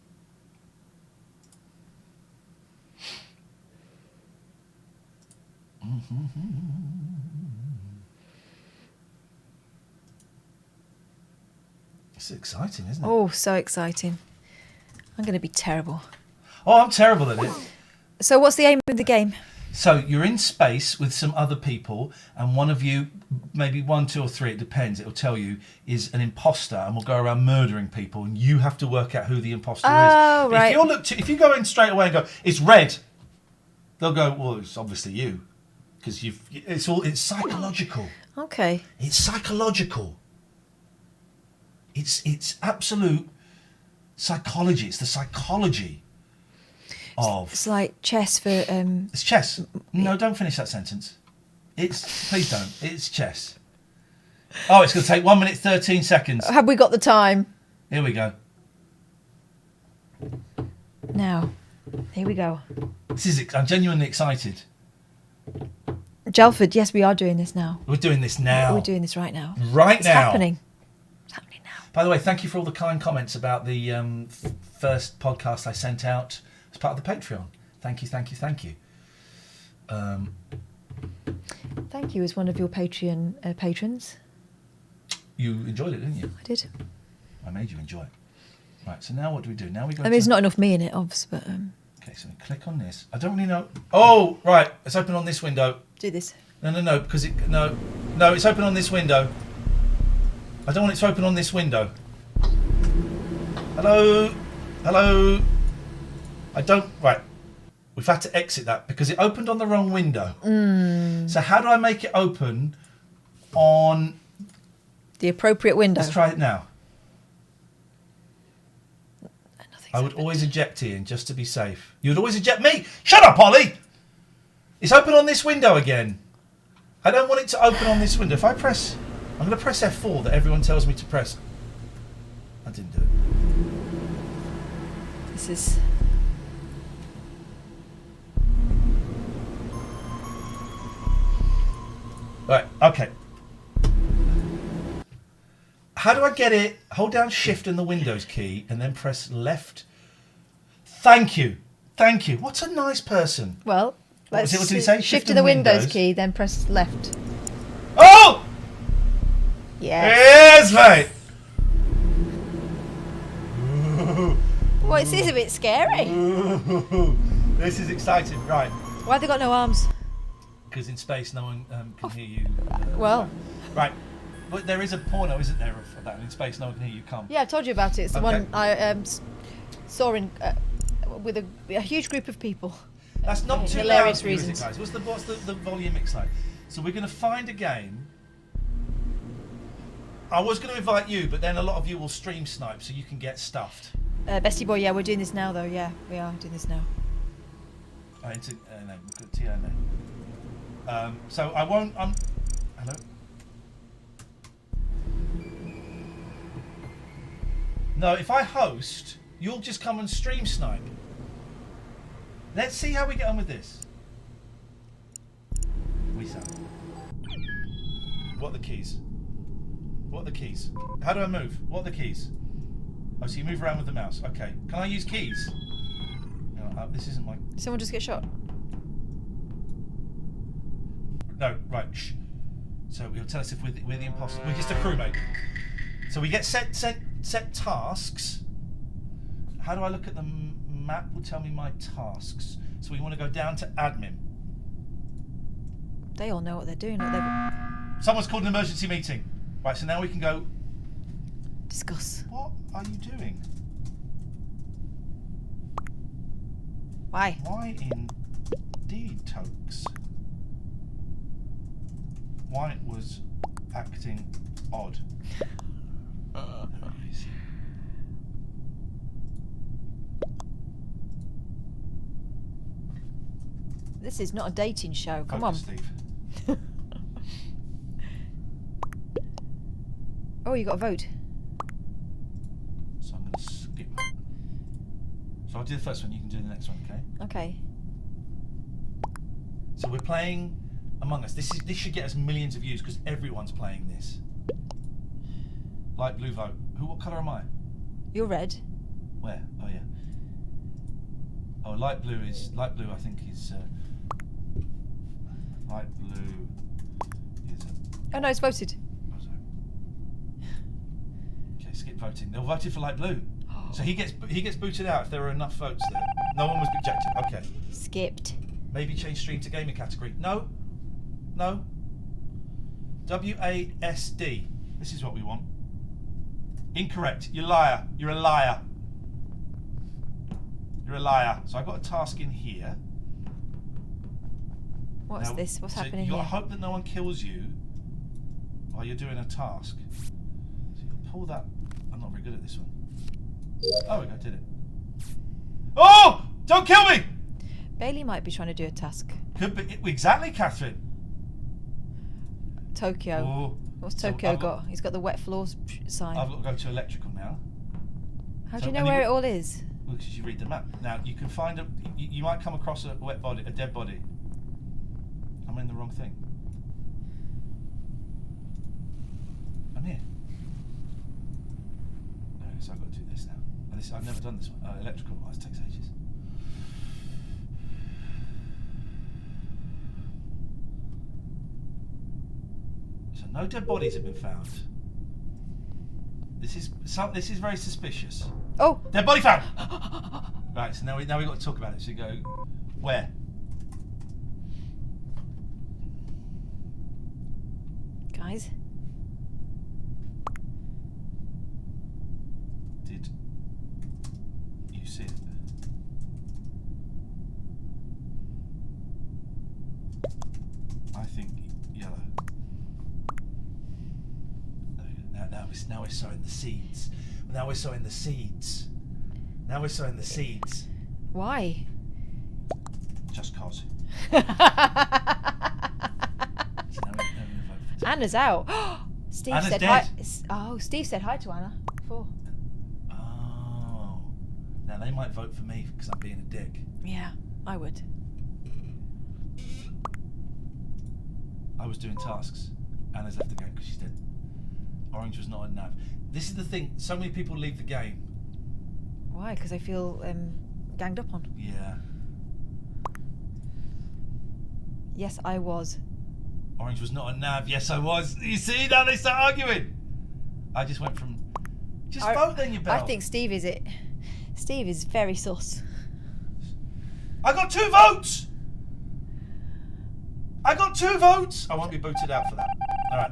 It's exciting, isn't it? Oh, so exciting. I'm going to be terrible. Oh, I'm terrible at it. So what's the aim of the game? So you're in space with some other people, and one of you, maybe 1, 2 or 3, it depends, it'll tell you, is an imposter, and will go around murdering people, and you have to work out who the imposter is. Oh, right. If you go in straight away and go, it's red, they'll go, well, it's obviously you. Because it's psychological. Okay. It's psychological. It's absolute psychology. It's the psychology of. It's like chess for. It's chess. No, don't finish that sentence. Please don't. It's chess. Oh, it's going to take 1 minute 13 seconds. Have we got the time? Here we go. Now, here we go. I'm genuinely excited. Gelford, yes, we are doing this now. We're doing this now. We're doing this right now. Right now. It's happening. It's happening now. By the way, thank you for all the kind comments about the first podcast I sent out as part of the Patreon. Thank you, thank you, thank you. Thank you as one of your Patreon patrons. You enjoyed it, didn't you? I did. I made you enjoy it. Right, so now what do we do? Now we go. I mean, there's not enough me in it, obviously, but. Okay, so we click on this. I don't really know. Oh, right. It's open on this window. Do this. No, because no, it's open on this window. I don't want it to open on this window. Hello. I don't. Right. We've had to exit that because it opened on the wrong window. So how do I make it open on the appropriate window? Let's try it now. I would always eject Ian just to be safe. You would always eject me. Shut up, Ollie. It's open on this window again. I don't want it to open on this window. If I press, I'm going to press F4 that everyone tells me to press. I didn't do it. This is. Right. Okay. How do I get it? Hold down Shift and the Windows key and then press left. Thank you. What a nice person. Well, what did he say? Shift and the Windows key, then press left. Oh! Yes. Yes, mate. Well, it is a bit scary. This is exciting. Right. Why have they got no arms? Because in space no one can hear you. Well. Right. But there is a porno, isn't there, of that? In space, no one can hear you come. Yeah, I told you about it. It's the one I saw in with a huge group of people. That's not too hilarious loud reasons. Music, guys. What's the volume mix like? So we're going to find a game. I was going to invite you, but then a lot of you will stream snipe, so you can get stuffed. Bestie boy, yeah, we're doing this now, though. Yeah, we are doing this now. No, good Tia, no. So I won't. Hello. No, if I host, you'll just come and stream snipe. Let's see how we get on with this. What are the keys? What are the keys? How do I move? What are the keys? Oh, so you move around with the mouse. Okay. Can I use keys? No, this isn't my... Someone just get shot? No, right. Shh. So it'll tell us if we're the imposter. We're just a crewmate. So we get set tasks. How do I look at the map? Will tell me my tasks. So we want to go down to admin. They all know what they're doing. Someone's called an emergency meeting. Right, so now we can go... Discuss. What are you doing? Why? Why indeed, Tokes? Why was acting odd? This is not a dating show. Come Focus, on. Steve. Oh, you got a vote. So I'm going to skip. So I'll do the first one, you can do the next one, okay? Okay. So we're playing Among Us. This should get us millions of views because everyone's playing this. Light blue vote. What colour am I? You're red. Where? Oh yeah. Oh, light blue I think is light blue is Oh no, it's voted. Okay, skip voting. They all voted for light blue. So he gets booted out if there are enough votes there. No one was rejected. Okay. Skipped. Maybe change stream to gaming category. No. No. WASD. This is what we want. Incorrect. You're a liar. You're a liar. You're a liar. So I've got a task in here. What's this? What's happening you've got here? to hope that no one kills you while you're doing a task. So you'll pull that. I'm not very good at this one. Oh, I did it. Oh! Don't kill me! Bailey might be trying to do a task. Could be. Exactly, Catherine. Tokyo. Oh. What's So Tokyo I've got? He's got the wet floors sign. I've got to go to electrical now. How do you know where it all is? Well, because you read the map. Now, you can find a... You might come across a wet body, a dead body. I'm in the wrong thing. I'm here. No, so I've got to do this now. I've never done this one. Electrical. Oh, this takes ages. So no dead bodies have been found. This is very suspicious. Oh! Dead body found! Right, so now we've got to talk about it. So you go, where? Guys? Did you see it? I think yellow. Now we're sowing the seeds. Now we're sowing the seeds. Now we're sowing the seeds. Why? Just cause. Anna's out. Steve Anna's said dead. hi. Oh, Steve said hi to Anna before. Oh. Now they might vote for me because I'm being a dick. Yeah, I would. I was doing tasks. Anna's left the game because she's dead. Orange was not a nav. This is the thing. So many people leave the game. Why? Because they feel ganged up on. Yeah. Yes, I was. Orange was not a nav. Yes, I was. You see? Now they start arguing. I just went from... Just vote then, you bell. I think Steve is it. Steve is very sus. I got 2 votes! I got 2 votes! I won't be booted out for that. Alright.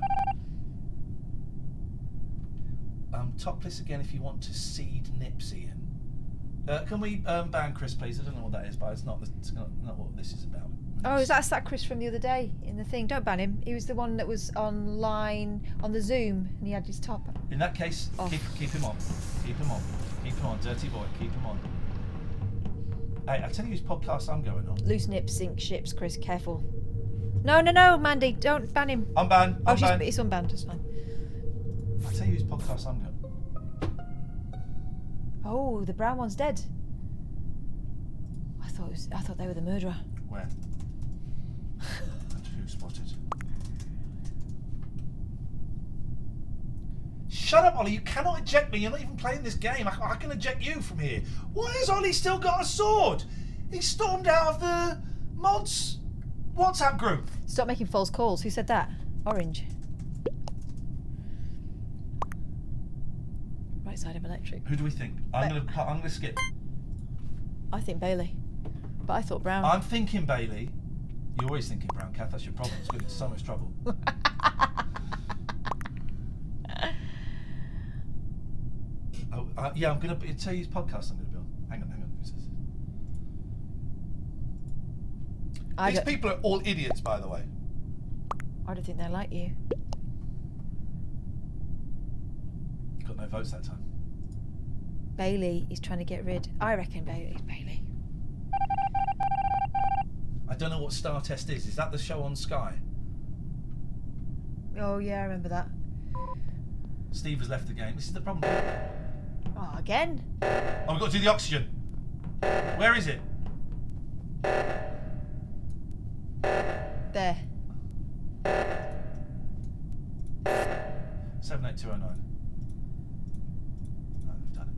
Topless again if you want to seed nips, Ian. Can we ban Chris, please? I don't know what that is, but it's not what this is about. Oh, that's that Chris from the other day in the thing. Don't ban him. He was the one that was online on the Zoom and he had his top. In that case, keep him on. Keep him on. Keep him on, dirty boy. Keep him on. Hey, I tell you whose podcast I'm going on. Loose nips sink ships, Chris. Careful. No, Mandy. Don't ban him. I'm banned. It's unbanned. It's fine. I tell you whose podcast I'm going. Oh, the brown one's dead. I thought they were the murderer. Where? And who spotted? Shut up, Ollie. You cannot eject me. You're not even playing this game. I can eject you from here. Why has Ollie still got a sword? He stormed out of the mods WhatsApp group. Stop making false calls. Who said that? Orange. Right side of electric. Who do we think? I'm gonna skip. I think Bailey. But I thought Brown. I'm thinking Bailey. You're always thinking Brown, Kath. That's your problem. It's going into so much trouble. Yeah, I'm going to tell you his podcast I'm going to be on. Hang on. These people are all idiots, by the way. I don't think they're like you. Got no votes that time. Bailey is trying to get rid. I reckon Bailey. I don't know what Star Test is. Is that the show on Sky? Oh yeah, I remember that. Steve has left the game. This is the problem. Oh, again? Oh, we've got to do the oxygen. Where is it? There. 78209. Oh, we've done it.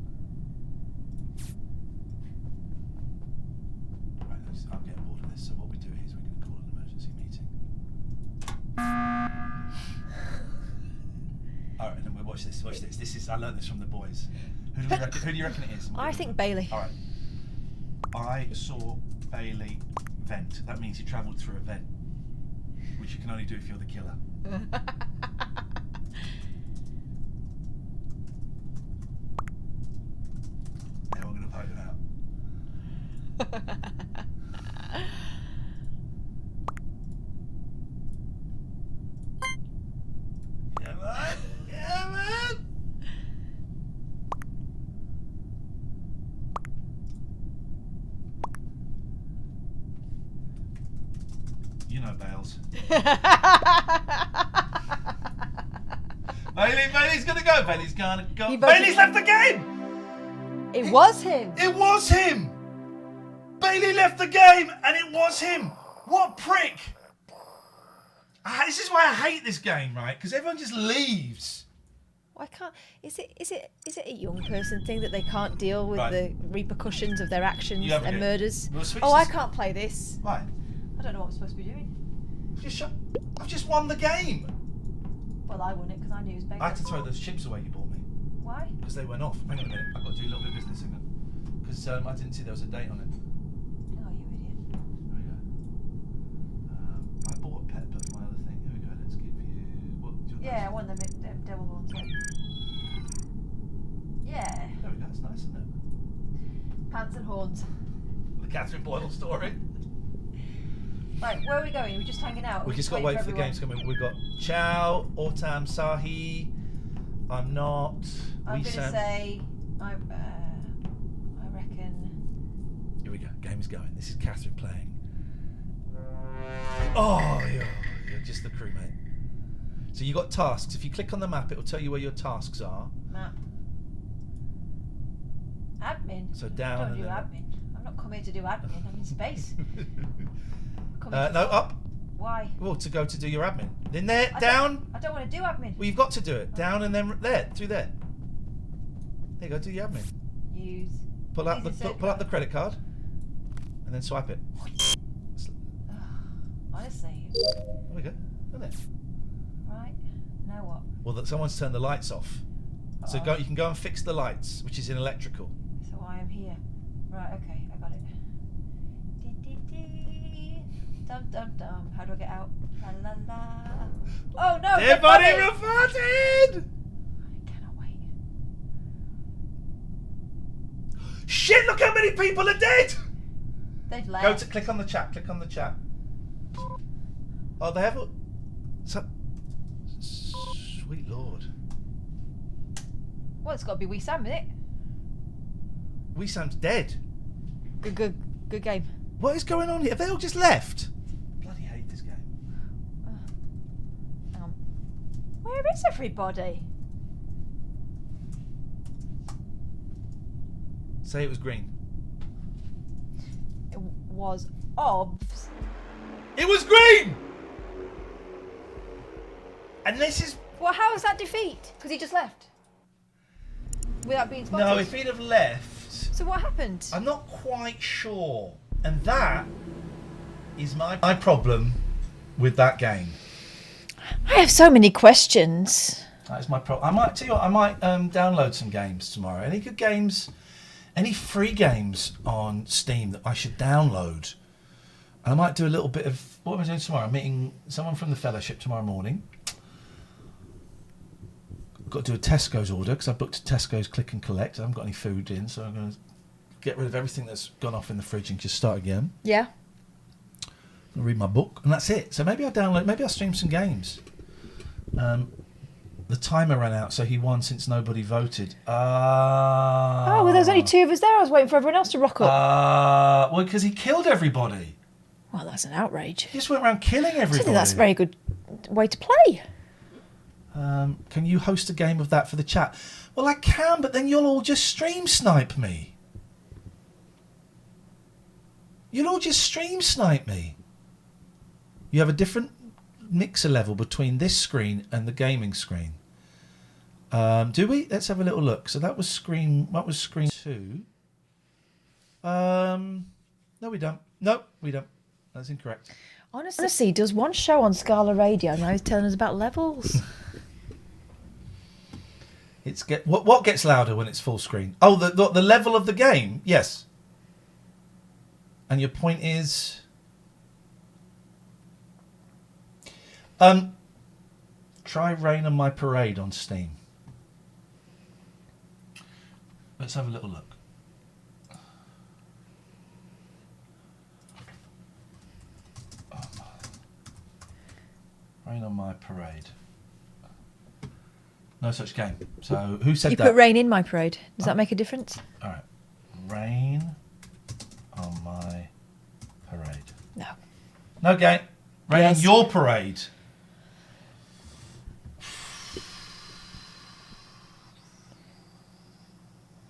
Right, I'm getting bored of this. So what we do is we're going to call an emergency meeting. All right, and then we'll watch this. This is. I learned this from the boys. Who do you reckon it is? I think Bailey. All right. I saw Bailey vent. That means he travelled through a vent, which you can only do if you're the killer. Now I'm going to vote it out. Yeah, man. Yeah, man. You know Bales. Bailey's gonna go. Bailey's gonna go. Bailey's left the game. It was him. It was him. Bailey left the game, and it was him. What prick! This is why I hate this game, right? Because everyone just leaves. Why can't? Is it a young person thing that they can't deal with the repercussions of their actions and murders? I can't play this. Right. I don't know what I'm supposed to be doing. I've just won the game. Well, I won it because I knew it was Bailey. I had to throw those chips away you bought me. Why? Because they went off. Hang on a minute. I've got to do a little bit of business again. Because I didn't see there was a date on it. Oh, you idiot. There we go. I bought a pet, but my other thing. Here we go. Let's give you. What do you want? Yeah, I want them devil horns. Yeah. There we go. That's nice, isn't it? Pants and horns. The Catherine Boyle story. Right, where are we going? We're just hanging out. We just got to wait for the games to come in. We've got Chow, Autam, Sahi. I'm not. I'm going to say, I reckon. Here we go. Game is going. This is Catherine playing. Oh, you're just the crewmate. So you got tasks. If you click on the map, it will tell you where your tasks are. Map. Admin. So down. I don't do admin. I'm not coming here to do admin. I'm in space. No, up. Why? Well, to go to do your admin. Then there, down. I don't want to do admin. Well, you've got to do it. Down and then there, through there. There you go. Do your admin. Use. Pull up the credit card, and then swipe it. Honestly. There we go. Isn't it? Right. Now what? Well, someone's turned the lights off. So you can go and fix the lights, which is in electrical. So I am here. Right. Okay. I got it. Dum dum dum. How do I get out? La la la. Oh no! Dead body reported! I cannot wait. Shit! Look how many people are dead! They've left. Go to click on the chat. Click on the chat. Oh, they have. Sweet Lord. Well, it's got to be Wee Sam, isn't it? Wee Sam's dead. Good. Good game. What is going on here? Have they all just left? Bloody hate this game. Where is everybody? Say it was green. It was obs. It was green! And this is... Well, how is that defeat? Because he just left. Without being spotted. No, if he'd have left... So what happened? I'm not quite sure. And that is my problem with that game. I have so many questions. That is my problem. I might tell you what, I might download some games tomorrow. Any good games, any free games on Steam that I should download. I might do a little bit of... What am I doing tomorrow? I'm meeting someone from the Fellowship tomorrow morning. Got to do a Tesco's order because I booked a Tesco's click and collect. I haven't got any food in, so I'm going to get rid of everything that's gone off in the fridge and just start again. Yeah. I'll read my book, and that's it. So maybe I'll stream some games. The timer ran out, so he won since nobody voted. Oh, well, there's only 2 of us there. I was waiting for everyone else to rock up. Well, because he killed everybody. Well, that's an outrage. He just went around killing I everybody. think that's a very good way to play. Can you host a game of that for the chat? Well, I can, but then you'll all just stream snipe me. You'll all just stream snipe me. You have a different mixer level between this screen and the gaming screen. Do we? Let's have a little look. So that was screen... What was screen 2? No, we don't. No, we don't. That's incorrect. Honestly, he does one show on Scala Radio and now he's telling us about levels. What gets louder when it's full screen? Oh, the level of the game? Yes. And your point is... Try Rain on My Parade on Steam. Let's have a little look. Rain on My Parade. No such game. So who said that? You put Rain in My Parade. Does that make a difference? All right. Rain on My Parade. No. No game. Rain Yes. on Your Parade.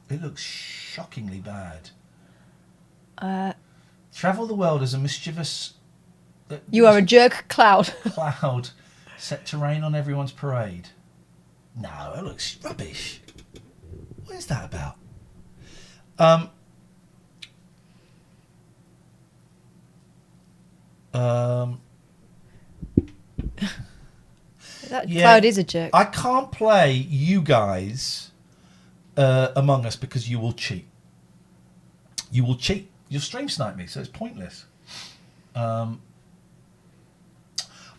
It looks shockingly bad. Travel the world as a mischievous... You are a jerk cloud. Cloud set to rain on everyone's parade. No, it looks rubbish. What is that about? That cloud is a jerk. I can't play you guys Among Us because you will cheat. You will cheat. You'll stream snipe me, so it's pointless.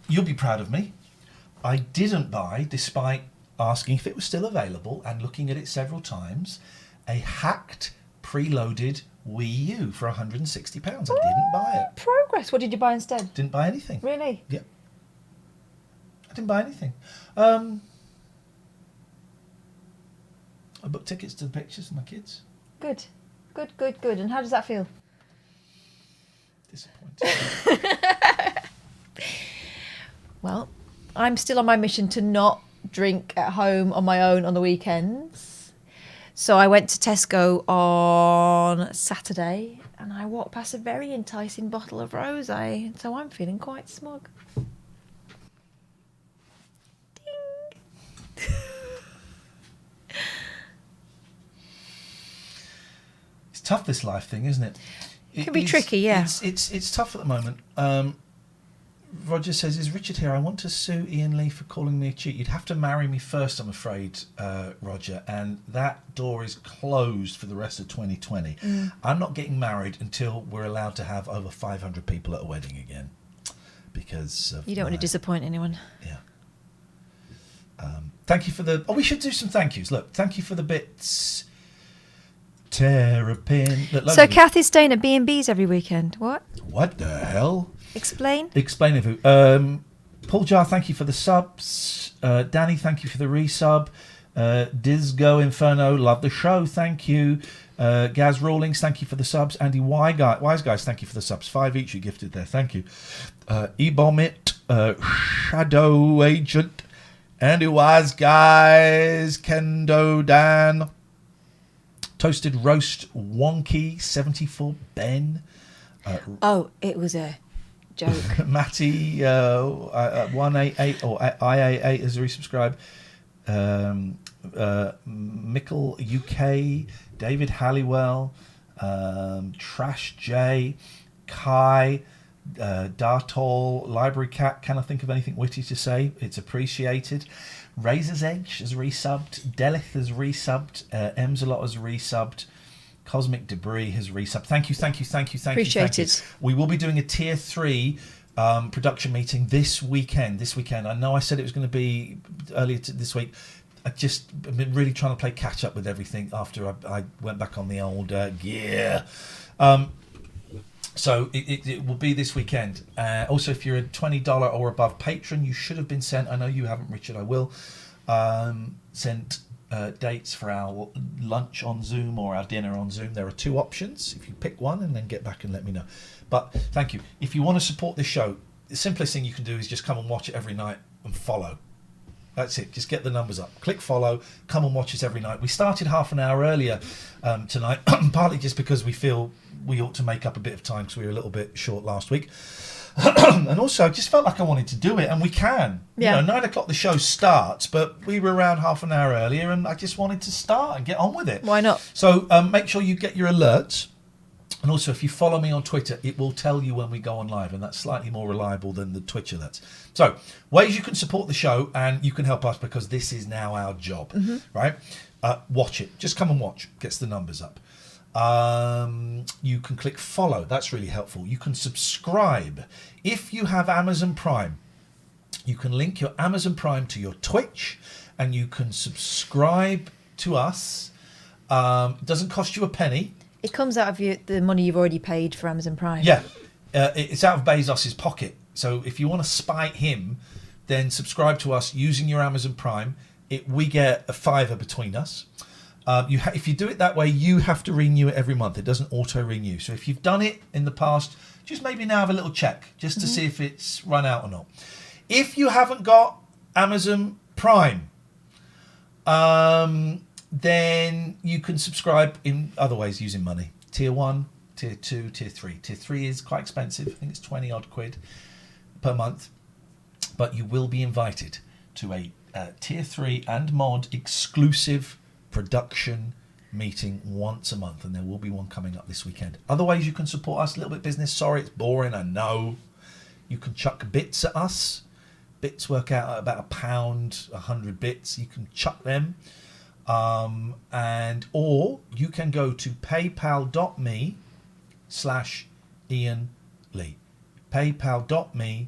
You'll be proud of me. I didn't buy, despite asking if it was still available and looking at it several times, a hacked, preloaded Wii U for £160. I didn't buy it. Progress. What did you buy instead? Didn't buy anything. Really? Yep. I didn't buy anything. I booked tickets to the pictures of my kids. Good. Good. And how does that feel? Disappointing. Well, I'm still on my mission to not drink at home on my own on the weekends. So I went to Tesco on Saturday and I walked past a very enticing bottle of rosé. So I'm feeling quite smug. Ding. It's tough, this life thing, isn't it? It can be tricky, yeah. It's tough at the moment. Roger says, is Richard here? I want to sue Ian Lee for calling me a cheat. You'd have to marry me first, I'm afraid, Roger, and that door is closed for the rest of 2020. I'm not getting married until we're allowed to have over 500 people at a wedding again. Because of You don't want to disappoint anyone. Yeah. Thank you for the... Oh, we should do some thank yous. Look, thank you for the bits. Terrapin. Look, So Kath is staying at B&B's every weekend. What? What the hell? Explain. Explain if Paul Jar, thank you for the subs. Danny, thank you for the resub. Disgo Inferno, love the show, thank you. Gaz Rawlings, thank you for the subs. Andy Wise Guys, thank you for the subs. 5 each you gifted there, thank you. Ebomit, Shadow Agent, Andy Wise Guys, Kendo Dan, Toasted Roast Wonky, 74 Ben. It was a joke. Matty 188 or IA8 has resubscribed. Mickle UK, David Halliwell, Trash J, Kai, Dartall, Library Cat. Can I think of anything witty to say? It's appreciated. Razor's Edge has resubbed. Delith has resubbed. Emsalot has resubbed. Cosmic Debris has resubbed. Thank you. Appreciated. We will be doing a tier 3 production meeting this weekend. I know I said it was going to be earlier this week. I've been really trying to play catch up with everything after I went back on the old gear. So it will be this weekend. Also, if you're a $20 or above patron, you should have been sent. I know you haven't, Richard. I will sent dates for our lunch on Zoom or our dinner on Zoom. There are 2 options. If you pick one and then get back and let me know. But thank you. If you want to support this show, the simplest thing you can do is just come and watch it every night and follow. That's it. Just get the numbers up. Click follow. Come and watch us every night. We started half an hour earlier tonight, partly just because we feel we ought to make up a bit of time because we were a little bit short last week. And also, I just felt like I wanted to do it, and we can. Yeah. 9 o'clock the show starts, but we were around half an hour earlier, and I just wanted to start and get on with it. Why not? So make sure you get your alerts. And also, if you follow me on Twitter, it will tell you when we go on live, and that's slightly more reliable than the Twitch alerts. So, ways you can support the show, and you can help us because this is now our job, right? Watch it. Just come and watch. Gets the numbers up. You can click follow. That's really helpful. You can subscribe. If you have Amazon Prime, you can link your Amazon Prime to your Twitch, and you can subscribe to us. It doesn't cost you a penny. It comes out of the money you've already paid for Amazon Prime. Yeah, it's out of Bezos's pocket. So if you want to spite him, then subscribe to us using your Amazon Prime. We get a $5 between us. If you do it that way, you have to renew it every month. It doesn't auto-renew. So if you've done it in the past, just maybe now have a little check just to see if it's run out or not. If you haven't got Amazon Prime, then you can subscribe in other ways using money. Tier 1, Tier 2, Tier 3. Tier 3 is quite expensive. I think it's 20 odd quid per month. But you will be invited to a Tier 3 and mod exclusive production meeting once a month. And there will be one coming up this weekend. Other ways you can support us. A little bit business. Sorry, it's boring, I know. You can chuck bits at us. Bits work out at about £1, 100 bits. You can chuck them. Or you can go to paypal.me/Iain Lee. paypal.me/Iain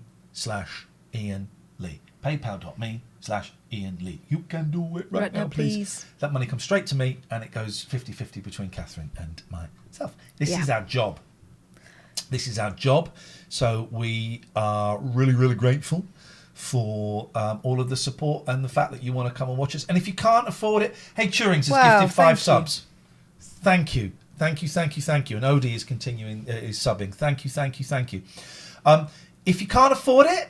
Lee. paypal.me/Iain Lee. You can do it right now, please. That money comes straight to me, and it goes 50-50 between Catherine and myself. This is our job. So we are really, really grateful for all of the support and the fact that you want to come and watch us. And if you can't afford it, hey, Turing's has gifted 5 subs. Thank you. And Odie is continuing, is subbing. Thank you. If you can't afford it,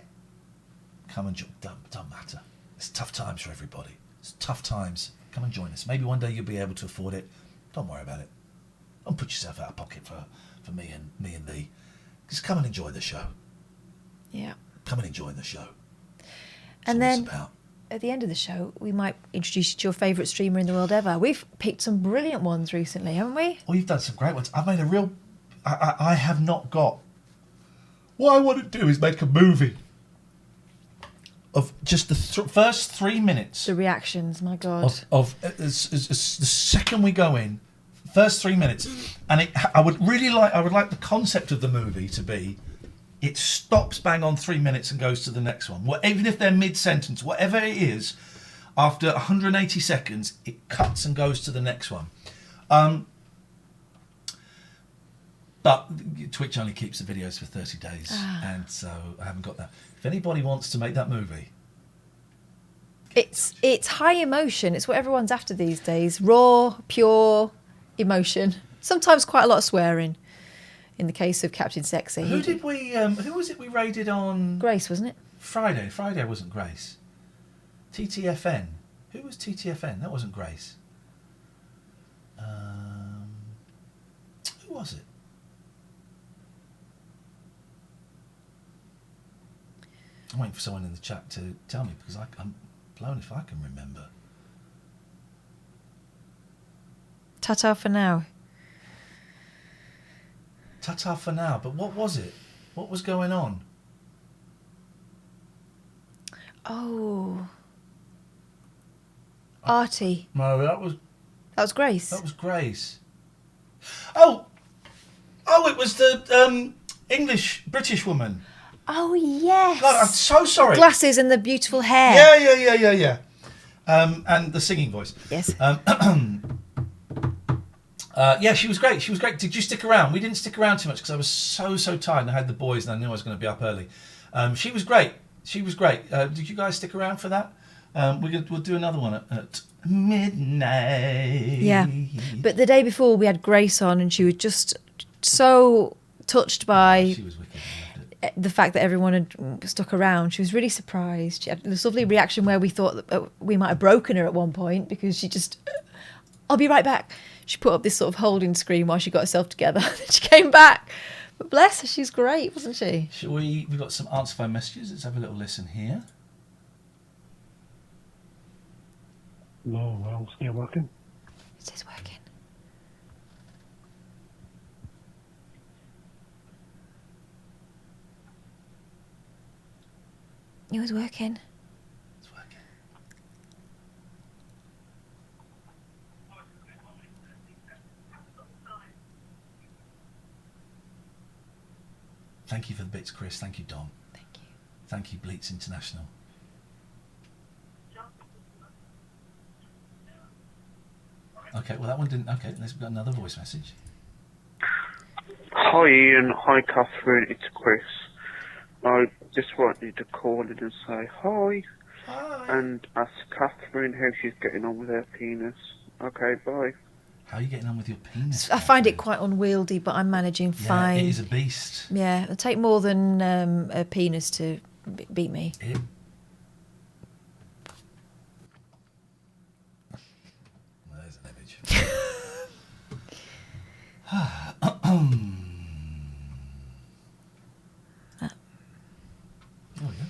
come and join. Don't matter. It's tough times for everybody. It's tough times. Come and join us. Maybe one day you'll be able to afford it. Don't worry about it. Don't put yourself out of pocket for me and thee. Just come and enjoy the show. Yeah. Come and enjoy the show. And then at the end of the show, we might introduce you to your favourite streamer in the world ever. We've picked some brilliant ones recently, haven't we? Well, you've done some great ones. I've made a real... I have not got... What I want to do is make a movie of just the first 3 minutes. The reactions, my God. The second we go in, first 3 minutes. And I would like the concept of the movie to be... It stops bang on 3 minutes and goes to the next one. Even if they're mid-sentence, whatever it is, after 180 seconds, it cuts and goes to the next one. But Twitch only keeps the videos for 30 days, and so I haven't got that. If anybody wants to make that movie... It's high emotion. It's what everyone's after these days. Raw, pure, emotion. Sometimes quite a lot of swearing. In the case of Captain Sexy. Who did we? Who was it we raided on? Grace, wasn't it? Friday. Friday wasn't Grace. TTFN. Who was TTFN? That wasn't Grace. Who was it? I'm waiting for someone in the chat to tell me because I'm blown if I can remember. Ta-ta for now. Ta-ta for now, but what was it? What was going on? Oh. Artie. No, that was Grace. That was Grace. Oh, it was the British woman. Oh, yes. God, I'm so sorry. The glasses and the beautiful hair. Yeah. And the singing voice. Yes. Yeah, she was great. Did you stick around? We didn't stick around too much because I was so tired and I had the boys and I knew I was going to be up early. She was great. Did you guys stick around for that? We'll do another one at midnight. Yeah. But the day before we had Grace on and she was just so touched by the fact that everyone had stuck around. She was really surprised. She had this lovely reaction where we thought that we might have broken her at one point because she just, I'll be right back. She put up this sort of holding screen while she got herself together. Then she came back. But bless her, she's great, wasn't she? We've got some answer phone messages. Let's have a little listen here. No, well, still working. It is working. It was working. It's working. Thank you for the bits, Chris. Thank you, Dom. Thank you. Thank you, Bleats International. Okay, well that one didn't. Okay, let's got another voice message. Hi Ian, hi Catherine, it's Chris. I just wanted to call in and say hi. And ask Catherine how she's getting on with her penis. Okay, bye. How are you getting on with your penis? I find it quite unwieldy, but I'm managing fine. It is a beast. Yeah, it'll take more than a penis to beat me. There's an image. There we go.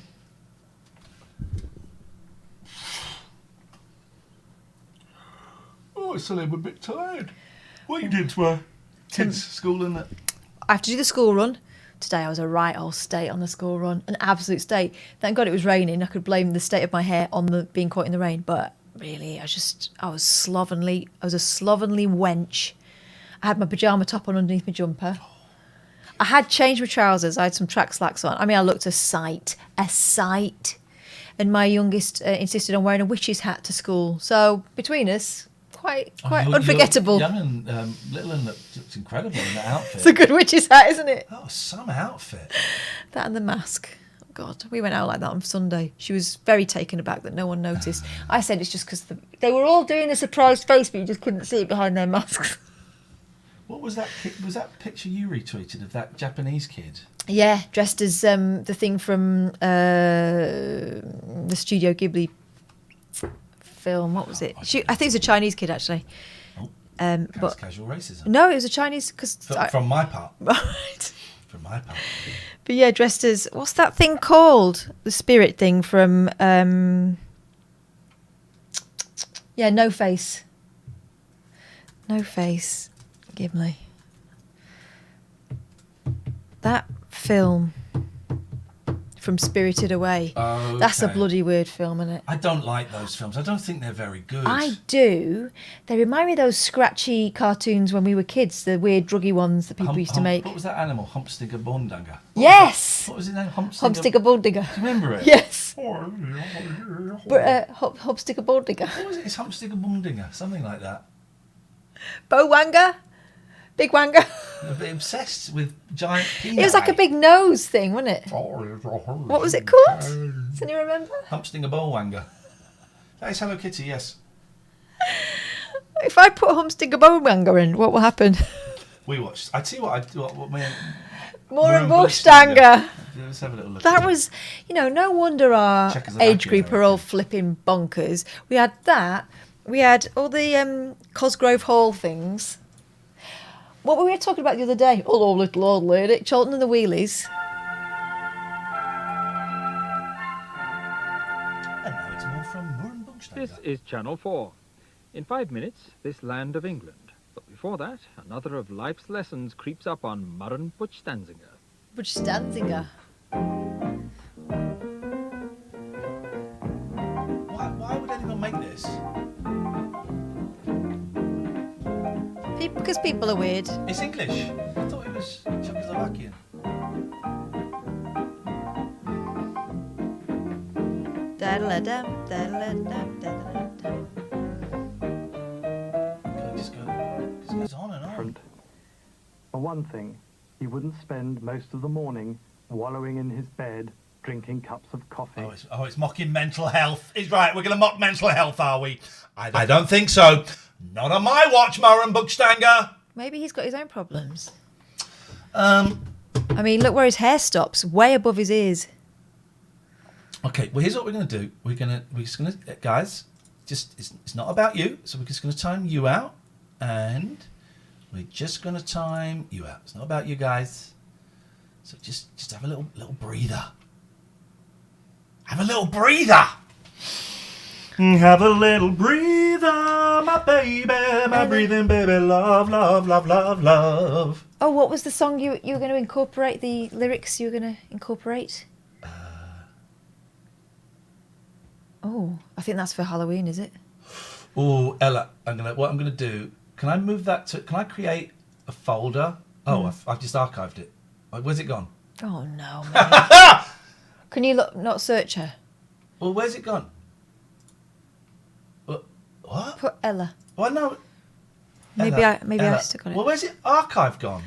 Oh, it's a little bit tired. What you did to her? Kids' school and that? I have to do the school run. Today I was a right old state on the school run. An absolute state. Thank God it was raining. I could blame the state of my hair on the being caught in the rain. But really, I was a slovenly wench. I had my pyjama top on underneath my jumper. I had changed my trousers. I had some track slacks on. I mean, I looked a sight. And my youngest insisted on wearing a witch's hat to school. So between us, quite unforgettable. Young and little and looked incredible in that outfit. It's a good witch's hat, isn't it? Oh, some outfit. That and the mask. Oh, God, we went out like that on Sunday. She was very taken aback that no one noticed. I said it's just because they were all doing a surprised face, but you just couldn't see it behind their masks. What was that? Was that picture you retweeted of that Japanese kid? Yeah, dressed as the thing from the Studio Ghibli film. What was it? I think it was a Chinese kid, actually. But casual racism. No, it was a Chinese... From my part. Right. From my part. But yeah, dressed as... What's that thing called? The spirit thing from... yeah, No Face. No Face. Ghibli. That film from Spirited Away. Okay. That's a bloody weird film, isn't it? I don't like those films. I don't think they're very good. I do. They remind me of those scratchy cartoons when we were kids, the weird druggy ones that people used to make. What was that animal? Humpstigger Bondinger. Yes! What was his name? Humpstigger Bondinger. Do you remember it? Yes. Humpstigger Bondinger. What was it? It's Humpstigger Bondinger. Something like that. Bo Wanger? Big Wanger? A bit obsessed with giant peni. It was like a big nose thing, wasn't it? What was it called? Does anyone remember? Humpstigger Bollwanger. That is Hello Kitty, yes. If I put Humstinger Bowmanger in, what will happen? We watched. I tell you what man. Moran Buchstanger. Let's have a little look. That was, no wonder our age group are all flipping bonkers. We had that. We had all the Cosgrove Hall things. What were we talking about the other day? Hello, little old lady. Cholton and the Wheelies. And now it's more from Moran Buchstanger. This is Channel 4. In 5 minutes, this land of England. But before that, another of life's lessons creeps up on Moran Buchstanzinger. Buchstanzinger. Why would anyone make this? Because people are weird. It's English. I thought it was Czechoslovakian. Da-da-da-dum, da-da-da-dum, da-da-da-dum. It just goes on and on. For one thing, he wouldn't spend most of the morning wallowing in his bed, drinking cups of coffee. Oh, it's mocking mental health. He's right. We're going to mock mental health, are we? I don't think so. Not on my watch, Moran Buchstanger. Maybe he's got his own problems. I mean, look where his hair stops, way above his ears. Okay, well, here's what we're going to do. We're just going to, guys, it's not about you, so we're just going to time you out, and we're just going to time you out. It's not about you guys. So just have a little breather. Have a little breather. Have a little breather, my baby, my breathing baby, love, love, love, love, love. Oh, what was the song you were going to incorporate, the lyrics you were going to incorporate? Oh, I think that's for Halloween, is it? Oh, Ella, what I'm gonna do, can I move that to, can I create a folder? Oh, I've just archived it. Where's it gone? Oh, no, man. Can you not search her? Well, where's it gone? What? Put Ella. Well, no. Maybe Ella, I stuck on it. Well, where's it? Archive gone?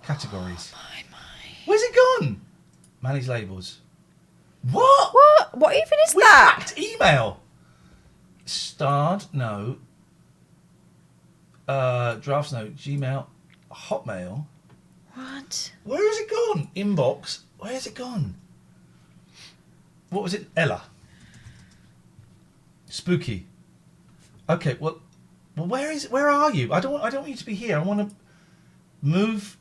Categories. Oh, my. Where's it gone? Manage labels. What? What? What even is that? Hacked email. Starred, no. Drafts, no. Gmail. Hotmail. What? Where has it gone? Inbox. Where has it gone? What was it? Ella. Spooky. Okay, well, where is it? Where are you? I don't want you to be here. I want to move.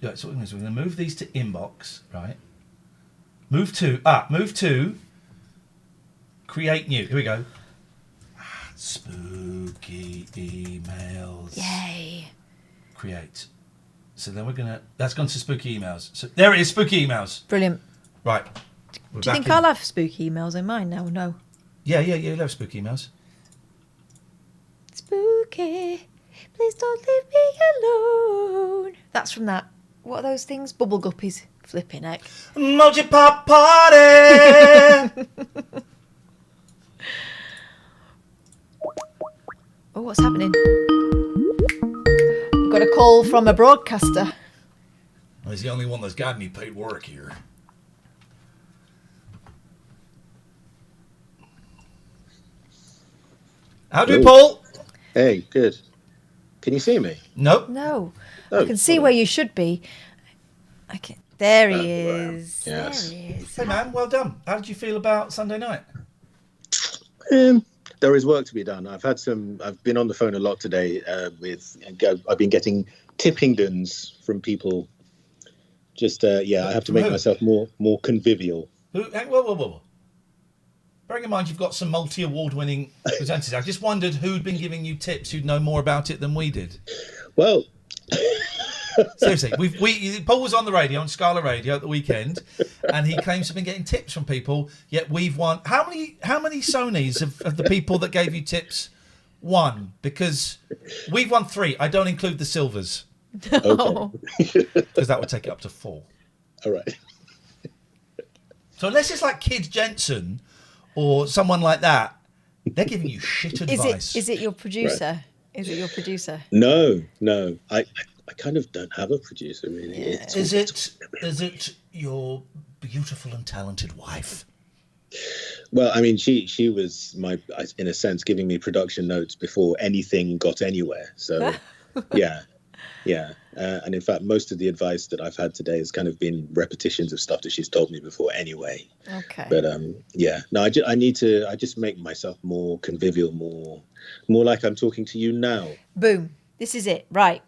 Yeah, so we're going to move these to inbox, right? Move to create new. Here we go. Spooky emails. Yay. Create. So then that's gone to spooky emails. So there it is, spooky emails. Brilliant. Right. Do you think I'll have spooky emails in mine now? No. Yeah, you'll have spooky emails. Spooky, please don't leave me alone. That's from that. What are those things? Bubble guppies. Flipping heck. Emoji pop party. Oh, what's happening? I've got a call from a broadcaster. Well, he's the only one that's got any paid work here. How do you, Paul? Hey, good. Can you see me? Nope. No. Oh, I can see where you should be. There he is. Yes. There he is. Hey, man, well done. How did you feel about Sunday night? There is work to be done. I've been on the phone a lot today I've been getting tippingdons from people. Just, I have to make myself more convivial. Whoa. Bearing in mind you've got some multi-award-winning presenters, I just wondered who'd been giving you tips who'd know more about it than we did. Well... Seriously, Paul was on the radio, on Scala Radio at the weekend, and he claims to have been getting tips from people, yet we've won. How many Sonys of the people that gave you tips won? Because we've won 3. I don't include the silvers. Okay. Because that would take it up to 4. All right. So unless it's like Kid Jensen or someone like that, they're giving you shit advice. Is it your producer? Right. Is it your producer? No. I kind of don't have a producer, really. Yeah. Is it your beautiful and talented wife? Well, I mean, she was in a sense, giving me production notes before anything got anywhere. So, yeah. And in fact, most of the advice that I've had today has kind of been repetitions of stuff that she's told me before anyway. Okay. But no, I just make myself more convivial, more like I'm talking to you now. Boom. This is it. Right.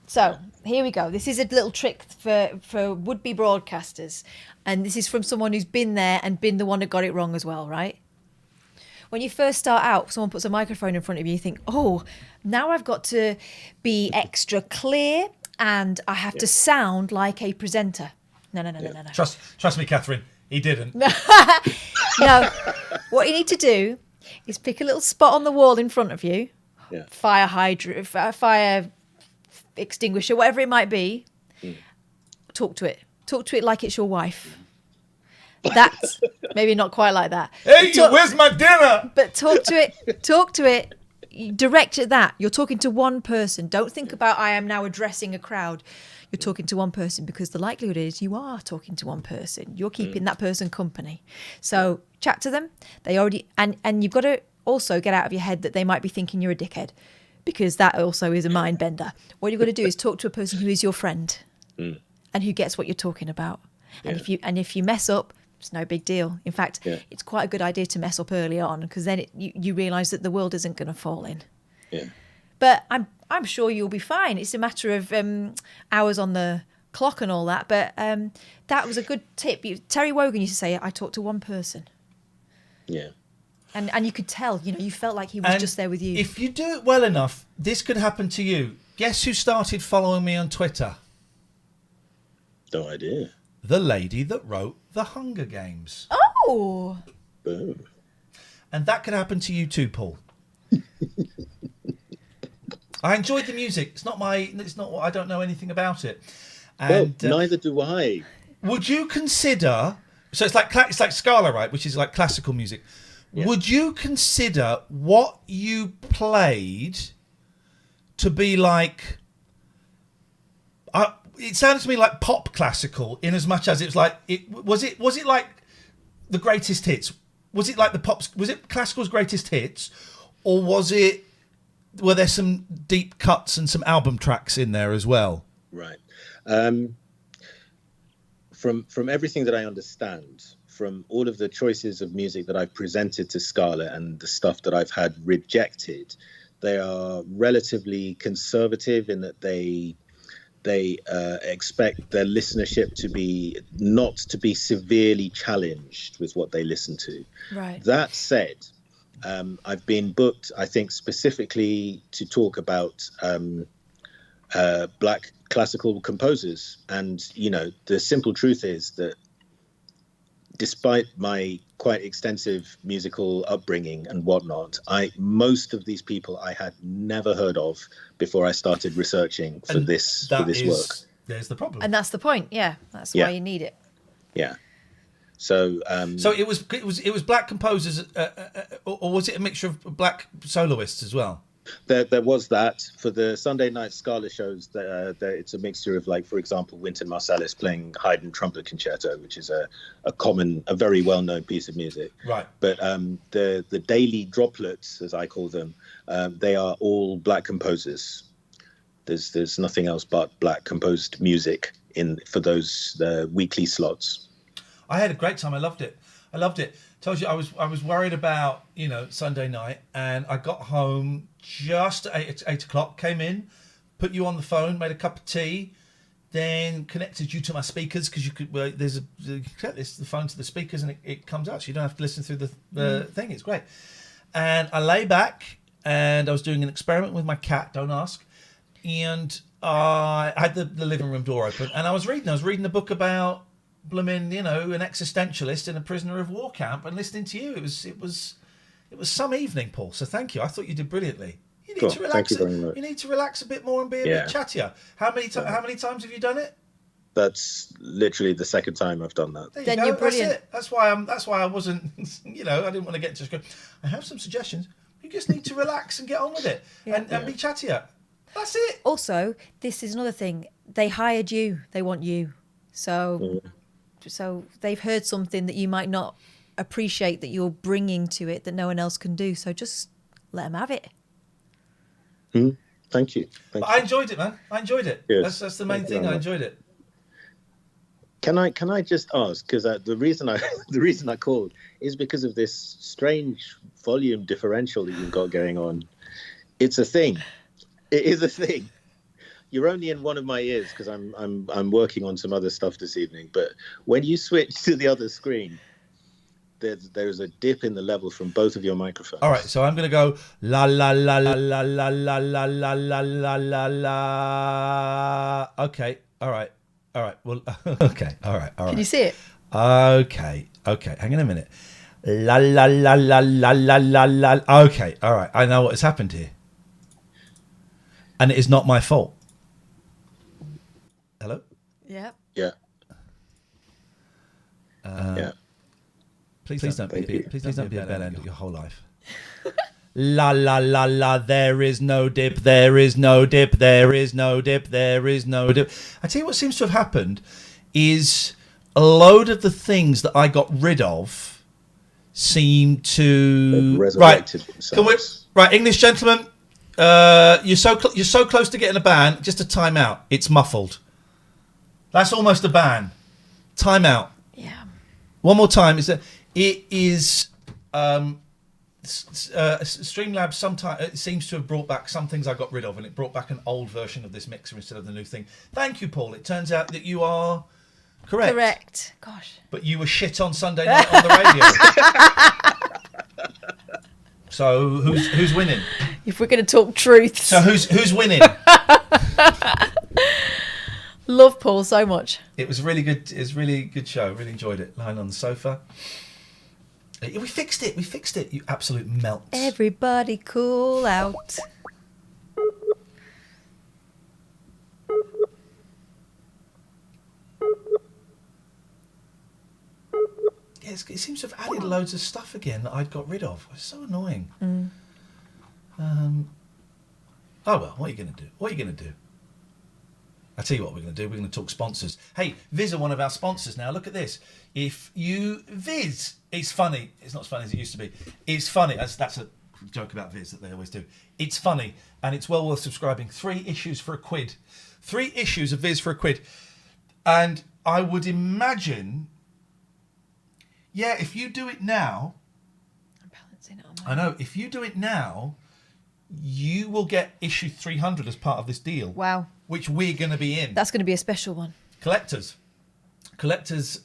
So here we go. This is a little trick for would-be broadcasters. And this is from someone who's been there and been the one that got it wrong as well, right? When you first start out, someone puts a microphone in front of you, you think, oh, now I've got to be extra clear and I have to sound like a presenter. No. Trust me, Catherine, he didn't. No. What you need to do is pick a little spot on the wall in front of you, fire hydrant, fire extinguisher, whatever it might be. Talk to it. Talk to it like it's your wife. That's maybe not quite like that. Hey, where's my dinner? But talk to it. You direct at that. You're talking to one person. Don't think about I am now addressing a crowd. You're talking to one person because the likelihood is you are talking to one person. You're keeping that person company. So chat to them. They already and you've got to also get out of your head that they might be thinking you're a dickhead, because that also is a mind bender. What you've got to do is talk to a person who is your friend and who gets what you're talking about. And if you mess up, it's no big deal. In fact, it's quite a good idea to mess up early on, because then you realise that the world isn't going to fall in. Yeah. But I'm sure you'll be fine. It's a matter of hours on the clock and all that. But that was a good tip. Terry Wogan used to say, I talk to one person. Yeah. And you could tell, you felt like he was just there with you. If you do it well enough, this could happen to you. Guess who started following me on Twitter? No idea. The lady that wrote The Hunger Games. Oh! Boom. And that could happen to you too, Paul. I enjoyed the music. It's not what I don't know anything about it. And, well, neither do I. Would you consider, so it's like Scala, right, which is like classical music. Yeah. Would you consider what you played to be like, it sounded to me like pop classical, in as much as it was like, was it like the greatest hits? Was it like was it classical's greatest hits, or were there some deep cuts and some album tracks in there as well? Right. From everything that I understand, from all of the choices of music that I've presented to Scala and the stuff that I've had rejected, they are relatively conservative in that they expect their listenership not to be severely challenged with what they listen to. Right. That said, I've been booked, I think, specifically to talk about black classical composers. And, the simple truth is that despite my quite extensive musical upbringing and whatnot, most of these people I had never heard of before I started researching for this work. There's the problem. And that's the point. Yeah, that's why you need it. Yeah. So it was black composers, or was it a mixture of black soloists as well? There was that. For the Sunday night Scala shows, it's a mixture of, like, for example, Wynton Marsalis playing Haydn Trumpet Concerto, which is a very well-known piece of music. Right. But the daily droplets, as I call them, they are all black composers. There's nothing else but black composed music for those weekly slots. I had a great time. I loved it. Told you I was worried about Sunday night, and I got home just at 8 o'clock. Came in, put you on the phone, made a cup of tea, then connected you to my speakers, because you could you connect the phone to the speakers and it comes out, so you don't have to listen through the thing. It's great. And I lay back and I was doing an experiment with my cat. Don't ask. And I had the living room door open, and I was reading a book about an existentialist in a prisoner of war camp, and listening to you. It was some evening, Paul. So thank you. I thought you did brilliantly. You need to relax. Thank you very much. You need to relax a bit more and be a bit chattier. How many times have you done it? That's literally the second time I've done that. Then you're brilliant. That's it. That's why I wasn't. I didn't want to get just go. I have some suggestions. You just need to relax and get on with it, and be chattier. That's it. Also, this is another thing. They hired you. They want you. So they've heard something that you might not appreciate that you're bringing to it that no one else can do. So just let them have it. Thank you. But I enjoyed it, man. I enjoyed it. Yes. That's the main thing. I enjoyed it. Can I just ask, because the reason I called is because of this strange volume differential that you've got going on. It's a thing. It is a thing. You're only in one of my ears because I'm working on some other stuff this evening. But when you switch to the other screen, there's a dip in the level from both of your microphones. All right, so I'm going to go la la la la la la la la la la la la la. Okay, all right. Well, okay, all right. Can you see it? Okay. Hang on a minute. La la la la la la la la. Okay, all right. I know what has happened here, and it is not my fault. Hello? Yeah. Yeah. Yeah. Please don't be a bell end your whole life. La la la la. There is no dip. There is no dip. There is no dip. There is no dip. I tell you what seems to have happened is a load of the things that I got rid of seem to resurrected themselves. Right, English gentlemen. You're so close to getting a ban. Just a timeout. It's muffled. That's almost a ban. Timeout. Yeah. One more time. It is. Streamlabs sometimes it seems to have brought back some things I got rid of, and it brought back an old version of this mixer instead of the new thing. Thank you, Paul. It turns out that you are correct. Correct. Gosh. But you were shit on Sunday night on the radio. So who's winning? If we're going to talk truths. So who's winning? Love Paul so much. It was really good. It was a really good show. Really enjoyed it. Lying on the sofa. We fixed it. You absolute melt. Everybody cool out. Yes, it seems to have added loads of stuff again that I'd got rid of. It's so annoying. Oh well, what are you going to do? I'll tell you what we're going to do. We're going to talk sponsors. Hey, Viz are one of our sponsors now. Look at this. If you... Viz, it's funny. It's not as funny as it used to be. It's funny. That's a joke about Viz that they always do. It's funny, and it's well worth subscribing. 3 issues for £1. 3 issues of Viz for £1. And I would imagine... Yeah, if you do it now... I'm balancing it on I know. If you do it now, you will get issue 300 as part of this deal. Wow. Which we're going to be in. That's going to be a special one. Collector's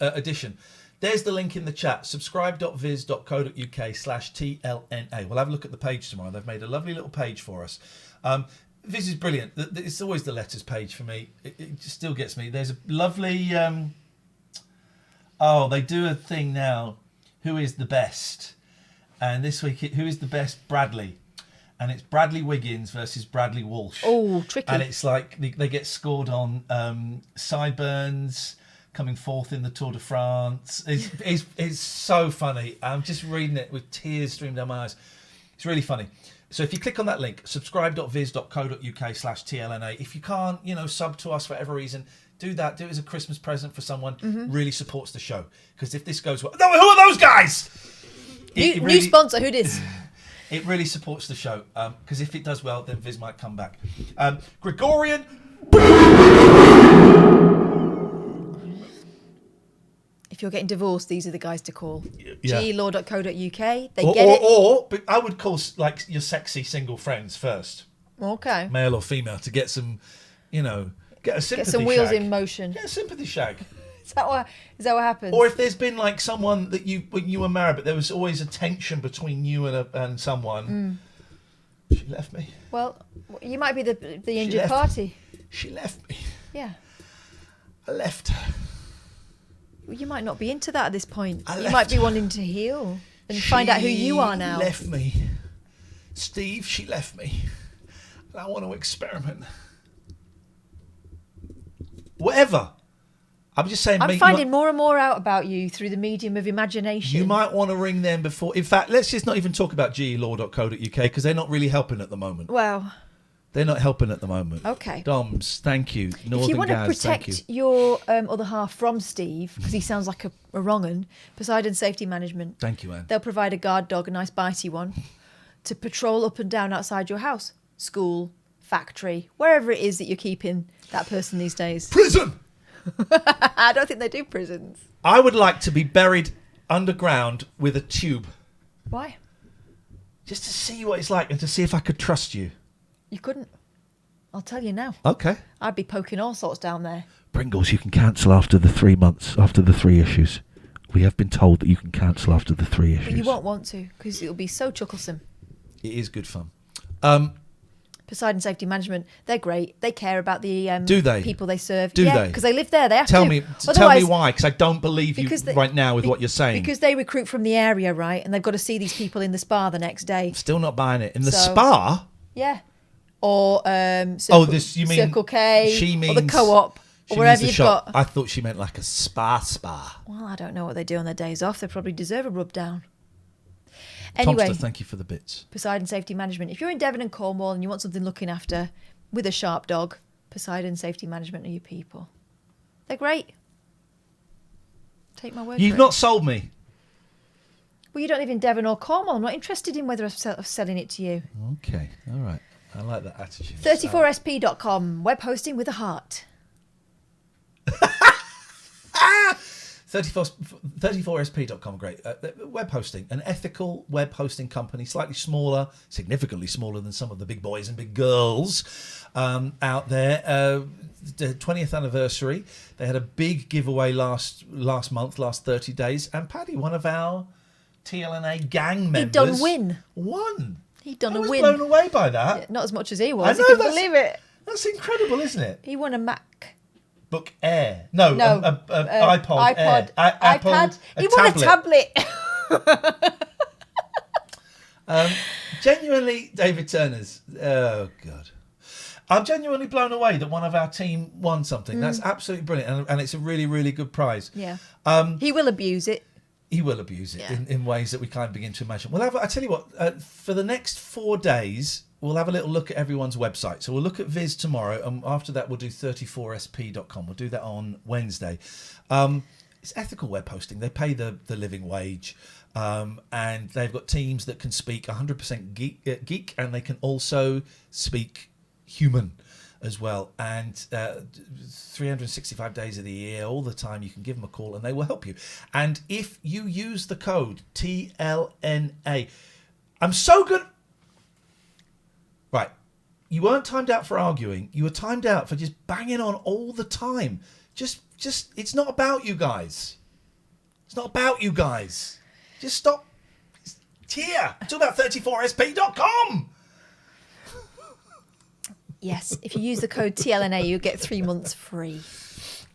edition. There's the link in the chat. subscribe.viz.co.uk/TLNA. We'll have a look at the page tomorrow. They've made a lovely little page for us. Viz is brilliant. It's always the letters page for me. It just still gets me. There's a lovely... they do a thing now. Who is the best? And this week, who is the best? Bradley. And it's Bradley Wiggins versus Bradley Walsh. Oh, tricky. And it's like they get scored on sideburns, coming fourth in the Tour de France. It's so funny. I'm just reading it with tears streaming down my eyes. It's really funny. So if you click on that link, subscribe.viz.co.uk/TLNA. If you can't, sub to us for whatever reason, do that. Do it as a Christmas present for someone. Mm-hmm. Really supports the show. Because if this goes well... No, who are those guys? New sponsor, who it is? It really supports the show, because if it does well, then Viz might come back. Gregorian. If you're getting divorced, these are the guys to call. Yeah. gelaw.co.uk. They get it. But I would call like your sexy single friends first, Okay. male or female, to get some, get a sympathy Get some wheels shag. in motion. Get a sympathy shag. Is that what happens? Or if there's been like someone that when you were married, but there was always a tension between you and someone. She left me. Well, you might be the injured party. She left me. Yeah. I left her. Well, you might not be into that at this point. I You left might be her. wanting to heal and find out who you are now. She left me. Steve, she left me. And I want to experiment. Whatever. I'm just saying... I'm finding more and more out about you through the medium of imagination. You might want to ring them before... In fact, let's just not even talk about gelaw.co.uk because they're not really helping at the moment. Well... They're not helping at the moment. Okay. Doms, thank you. If you Northern want to Gaz, thank you. protect your other half from Steve, because he sounds like a wrong un, Poseidon Safety Management. Thank you, Anne. They'll provide a guard dog, a nice bitey one, to patrol up and down outside your house, school, factory, wherever it is that you're keeping that person these days. Prison! I don't think they do prisons. I would like to be buried underground with a tube. Why? Just to see what it's like and to see if I could trust you. You couldn't. I'll tell you now. Okay. I'd be poking all sorts down there. Pringles, you can cancel after the 3 months, after the 3 issues. We have been told that you can cancel after the 3 issues. But you won't want to, because it'll be so chucklesome. It is good fun. Poseidon Safety Management, they're great. They care about the Do they? people they serve. Do yeah, they? Because they live there. They have tell to. me why, because I don't believe you right now with what you're saying. Because they recruit from the area, right? And they've got to see these people in the spa the next day. Still not buying it. In the So- spa? Yeah. Or Circle, you mean Circle K, she means, or the Co-op, she or wherever means the you've shop. got. I thought she meant like a spa. Well, I don't know what they do on their days off. They probably deserve a rub down. Anyway, Tomster, thank you for the bits. Poseidon Safety Management. If you're in Devon and Cornwall and you want something looking after with a sharp dog, Poseidon Safety Management are your people. They're great. Take my word You've for not it. sold me. Well, you don't live in Devon or Cornwall. I'm not interested in whether I'm selling it to you. Okay, all right. I like that attitude. 34sp.com, web hosting with a heart. 34sp.com, great. Web hosting, an ethical web hosting company, slightly smaller, significantly smaller than some of the big boys and big girls out there. The 20th anniversary, they had a big giveaway last 30 days, and Paddy, one of our TLNA gang members, He'd done win. Won. He'd done I a was win. blown away by that. Yeah, not as much as he I was. know, I couldn't that's- believe it. That's incredible, isn't it? He won a Mac. Book Air. No, iPod Air. Apple, iPad. He won a tablet. Genuinely, David Turner's. Oh, God. I'm genuinely blown away that one of our team won something. That's absolutely brilliant. And it's a really, really good prize. Yeah. He will abuse it. He will abuse it in ways that we can't begin to imagine. We'll have. I tell you what. For the next 4 days, we'll have a little look at everyone's website. So we'll look at Viz tomorrow, and after that, we'll do 34sp.com. We'll do that on Wednesday. It's ethical web hosting. They pay the living wage, and they've got teams that can speak 100% geek, and they can also speak human as well. And 365 days of the year, all the time, you can give them a call and they will help you. And if you use the code TLNA, I'm so good. Right. You weren't timed out for arguing. You were timed out for just banging on all the time. Just, it's not about you guys. It's not about you guys. Just stop. It's here. It's all about 34sp.com. Yes, if you use the code TLNA, you get 3 months free.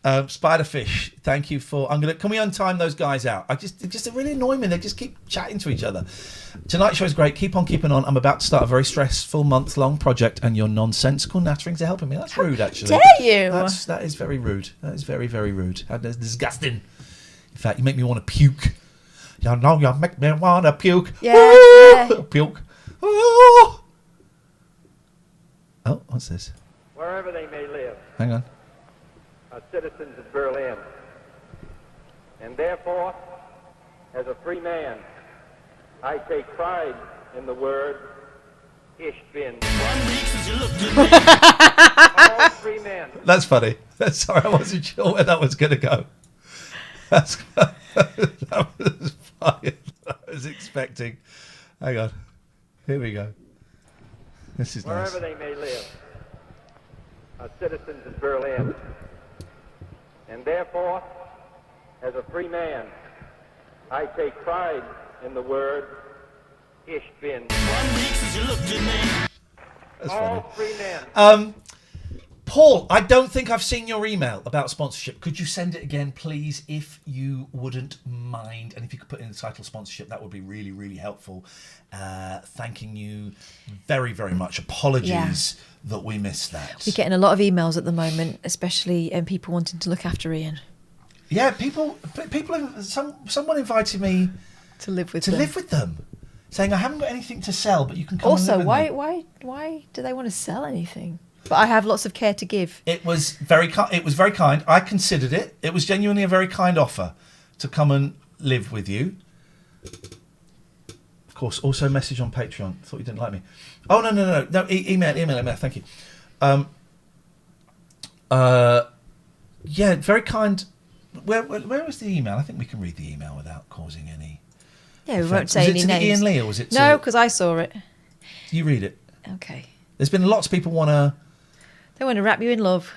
Spiderfish, thank you for. Can we untime those guys out? They really annoy me. They just keep chatting to each other. Tonight's show is great. Keep on keeping on. I'm about to start a very stressful month-long project, and your nonsensical natterings are helping me. That's rude, actually. Dare you? That is very rude. That is very, very rude. That's disgusting. In fact, you make me want to puke. You know, you make me want to puke. Yeah. Puke. Oh, what's this? Wherever they may live, Hang on. are citizens of Berlin. And therefore, as a free man, I take pride in the word Ich bin. 1 week since you looked at me. All free men. That's funny. Sorry, I wasn't sure where that was going to go. That was funny. I was expecting. Hang on. Here we go. This is nice. Wherever they may live, are citizens of Berlin. And therefore, as a free man, I take pride in the word Ich bin. 1 week since you looked at me. That's All funny. free men. Paul, I don't think I've seen your email about sponsorship. Could you send it again, please, if you wouldn't mind? And if you could put in the title sponsorship, that would be really, really helpful. Thanking you very, very much. Apologies that we missed that. We're getting a lot of emails at the moment, especially people wanting to look after Ian. Yeah, people. Someone invited me to live with them. saying, I haven't got anything to sell, but you can come Also, and live with me. why do they want to sell anything? But I have lots of care to give. It was very kind. I considered it. It was genuinely a very kind offer to come and live with you. Of course, also message on Patreon. Thought you didn't like me. Oh, no. Email. Thank you. Yeah, very kind. Where was the email? I think we can read the email without causing any... Yeah, we won't offence. say Was any it to names. Ian Lee, or was it to... No, because I saw it. You read it. Okay. There's been lots of people want to... They want to wrap you in love,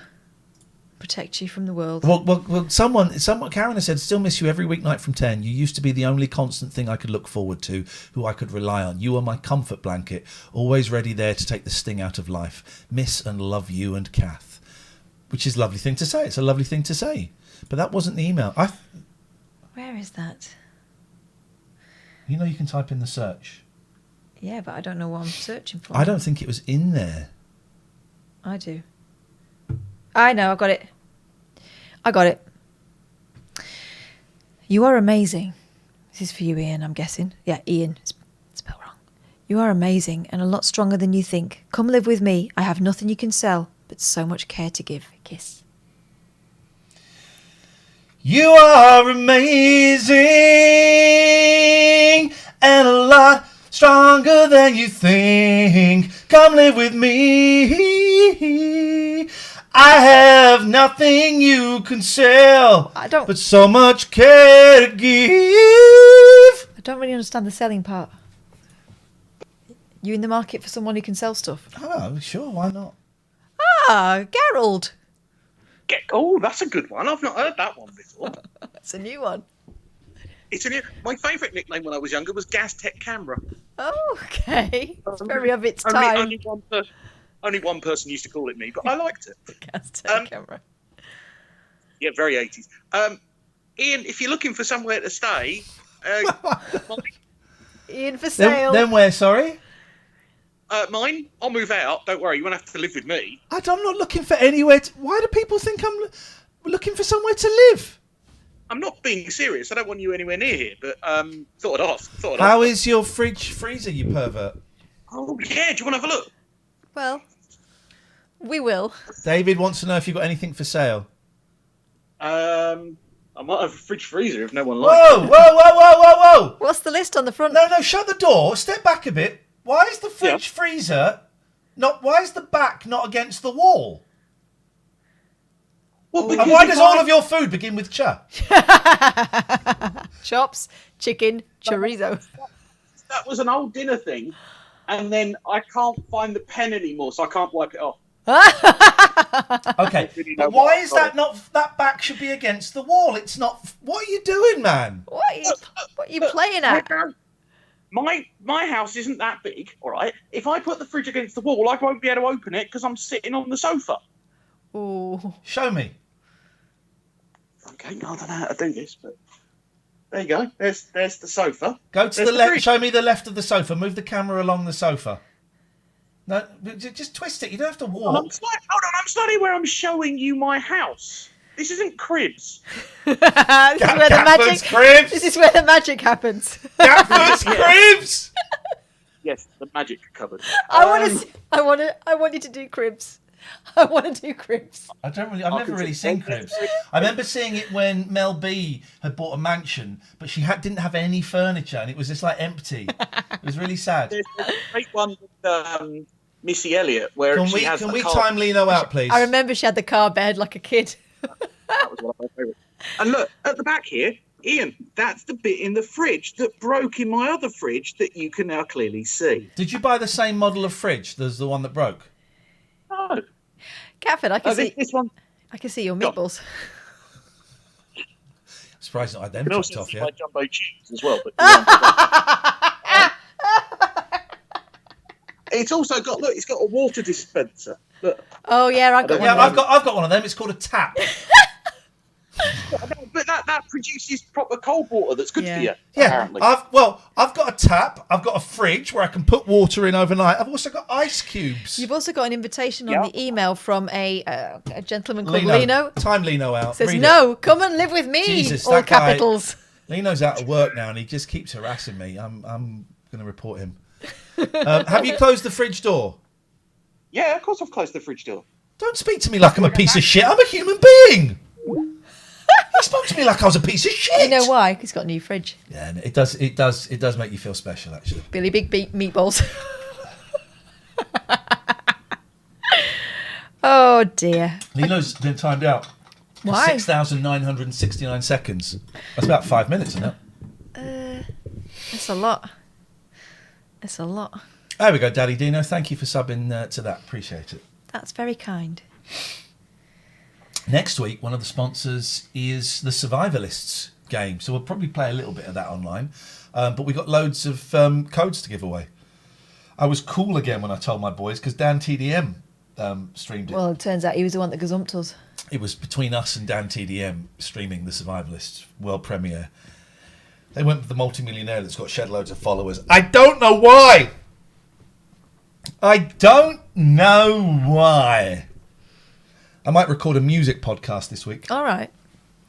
protect you from the world. Well, someone, Karen has said, still miss you every weeknight from 10. You used to be the only constant thing I could look forward to, who I could rely on. You were my comfort blanket, always ready there to take the sting out of life. Miss and love you and Kath. Which is a lovely thing to say. It's a lovely thing to say. But that wasn't the email. Where is that? You know you can type in the search. Yeah, but I don't know what I'm searching for. I don't think it was in there. I do. I know, I got it. You are amazing. This is for you, Ian, I'm guessing. Yeah, Ian. It's spelled wrong. You are amazing and a lot stronger than you think. Come live with me. I have nothing you can sell, but so much care to give. Kiss. You are amazing and a lot stronger than you think. Come live with me. I have nothing you can sell, but so much care to give. I don't really understand the selling part. You in the market for someone who can sell stuff? Oh, sure, why not? Ah, Gerald. Oh, that's a good one. I've not heard that one before. That's a new one. It's a new. My favourite nickname when I was younger was Gas Tech Camera. Oh, okay. It's very of its time. Only one person used to call it me, but I liked it. Gas Tech Camera. Yeah, very 80s. Ian, if you're looking for somewhere to stay, Ian for sale. Then where, sorry? Mine, I'll move out. Don't worry, you won't have to live with me. I'm not looking for anywhere. Why do people think I'm looking for somewhere to live? I'm not being serious. I don't want you anywhere near here, but thought I'd ask. How is your fridge freezer, you pervert? Oh, yeah. Do you want to have a look? Well, we will. David wants to know if you've got anything for sale. I might have a fridge freezer if no one likes it. Whoa! What's the list on the front? No, shut the door. Step back a bit. Why is the fridge freezer why is the back not against the wall? Well, and why does all of your food begin with cha? Chops, chicken, chorizo. That was an old dinner thing, and then I can't find the pen anymore, so I can't wipe it off. Okay, but why is that not? That back should be against the wall. It's not. What are you doing, man? What are you playing at? My house isn't that big, all right? If I put the fridge against the wall, I won't be able to open it because I'm sitting on the sofa. Ooh. Show me. Okay, I don't know how to do this, but there you go. There's the sofa. Go to the left. Show me the left of the sofa. Move the camera along the sofa. No, just twist it. You don't have to walk. Hold on, I'm slightly where I'm showing you my house. This isn't Cribs. This is where the magic. Cribs. This is where the magic happens. Gatford's Cribs. Yes, the magic cupboard. I want you to do Cribs. I want to do Cribs. I've never really seen Cribs. I remember seeing it when Mel B had bought a mansion, but she didn't have any furniture, and it was just like empty. It was really sad. There's a great one with Missy Elliott where Can we time Lino out, please? I remember she had the car bed like a kid. That was one of my favourites. And look, at the back here, Ian, that's the bit in the fridge that broke in my other fridge that you can now clearly see. Did you buy the same model of fridge as the one that broke? No. Catherine, I can see this one. I can see your meatballs. Surprised not had them You can chopped also off see yet. my jumbo cheese as well. But it's also got it's got a water dispenser. Look. Oh yeah, I've got one. Yeah, I've got one of them. It's called a tap. But that produces proper cold water that's good for you. Yeah, apparently. I've got a tap. I've got a fridge where I can put water in overnight. I've also got ice cubes. You've also got an invitation on the email from a gentleman called Lino. Lino. Time Lino out. Says, Read no, it. come and live with me. Jesus, all that guy- capitals. Lino's out of work now, and he just keeps harassing me. I'm Going to report him. Have you closed the fridge door? Yeah, of course I've closed the fridge door. Don't speak to me like I'm a piece of shit. I'm a human being. He spoke to me like I was a piece of shit. You know why? 'Cause he's got a new fridge. Yeah, and it does make you feel special, actually. Billy Big Meatballs. Oh dear. Lilo's been timed out. Why? 6,969 seconds. That's about 5 minutes, isn't it? That's a lot. That's a lot. There we go, Daddy Dino. Thank you for subbing to that. Appreciate it. That's very kind. Next week, one of the sponsors is the Survivalists game. So we'll probably play a little bit of that online. But we got loads of codes to give away. I was cool again when I told my boys because Dan TDM streamed it. Well, it turns out he was the one that gazumped us. It was between us and Dan TDM streaming the Survivalists world premiere. They went with the multimillionaire that's got shed loads of followers. I don't know why. I don't know why. I might record a music podcast this week. All right.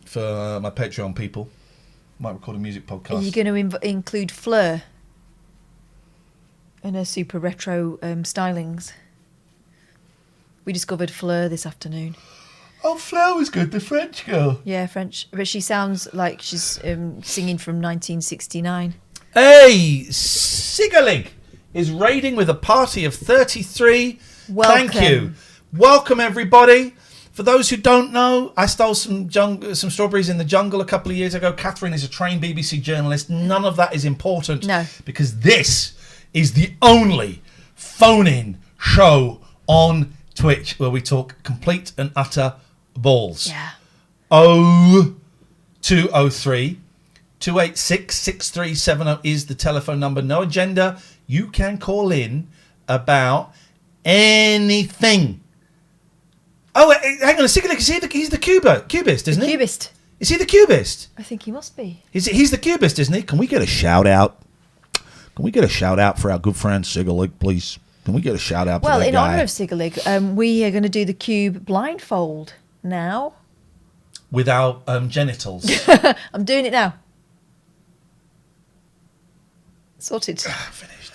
For my Patreon people. Might record a music podcast. Are you going to include Fleur in her super retro stylings? We discovered Fleur this afternoon. Oh, Fleur was good, the French girl. Yeah, French. But she sounds like she's singing from 1969. Hey, Sigalig is raiding with a party of 33. Welcome. Thank you. Welcome, everybody. For those who don't know, I stole some strawberries in the jungle a couple of years ago. Katherine is a trained BBC journalist. None of that is important. No. Because this is the only phone-in show on Twitch where we talk complete and utter balls. Yeah. 0203 286 6370 is the telephone number. No agenda. You can call in about anything. Oh, hang on a second. He's the cubist, isn't he? Cubist. Is he the cubist? I think he must be. He's the cubist, isn't he? Can we get a shout out? Can we get a shout out for our good friend Sigalig, please? Can we get a shout out for Well, that in guy? honour of Sigalig, we are going to do the cube blindfold now. With our genitals. I'm doing it now. Sorted. Finished.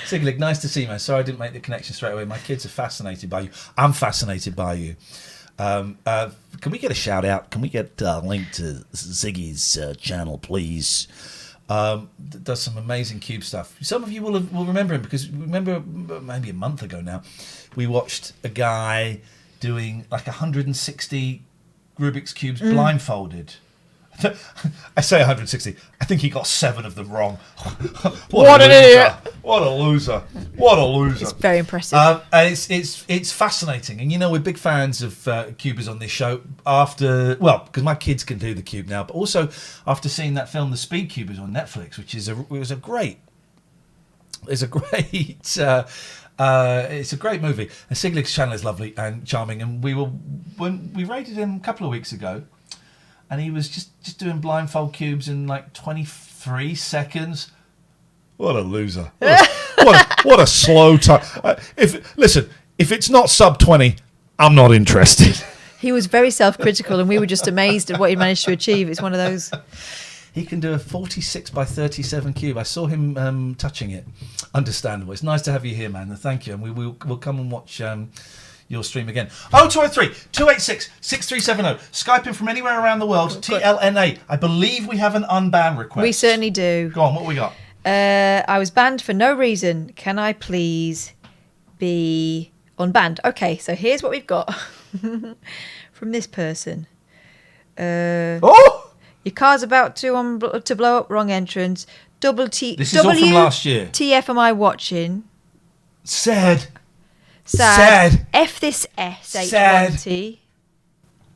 Sigalig, nice to see you, man. Sorry I didn't make the connection straight away. My kids are fascinated by you. I'm fascinated by you. Can we get a shout out? Can we get a link to Ziggy's channel, please? Does some amazing cube stuff. Some of you will remember him because remember maybe a month ago now, we watched a guy doing like 160 Rubik's cubes blindfolded. I say 160. I think he got 7 of them wrong. What an idiot! What a loser! What a loser! It's very impressive. And it's fascinating. And you know, we're big fans of cubers on this show. Because my kids can do the cube now, but also after seeing that film, The Speed Cubers on Netflix, which is a great it's a great movie. And Siglig's channel is lovely and charming. And when we rated him a couple of weeks ago. And he was just doing blindfold cubes in like 23 seconds. What a loser. What a slow time. If it's not sub 20, I'm not interested. He was very self-critical and we were just amazed at what he managed to achieve. It's one of those. He can do a 46 by 37 cube. I saw him touching it. Understandable. It's nice to have you here, man. And thank you. And we'll come and watch... your stream again. 0203 286 6370. Skype in from anywhere around the world. TLNA. I believe we have an unban request. We certainly do. Go on, what we got? I was banned for no reason. Can I please be unbanned? Okay, so here's what we've got from this person. Your car's about to blow up. Wrong entrance. This is all from last year. TF am I watching? Sad. F this SH1T.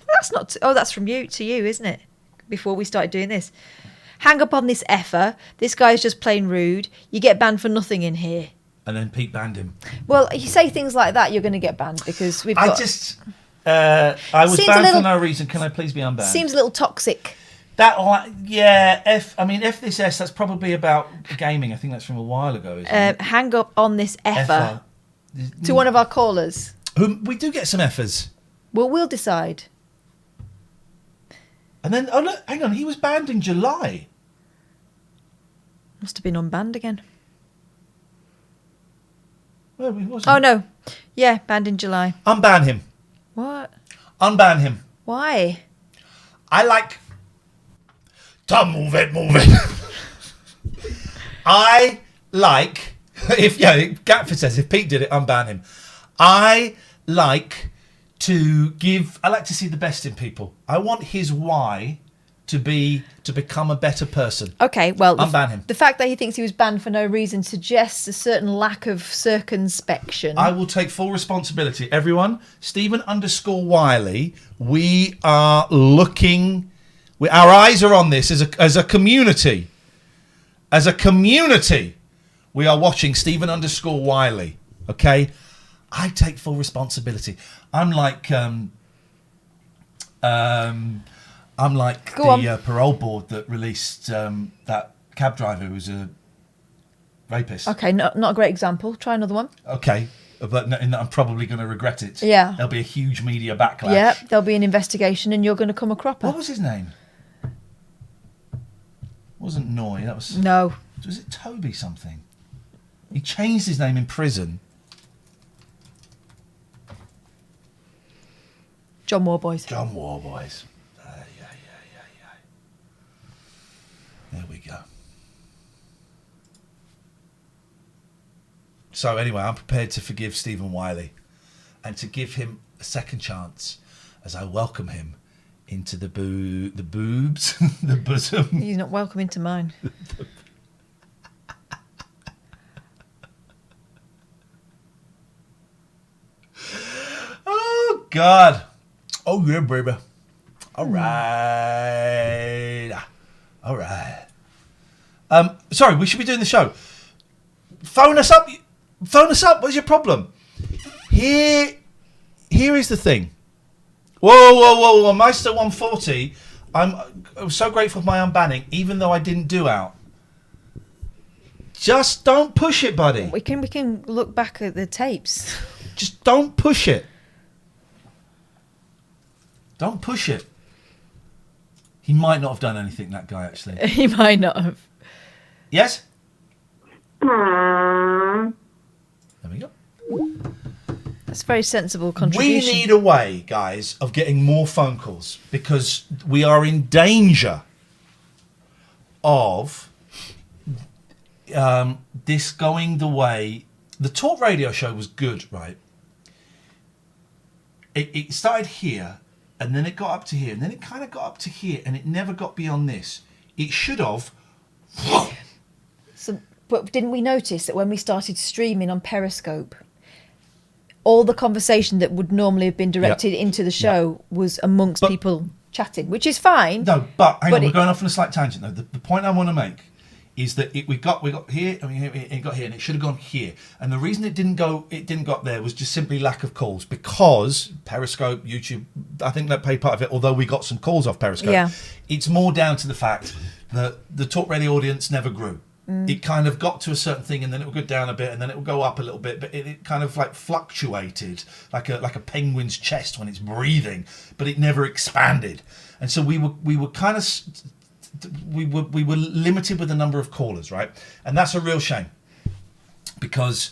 That's not. That's from you to you, isn't it? Before we started doing this, hang up on this effer. This guy's just plain rude. You get banned for nothing in here. And then Pete banned him. Well, you say things like that, you're going to get banned because we've got. I was banned for no reason. Can I please be unbanned? Seems a little toxic. F this S. That's probably about gaming. I think that's from a while ago. Isn't it? Hang up on this effer. To one of our callers. We do get some effers. Well, we'll decide. And then, look, hang on, he was banned in July. Must have been unbanned again. Well, he wasn't. Oh, no. Yeah, banned in July. Unban him. What? Unban him. Why? I like to move it. I like, Gatford says, if Pete did it, unban him. I like to see the best in people. I want his why to become a better person. Okay, well, unban him. The fact that he thinks he was banned for no reason suggests a certain lack of circumspection. I will take full responsibility. Everyone, Stephen_Wiley, we are looking, our eyes are on this as a community. As a community, we are watching Stephen_Wiley, okay? I take full responsibility. I'm like parole board that released that cab driver who was a rapist. Okay, not a great example. Try another one. Okay, but in that I'm probably going to regret it. Yeah. There'll be a huge media backlash. Yeah, there'll be an investigation and you're going to come a cropper. What was his name? It wasn't Noy. That was... No. Was it Toby something? He changed his name in prison. John Warboys. John Warboys. There we go. So anyway, I'm prepared to forgive Stephen Wiley and to give him a second chance as I welcome him into the boobs, the bosom. He's not welcome into mine. Oh, God. Oh, yeah, baby. All right. All right. Sorry, we should be doing the show. Phone us up. Phone us up. What's your problem? Here is the thing. Whoa. Meister 140. I'm so grateful for my unbanning, even though I didn't do out. Just don't push it, buddy. We can look back at the tapes. Just don't push it. Don't push it. He might not have done anything, that guy, actually. He might not have. Yes? There we go. That's a very sensible contribution. We need a way, guys, of getting more phone calls because we are in danger of this going the way. The Talk Radio show was good, right? It started here, and then it got up to here, and then it kind of got up to here, and it never got beyond this. It should have. So, but didn't we notice that when we started streaming on Periscope, all the conversation that would normally have been directed into the show was amongst people chatting, which is fine. No, but hang on, we're going off on a slight tangent though. The point I want to make is that we got here, it got here, and it should have gone here. And the reason it didn't go there was just simply lack of calls, because Periscope, YouTube, I think that played part of it. Although we got some calls off Periscope, it's more down to the fact that the Talk Radio audience never grew. It kind of got to a certain thing, and then it would go down a bit, and then it would go up a little bit, but it kind of like fluctuated like a penguin's chest when it's breathing, but it never expanded. And so we were kind of we were limited with the number of callers, right? And that's a real shame, because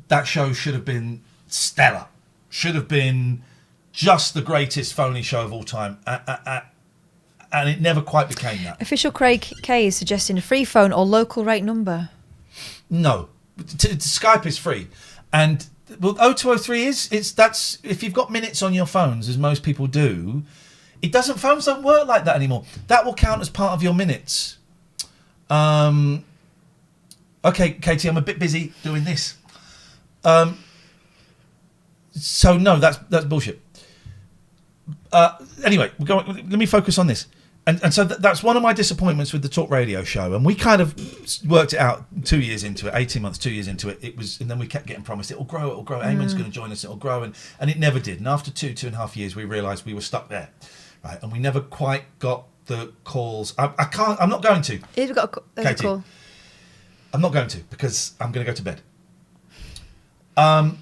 that show should have been stellar, should have been just the greatest phony show of all time. And it never quite became that. Official Craig K is suggesting a free phone or local rate number. No, Skype is free, and well, 0203 that's if you've got minutes on your phones, as most people do. Phones don't work like that anymore. That will count as part of your minutes. Okay, Katie, I'm a bit busy doing this. So no, that's bullshit. Anyway, let me focus on this. And so that's one of my disappointments with the Talk Radio show. And we kind of worked it out 2 years into it, 18 months, 2 years into it. And then we kept getting promised it'll grow. Eamon's going to join us, it'll grow. And it never did. And after 2.5 years, we realised we were stuck there. Right. And we never quite got the calls. I'm not going to. You've got a call. I'm not going to, because I'm going to go to bed. And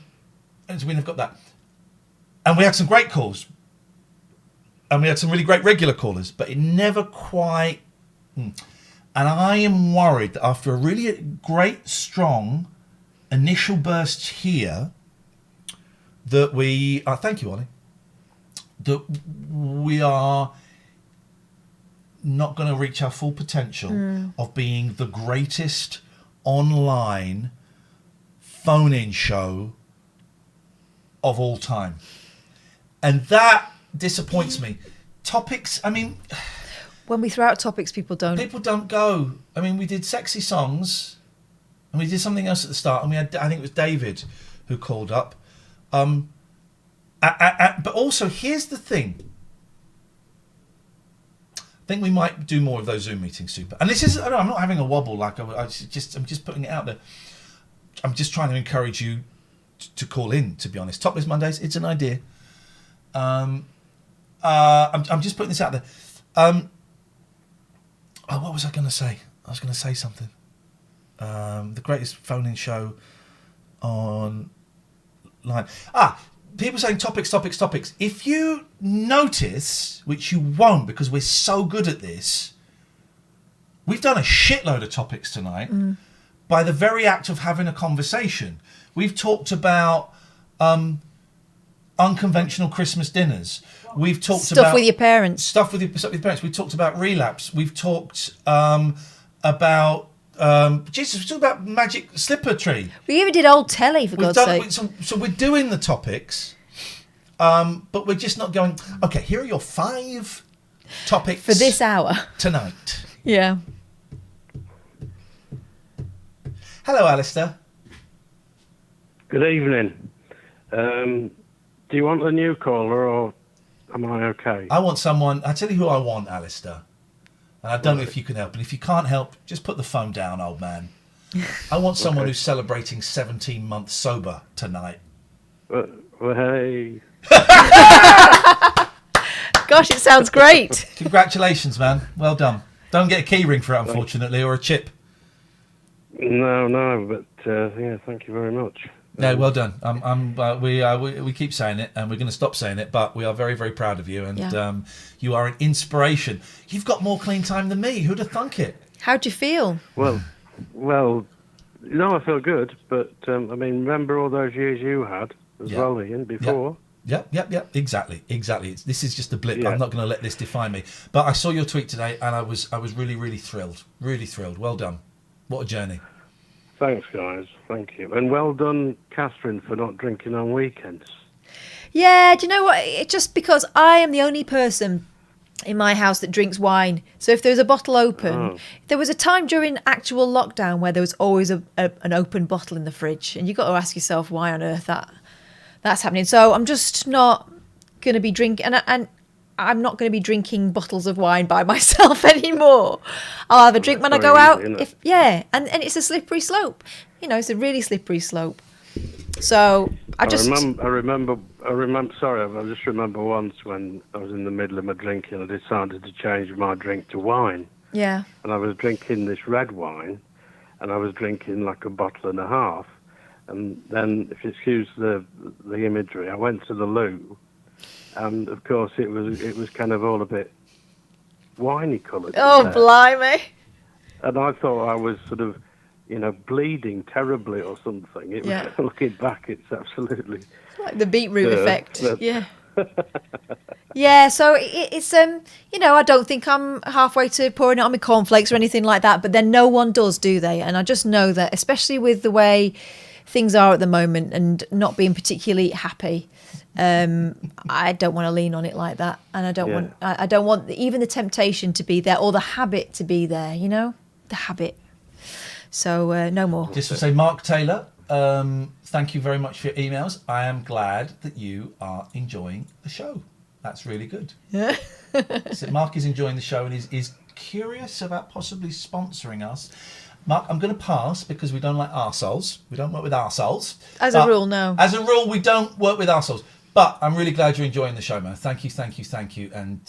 so we never got that. And we had some great calls. And we had some really great regular callers, but it never quite... And And I am worried that after a really great, strong initial burst here, that we... thank you, Ollie. That we are not going to reach our full potential of being the greatest online phone-in show of all time. And that disappoints me. Topics, I mean... When we throw out topics, people don't go. I mean, we did sexy songs, and we did something else at the start, and we had, I think it was David who called up. But also, here's the thing. I think we might do more of those Zoom meetings, Super. And this is, I'm not having a wobble, like I'm just putting it out there. I'm just trying to encourage you to call in, to be honest. Topless Mondays, it's an idea. I'm just putting this out there. What was I going to say? I was going to say something. The greatest phone-in show online. People saying topics. If you notice, which you won't because we're so good at this, we've done a shitload of topics tonight by the very act of having a conversation. We've talked about unconventional Christmas dinners. We've talked Stuff about with your parents. Stuff with your parents. We've talked about relapse. We've talked about Jesus. We talked about magic slipper tree. We even did old telly, for God's sake. So we're doing the topics, but we're just not going. Okay, here are your 5 topics for this hour tonight. Yeah. Hello, Alistair. Good evening. Do you want a new caller or am I okay? I want someone. I tell you who I want, Alistair. And I don't know if you can help. And if you can't help, just put the phone down, old man. I want someone who's celebrating 17 months sober tonight. Well, hey. Gosh, it sounds great. Congratulations, man. Well done. Don't get a key ring for it, unfortunately, or a chip. No, but yeah, thank you very much. No, well done. We keep saying it, and we're going to stop saying it, but we are very, very proud of you, and you are an inspiration. You've got more clean time than me. Who'd have thunk it? How'd you feel? Well, I feel good, but I mean, remember all those years you had as well, Ian, before? Yep. Exactly. This is just a blip. I'm not going to let this define me. But I saw your tweet today, and I was really, really thrilled. Really thrilled. Well done. What a journey. Thanks, guys. Thank you. And well done, Catherine, for not drinking on weekends. Yeah, do you know what? It's just because I am the only person in my house that drinks wine. So if there's a bottle open, there was a time during actual lockdown where there was always an open bottle in the fridge. And you've got to ask yourself why on earth that's happening. So I'm just not going to be drinking. And I'm not going to be drinking bottles of wine by myself anymore. I'll have a drink when I go out. And it's a slippery slope. It's a really slippery slope. So I remember. Sorry, I just remember once when I was in the middle of my drinking, I decided to change my drink to wine. Yeah. And I was drinking this red wine, and I was drinking like a bottle and a half. And then, if you excuse the imagery, I went to the loo. And of course, it was kind of all a bit winey coloured. Oh, blimey! And I thought I was sort of, bleeding terribly or something. It was, looking back, it's absolutely like the beetroot effect. Yeah. Yeah. So it's I don't think I'm halfway to pouring it on my cornflakes or anything like that. But then no one does, do they? And I just know that, especially with the way things are at the moment and not being particularly happy. I don't want to lean on it like that, and I don't want even the temptation to be there or the habit to be there. The habit. So no more. Just to say, Mark Taylor, thank you very much for your emails. I am glad that you are enjoying the show. That's really good. Yeah. So Mark is enjoying the show and is curious about possibly sponsoring us. Mark, I'm going to pass because we don't like arseholes. We don't work with arseholes. As a rule, no. As a rule, we don't work with arseholes. But I'm really glad you're enjoying the show, man. Thank you. And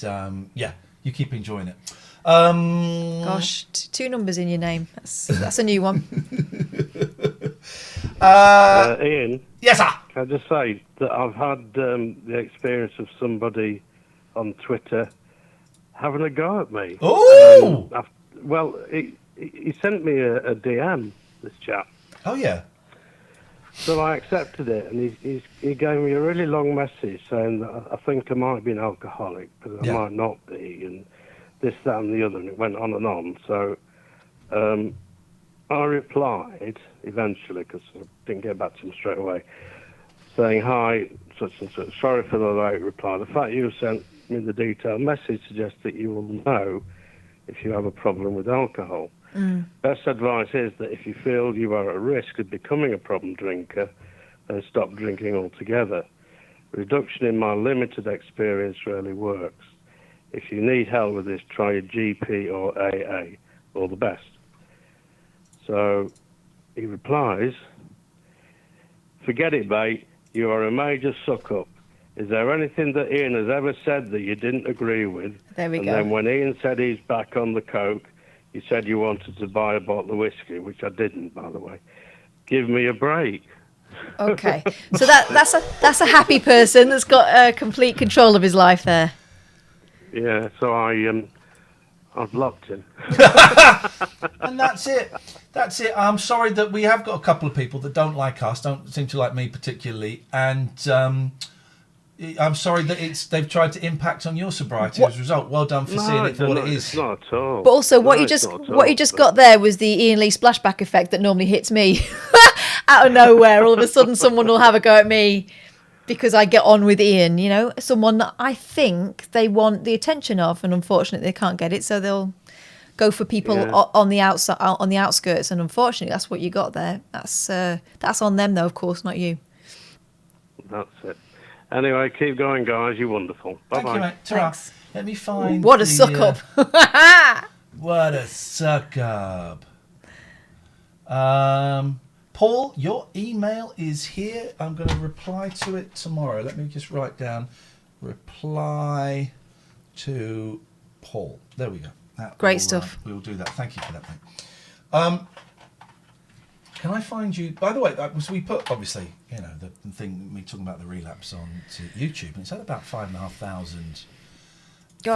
you keep enjoying it. Gosh, 2 numbers in your name. That's a new one. Ian? Yes, sir? Can I just say that I've had the experience of somebody on Twitter having a go at me. Ooh! well, he sent me a DM, this chap. Oh, yeah. So I accepted it, and he gave me a really long message saying that I think I might be an alcoholic, but I might not be, and this, that, and the other, and it went on and on. So I replied eventually, because I didn't get back to him straight away, saying, "Hi, such and such. Sorry for the late reply. The fact you sent me the detailed message suggests that you will know if you have a problem with alcohol. Best advice is that if you feel you are at risk of becoming a problem drinker, then stop drinking altogether. Reduction in my limited experience really works. If you need help with this, try a GP or AA. All the best." So he replies, "Forget it, mate. You are a major suck-up. Is there anything that Ian has ever said that you didn't agree with?" There we and go. then when Ian said he's back on the coke, you said you wanted to buy a bottle of whiskey, which I didn't, by the way. Give me a break. Okay, so that's a happy person that's got complete control of his life there. Yeah, so I've blocked him. And that's it. That's it. I'm sorry that we have got a couple of people that don't like us, don't seem to like me particularly, and I'm sorry that they've tried to impact on your sobriety as a result. Well done for seeing it for what it is. It's not at all. But also, what No, you it's just not at what you all, just but- got there was the Ian Lee splashback effect that normally hits me out of nowhere. All of a sudden, someone will have a go at me because I get on with Ian. You know, someone that I think they want the attention of, and unfortunately, they can't get it, so they'll go for people on the outside, on the outskirts. And unfortunately, that's what you got there. That's on them, though, of course, not you. That's it. Anyway, keep going, guys. You're wonderful. Bye-bye. Thank you, mate. Ta-ra. Let me find. What a the, suck-up. What a suck-up. Paul, your email is here. I'm going to reply to it tomorrow. Let me just write down reply to Paul. There we go. Great stuff. We'll do that. Thank you for that, mate. Can I find you? By the way, so we put obviously, you know, the thing me talking about the relapse on to YouTube, and it's had about 5,500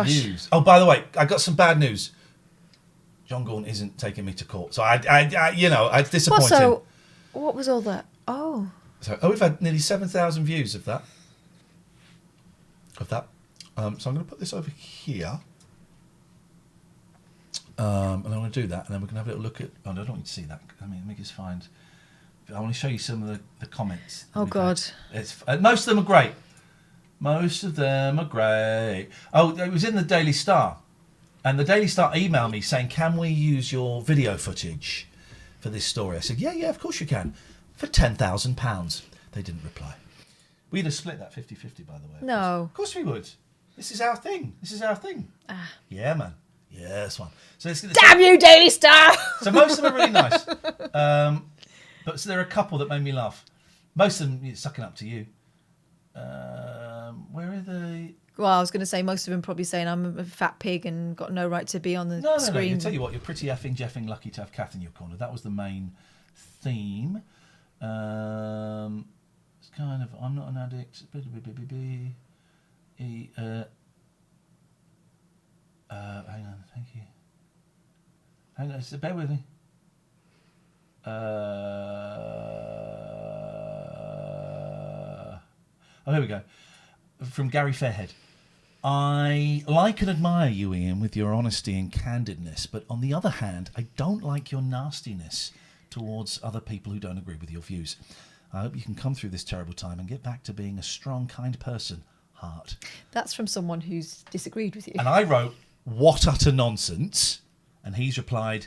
views. Oh, by the way, I got some bad news. John Gorn isn't taking me to court, so I you know, I disappointed. So, what was all that? Oh, we've had nearly 7,000 views of that. So I'm going to put this over here. And I'm going to do that, and then we're going to have a little look at. Oh, I don't want you to see that. I mean, let me just find. I want to show you some of the comments. Oh God! It's most of them are great. Most of them are great. Oh, it was in the Daily Star, and the Daily Star emailed me saying, "Can we use your video footage for this story?" I said, "Yeah, of course you can." For £10,000. They didn't reply. We'd have split that 50-50, by the way. No. Of course we would. This is our thing. Yeah, man. Yeah, that's one. So damn you, Daily Star! So most of them are really nice. But so there are a couple that made me laugh. Most of them sucking up to you. Where are they? Well, I was going to say most of them probably saying I'm a fat pig and got no right to be on the screen. No. I tell you what, you're pretty effing jeffing lucky to have Kath in your corner. That was the main theme. It's kind of I'm not an addict. Hang on, thank you. Hang on, so bear with me. Here we go. From Gary Fairhead. I like and admire you, Ian, with your honesty and candidness, but on the other hand, I don't like your nastiness towards other people who don't agree with your views. I hope you can come through this terrible time and get back to being a strong, kind person. Heart. That's from someone who's disagreed with you. And I wrote, "What utter nonsense," and he's replied,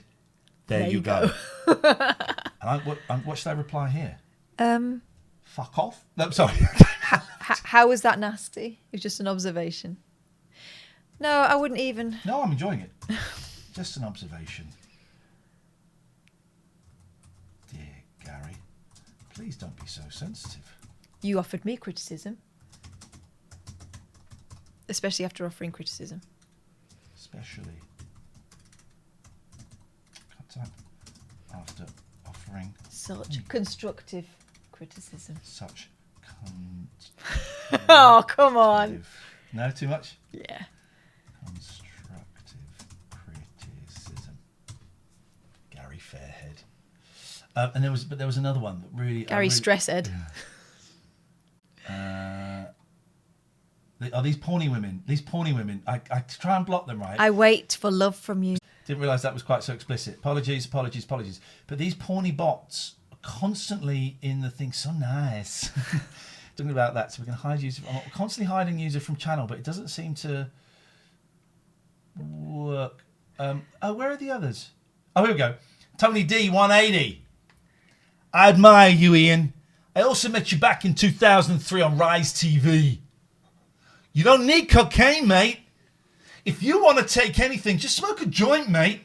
"There you go." And what should I reply here? Fuck off. No, sorry. How was that nasty? It was just an observation. No, I wouldn't even. No, I'm enjoying it. Just an observation. Dear Gary, please don't be so sensitive. You offered me criticism. Especially after offering criticism. Especially after offering such constructive criticism. Such oh, come on. No, too much? Yeah. Constructive criticism. And there was another one that really... Gary Stressed. These porny women. I try and block them, right? I wait for love from you. Didn't realise that was quite so explicit. Apologies. But these porny bots are constantly in the thing. So nice. Talking about that, so we can hide user. I'm constantly hiding user from channel, but it doesn't seem to work. Where are the others? Oh, here we go. Tony D 180. I admire you, Ian. I also met you back in 2003 on Rise TV. You don't need cocaine, mate. If you want to take anything, just smoke a joint, mate.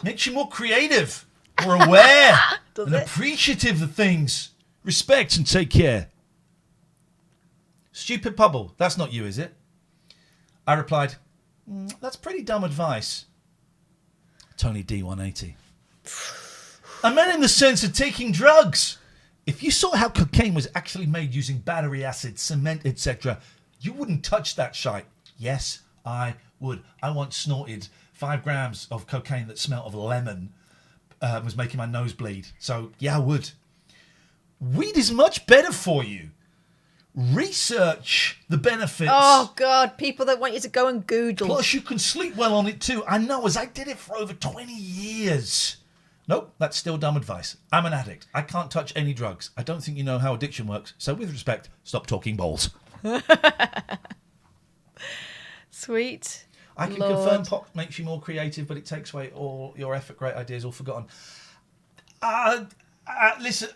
Makes you more creative, more aware, and appreciative of things. Respect and take care. Stupid Pubble, that's not you, is it? I replied, that's pretty dumb advice. Tony D 180. I meant in the sense of taking drugs. If you saw how cocaine was actually made using battery acid, cement, etc., you wouldn't touch that shite. Yes, I would. I once snorted 5 grams of cocaine that smelled of lemon. Was making my nose bleed. So, yeah, I would. Weed is much better for you. Research the benefits. Oh, God. People that want you to go and Google. Plus, you can sleep well on it, too. I know, as I did it for over 20 years. Nope, that's still dumb advice. I'm an addict. I can't touch any drugs. I don't think you know how addiction works. So, with respect, stop talking balls. Sweet. I can confirm pop makes you more creative, but it takes away all your effort. Great ideas, all forgotten. Listen,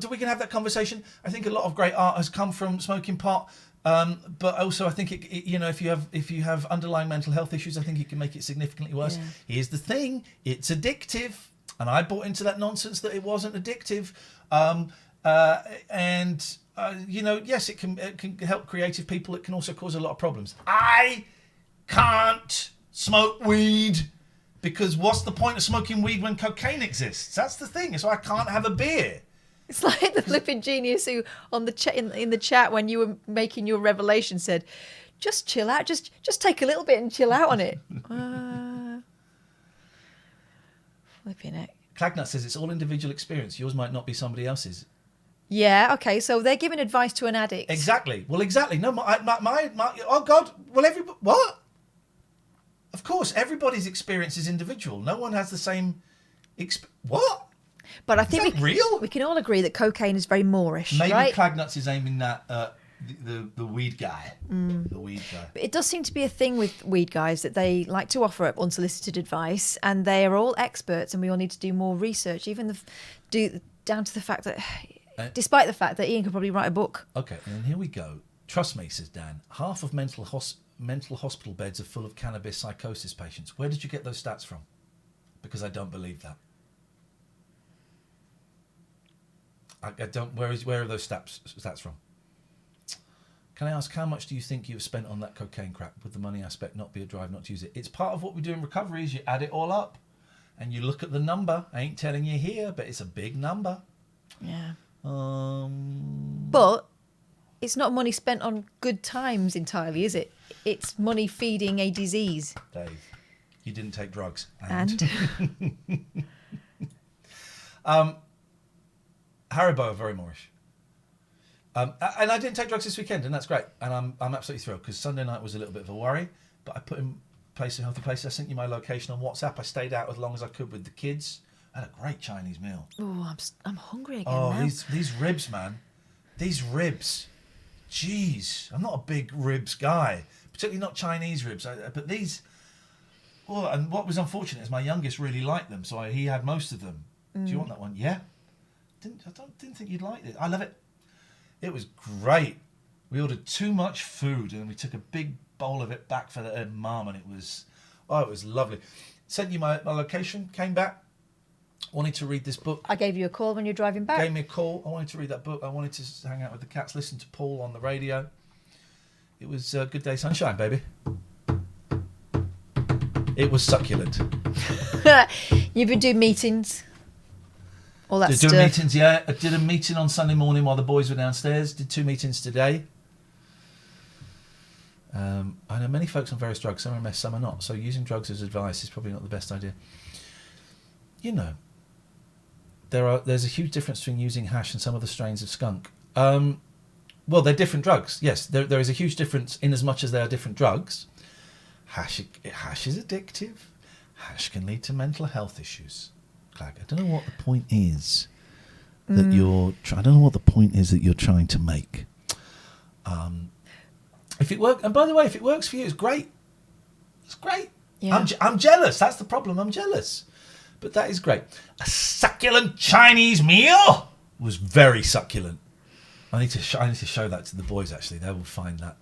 we can have that conversation. I think a lot of great art has come from smoking pot, but also I think if you have underlying mental health issues, I think it can make it significantly worse. Yeah. Here's the thing: it's addictive, and I bought into that nonsense that it wasn't addictive. Yes, it can help creative people. It can also cause a lot of problems. I can't smoke weed because what's the point of smoking weed when cocaine exists? That's the thing. So I can't have a beer. It's like the flipping genius who on the in the chat when you were making your revelation said, "Just chill out. Just take a little bit and chill out on it." Flipping it. Clagnut says it's all individual experience. Yours might not be somebody else's. Yeah, okay, so they're giving advice to an addict. Exactly. Well, exactly. No, my oh, God. Well, what? Of course, everybody's experience is individual. No one has the same... What? But I think real? We can all agree that cocaine is very Moorish, Maybe right? Clagnuts is aiming that the weed guy. The weed guy. But it does seem to be a thing with weed guys that they like to offer up unsolicited advice, and they are all experts, and we all need to do more research, even down to the fact that... despite the fact that Ian could probably write a book. Okay, and then here we go. Trust me, says Dan, half of mental hospital beds are full of cannabis psychosis patients. Where did you get those stats from? Because I don't believe that. I don't. Where are those stats from? Can I ask, how much do you think you've spent on that cocaine crap? Would the money aspect not be a drive not to use it? It's part of what we do in recovery is you add it all up and you look at the number. I ain't telling you here, but it's a big number. Yeah. But it's not money spent on good times entirely, is it? It's money feeding a disease. Dave, you didn't take drugs. And? Haribo are very Moorish. And I didn't take drugs this weekend, and that's great. And I'm absolutely thrilled because Sunday night was a little bit of a worry, but I put in place a healthy place. I sent you my location on WhatsApp. I stayed out as long as I could with the kids. I had a great Chinese meal. Oh, I'm hungry again now. now. These ribs, man. These ribs. Jeez. I'm not a big ribs guy, particularly not Chinese ribs. But these... Oh, and what was unfortunate is my youngest really liked them, so he had most of them. Do you want that one? Yeah? I didn't think you'd like it. I love it. It was great. We ordered too much food, and we took a big bowl of it back for the mum, and it was lovely. Sent you my location, came back. Wanted to read this book. I gave you a call when you're driving back. Gave me a call. I wanted to read that book. I wanted to hang out with the cats, listen to Paul on the radio. It was a good day sunshine, baby. It was succulent. You've been doing meetings. All that stuff. Doing meetings, yeah. I did a meeting on Sunday morning while the boys were downstairs. Did 2 meetings today. I know many folks on various drugs. Some are a mess, some are not. So using drugs as advice is probably not the best idea. You know, there's a huge difference between using hash and some other strains of skunk. Well, they're different drugs. Yes, there is a huge difference in as much as they are different drugs. Hash is addictive. Hash can lead to mental health issues. Clag, I don't know what the point is that I don't know what the point is that you're trying to make. If it works, and by the way, if it works for you, it's great. It's great. Yeah. I'm jealous. That's the problem. I'm jealous. But that is great. A succulent Chinese meal was very succulent. I need to show that to the boys. Actually, they will find that.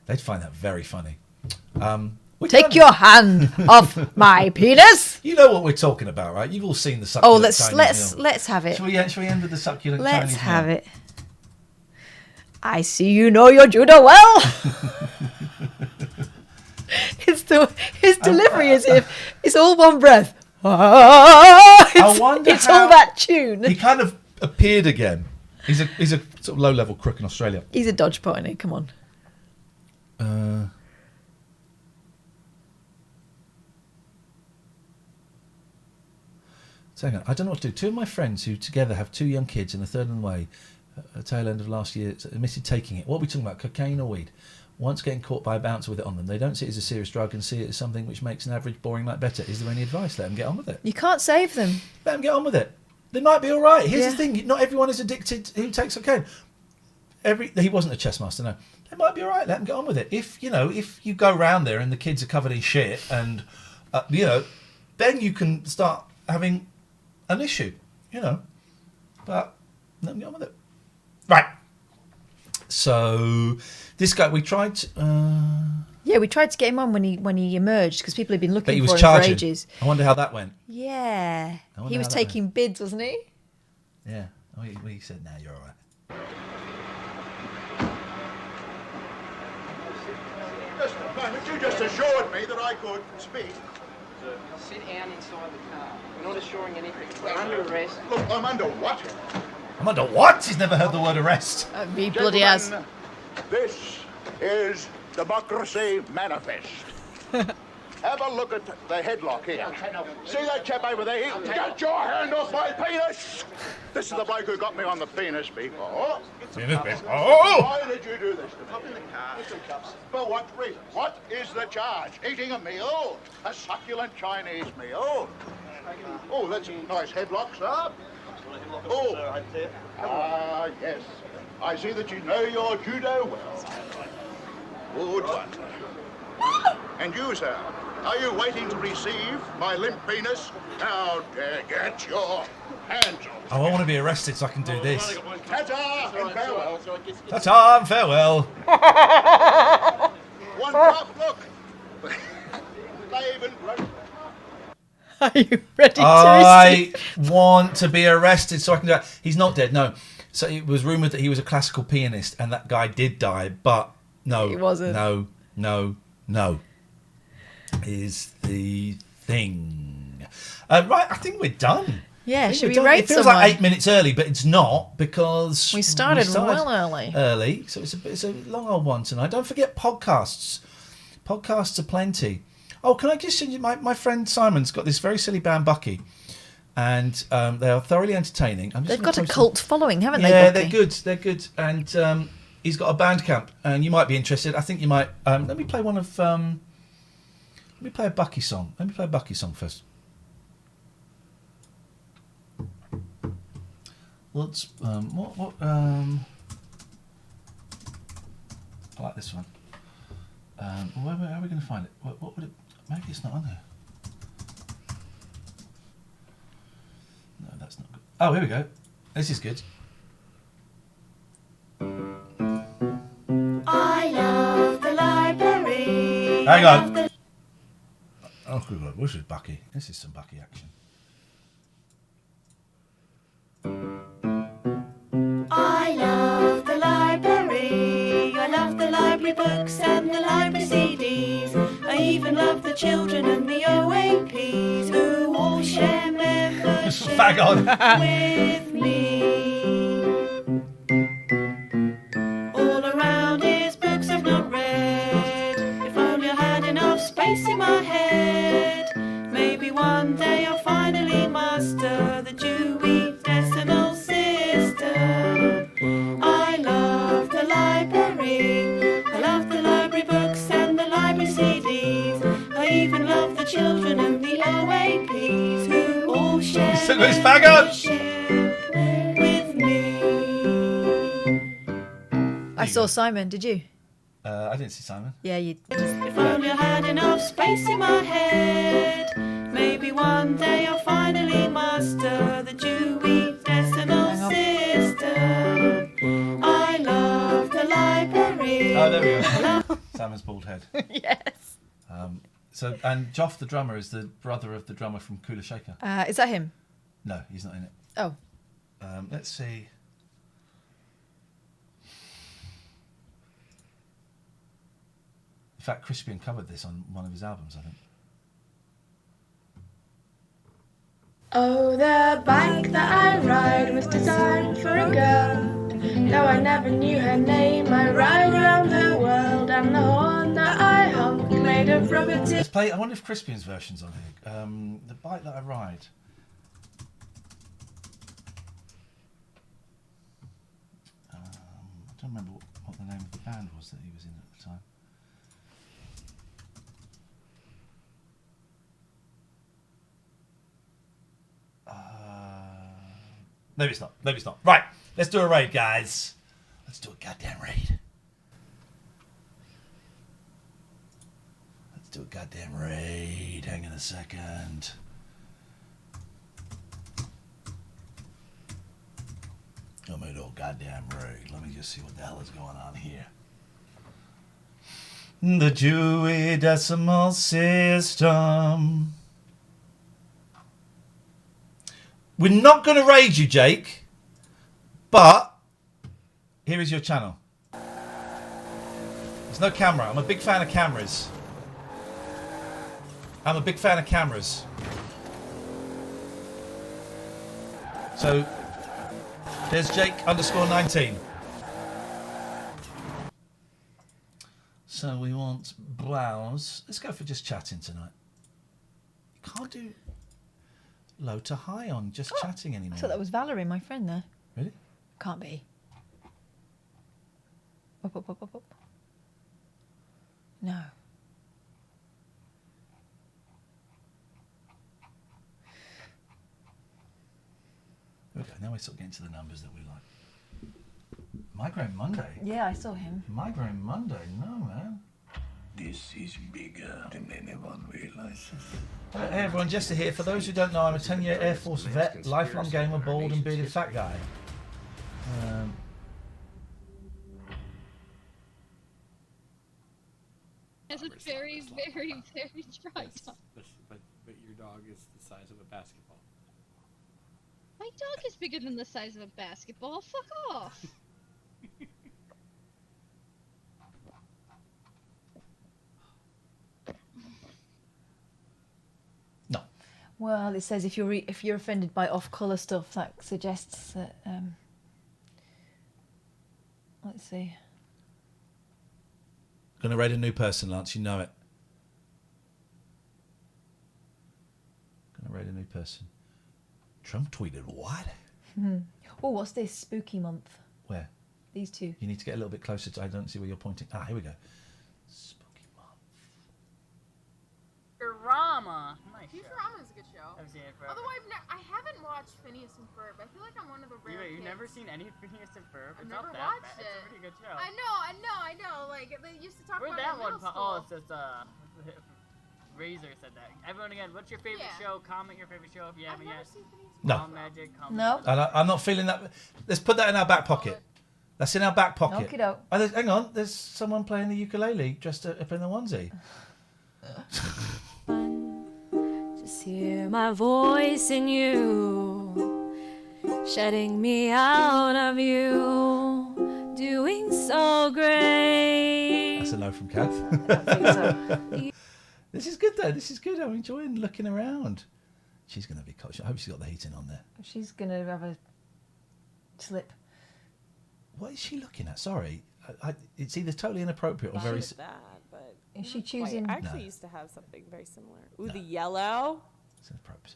They'd find that very funny. Take your hand off my penis. You know what we're talking about, right? You've all seen the succulent. Oh, Chinese meal. let's have it. Shall we end with the succulent Let's Chinese have meal? it. I see you know your judo well. His delivery is if it's all one breath. I wonder it's all that tune. He kind of appeared again. He's a sort of low-level crook in Australia. He's a dodge pot, isn't he? Come on. So hang on. I don't know what to do. Two of my friends who together have 2 young kids and a third on the way, at the tail end of last year, admitted taking it. What are we talking about? Cocaine or weed? Once getting caught by a bouncer with it on them, they don't see it as a serious drug and see it as something which makes an average boring night better. Is there any advice? Let them get on with it. You can't save them. Let them get on with it. They might be all right. Here's the thing: not everyone is addicted who takes cocaine. He wasn't a chess master, no. They might be all right. Let them get on with it. If you go round there and the kids are covered in shit, and then you can start having an issue, But let them get on with it. Right. So this guy, we tried to... we tried to get him on when he emerged because people had been looking was for him charging. for ages. I wonder how that went. Yeah. He was how that taking bids, wasn't he? Yeah. He said, "Nah, you're all right." Just a moment, you just assured me that I could speak. Sit down inside the car. We're not assuring anything. We're under arrest. Look, I'm under what? I'm under what? He's never heard the word arrest. Me bloody ass. Gentlemen, this is Democracy Manifest. Have a look at the headlock here. See that chap over there? Get your hand off my penis! This is the bloke who got me on the penis before. Why did you do this to me? Up in the car. For what reason? What is the charge? Eating a meal? A succulent Chinese meal? Oh, that's a nice headlock, sir. Oh, yes. I see that you know your judo well. Good one. And you, sir, are you waiting to receive my limp penis? Now, get your hands off. I want to be arrested so I can do this. Ta-ta and farewell. Ta-ta and farewell. One drop, look. They've even broken. Are you ready to I want to be arrested so I can do that. He's not dead, no. So it was rumoured that he was a classical pianist and that guy did die, but no. He wasn't. No. Is the thing. Right, I think we're done. Yeah, should we done. rate It feels someone? like 8 minutes early, but it's not because We started well early. Early, so it's a long old one tonight. Don't forget podcasts. Podcasts are plenty. Oh, can I just send you my friend Simon's got this very silly band Bucky, and they are thoroughly entertaining. They've got a cult following, haven't they? Yeah, Bucky? they're good, and he's got a band camp, and you might be interested. I think you might. Let me play one of. Let me play a Bucky song. Let me play a Bucky song first. Let's I like this one. Where are we going to find it? What would it? Maybe it's not on there. No, that's not good. Oh, here we go. This is good. I love the library. Hang on. Oh, good Lord. This is Bucky. This is some Bucky action. I love the library. I love the library books and the library CDs. I even love the children and the OAPs who all share membership Fag on. with me. All around is books I've not read. If only I had enough space in my head, maybe one day I'll finally master the Jew children and the OAPs who all share Still got his faggot. with me. I saw Simon. Did you? I didn't see Simon. Yeah, you. If only I had enough space in my head, maybe one day I'll finally master the Dewey Decimal System. I love the library. Oh, there we go. Simon's bald head. Yes. And Joff, the drummer, is the brother of the drummer from Kula Shaker. Is that him? No, he's not in it. Oh. Let's see. In fact, Crispian covered this on one of his albums, I think. Oh, the bike that I ride was designed for a girl. Though I never knew her name, I ride around the world. And the horn that I honk made of rubber Let's play. I wonder if Crispian's version's on here. The bike that I ride. I don't remember what the name of the band was that he was in at the time. Maybe it's not. Maybe it's not. Right, let's do a raid, guys. Let's do a goddamn raid. Let's do a goddamn raid. Hang on a second. I'm gonna do a goddamn raid. Let me just see what the hell is going on here. The Dewey Decimal System. We're not going to raid you, Jake, but here is your channel. There's no camera. I'm a big fan of cameras. So, there's Jake_19. So we want browse. Let's go for just chatting tonight. You can't do low to high on just chatting anymore. I thought that was Valerie, my friend there. Really? Can't be. Up. No. Okay, now we're sort of getting to the numbers that we like. Migraine Monday? Yeah, I saw him. Migraine Monday? No, man. This is bigger than anyone realizes. Hey everyone, Jester here. For those who don't know, I'm a 10-year Air Force vet, lifelong gamer, bald and bearded fat guy. It's a very, very, very dry dog. But your dog is the size of a basketball. My dog is bigger than the size of a basketball. Fuck off. No. Well, it says if you're offended by off-colour stuff, that suggests that. Let's see. Gonna raid a new person, Lance. You know it. Gonna raid a new person. Trump tweeted what? Oh, what's this? Spooky month. Where? These two. You need to get a little bit closer to. I don't see where you're pointing. Ah, here we go. Futurama. Nice show. Futurama's a good show. I've seen it forever. Although I haven't watched Phineas and Ferb. I feel like I'm one of the rare You've kids. never seen any Phineas and Ferb? I've It's never not that watched bad. it. It's a pretty good show. I know. Like they used to talk Where'd about that it in one? middle school. Oh, it's just Razor said that. Everyone again, what's your favorite show? Comment your favorite show if you haven't yet. No. Mom Magic. No. I'm not feeling that. Let's put that in our back pocket. That's in our back pocket. Okey-doke. Oh, hang on. There's someone playing the ukulele dressed up in a onesie. Just hear my voice in you, shutting me out of you, doing so great. That's a no from Kath. I don't think so. This is good though. This is good. I'm enjoying looking around. She's going to be cold. I hope she's got the heating on there. She's gonna have a slip. What is she looking at? Sorry. It's either totally inappropriate or very... that, but is she choosing? Wait, I actually No. used to have something very similar. Ooh, the yellow. It's inappropriate.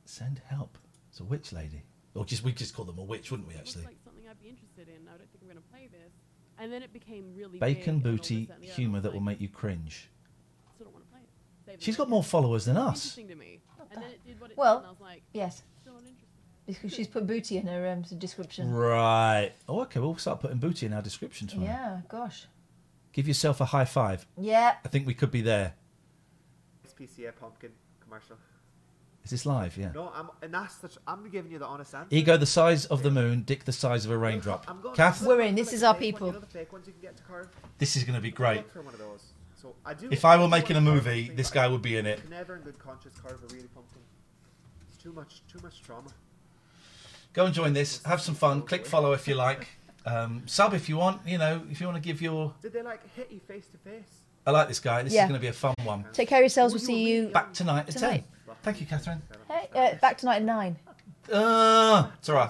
Send help. It's a witch lady. Or we just call them a witch, wouldn't we, actually? Looks like something I'd be interested in. I don't think I'm going to play this. And then it became really Bacon big, and all booty this, that, and the other. humour that will make you cringe. Still don't want to play it. Save it She's later. got more followers than It was us. interesting to me. And then it did what it did, Well, and I was like, yes. still uninteresting. Because she's put booty in her description. Right. Oh, okay. We'll start putting booty in our description tomorrow. Yeah, gosh. Give yourself a high five. Yeah. I think we could be there. SPCA pumpkin commercial. Is this live? Yeah. No, I'm giving you the honest answer. Ego the size of the moon, dick the size of a raindrop. Kath, We're in. This is our people. You know the fake ones you can get to carve? this is going to be great. Look for one of those. So If I were making a movie, this guy would be in it. You can never in good conscience carve a real pumpkin. It's too much trauma. Go and join this. Have some fun. Click follow if you like. Sub if you want. You know, if you want to give your... Did they hit you face to face? I like this guy. This is Yeah. going to be a fun one. Take care of yourselves. We'll see you Back tonight at 10. tonight. Thank you, Catherine. Hey, back tonight at 9. It's all right.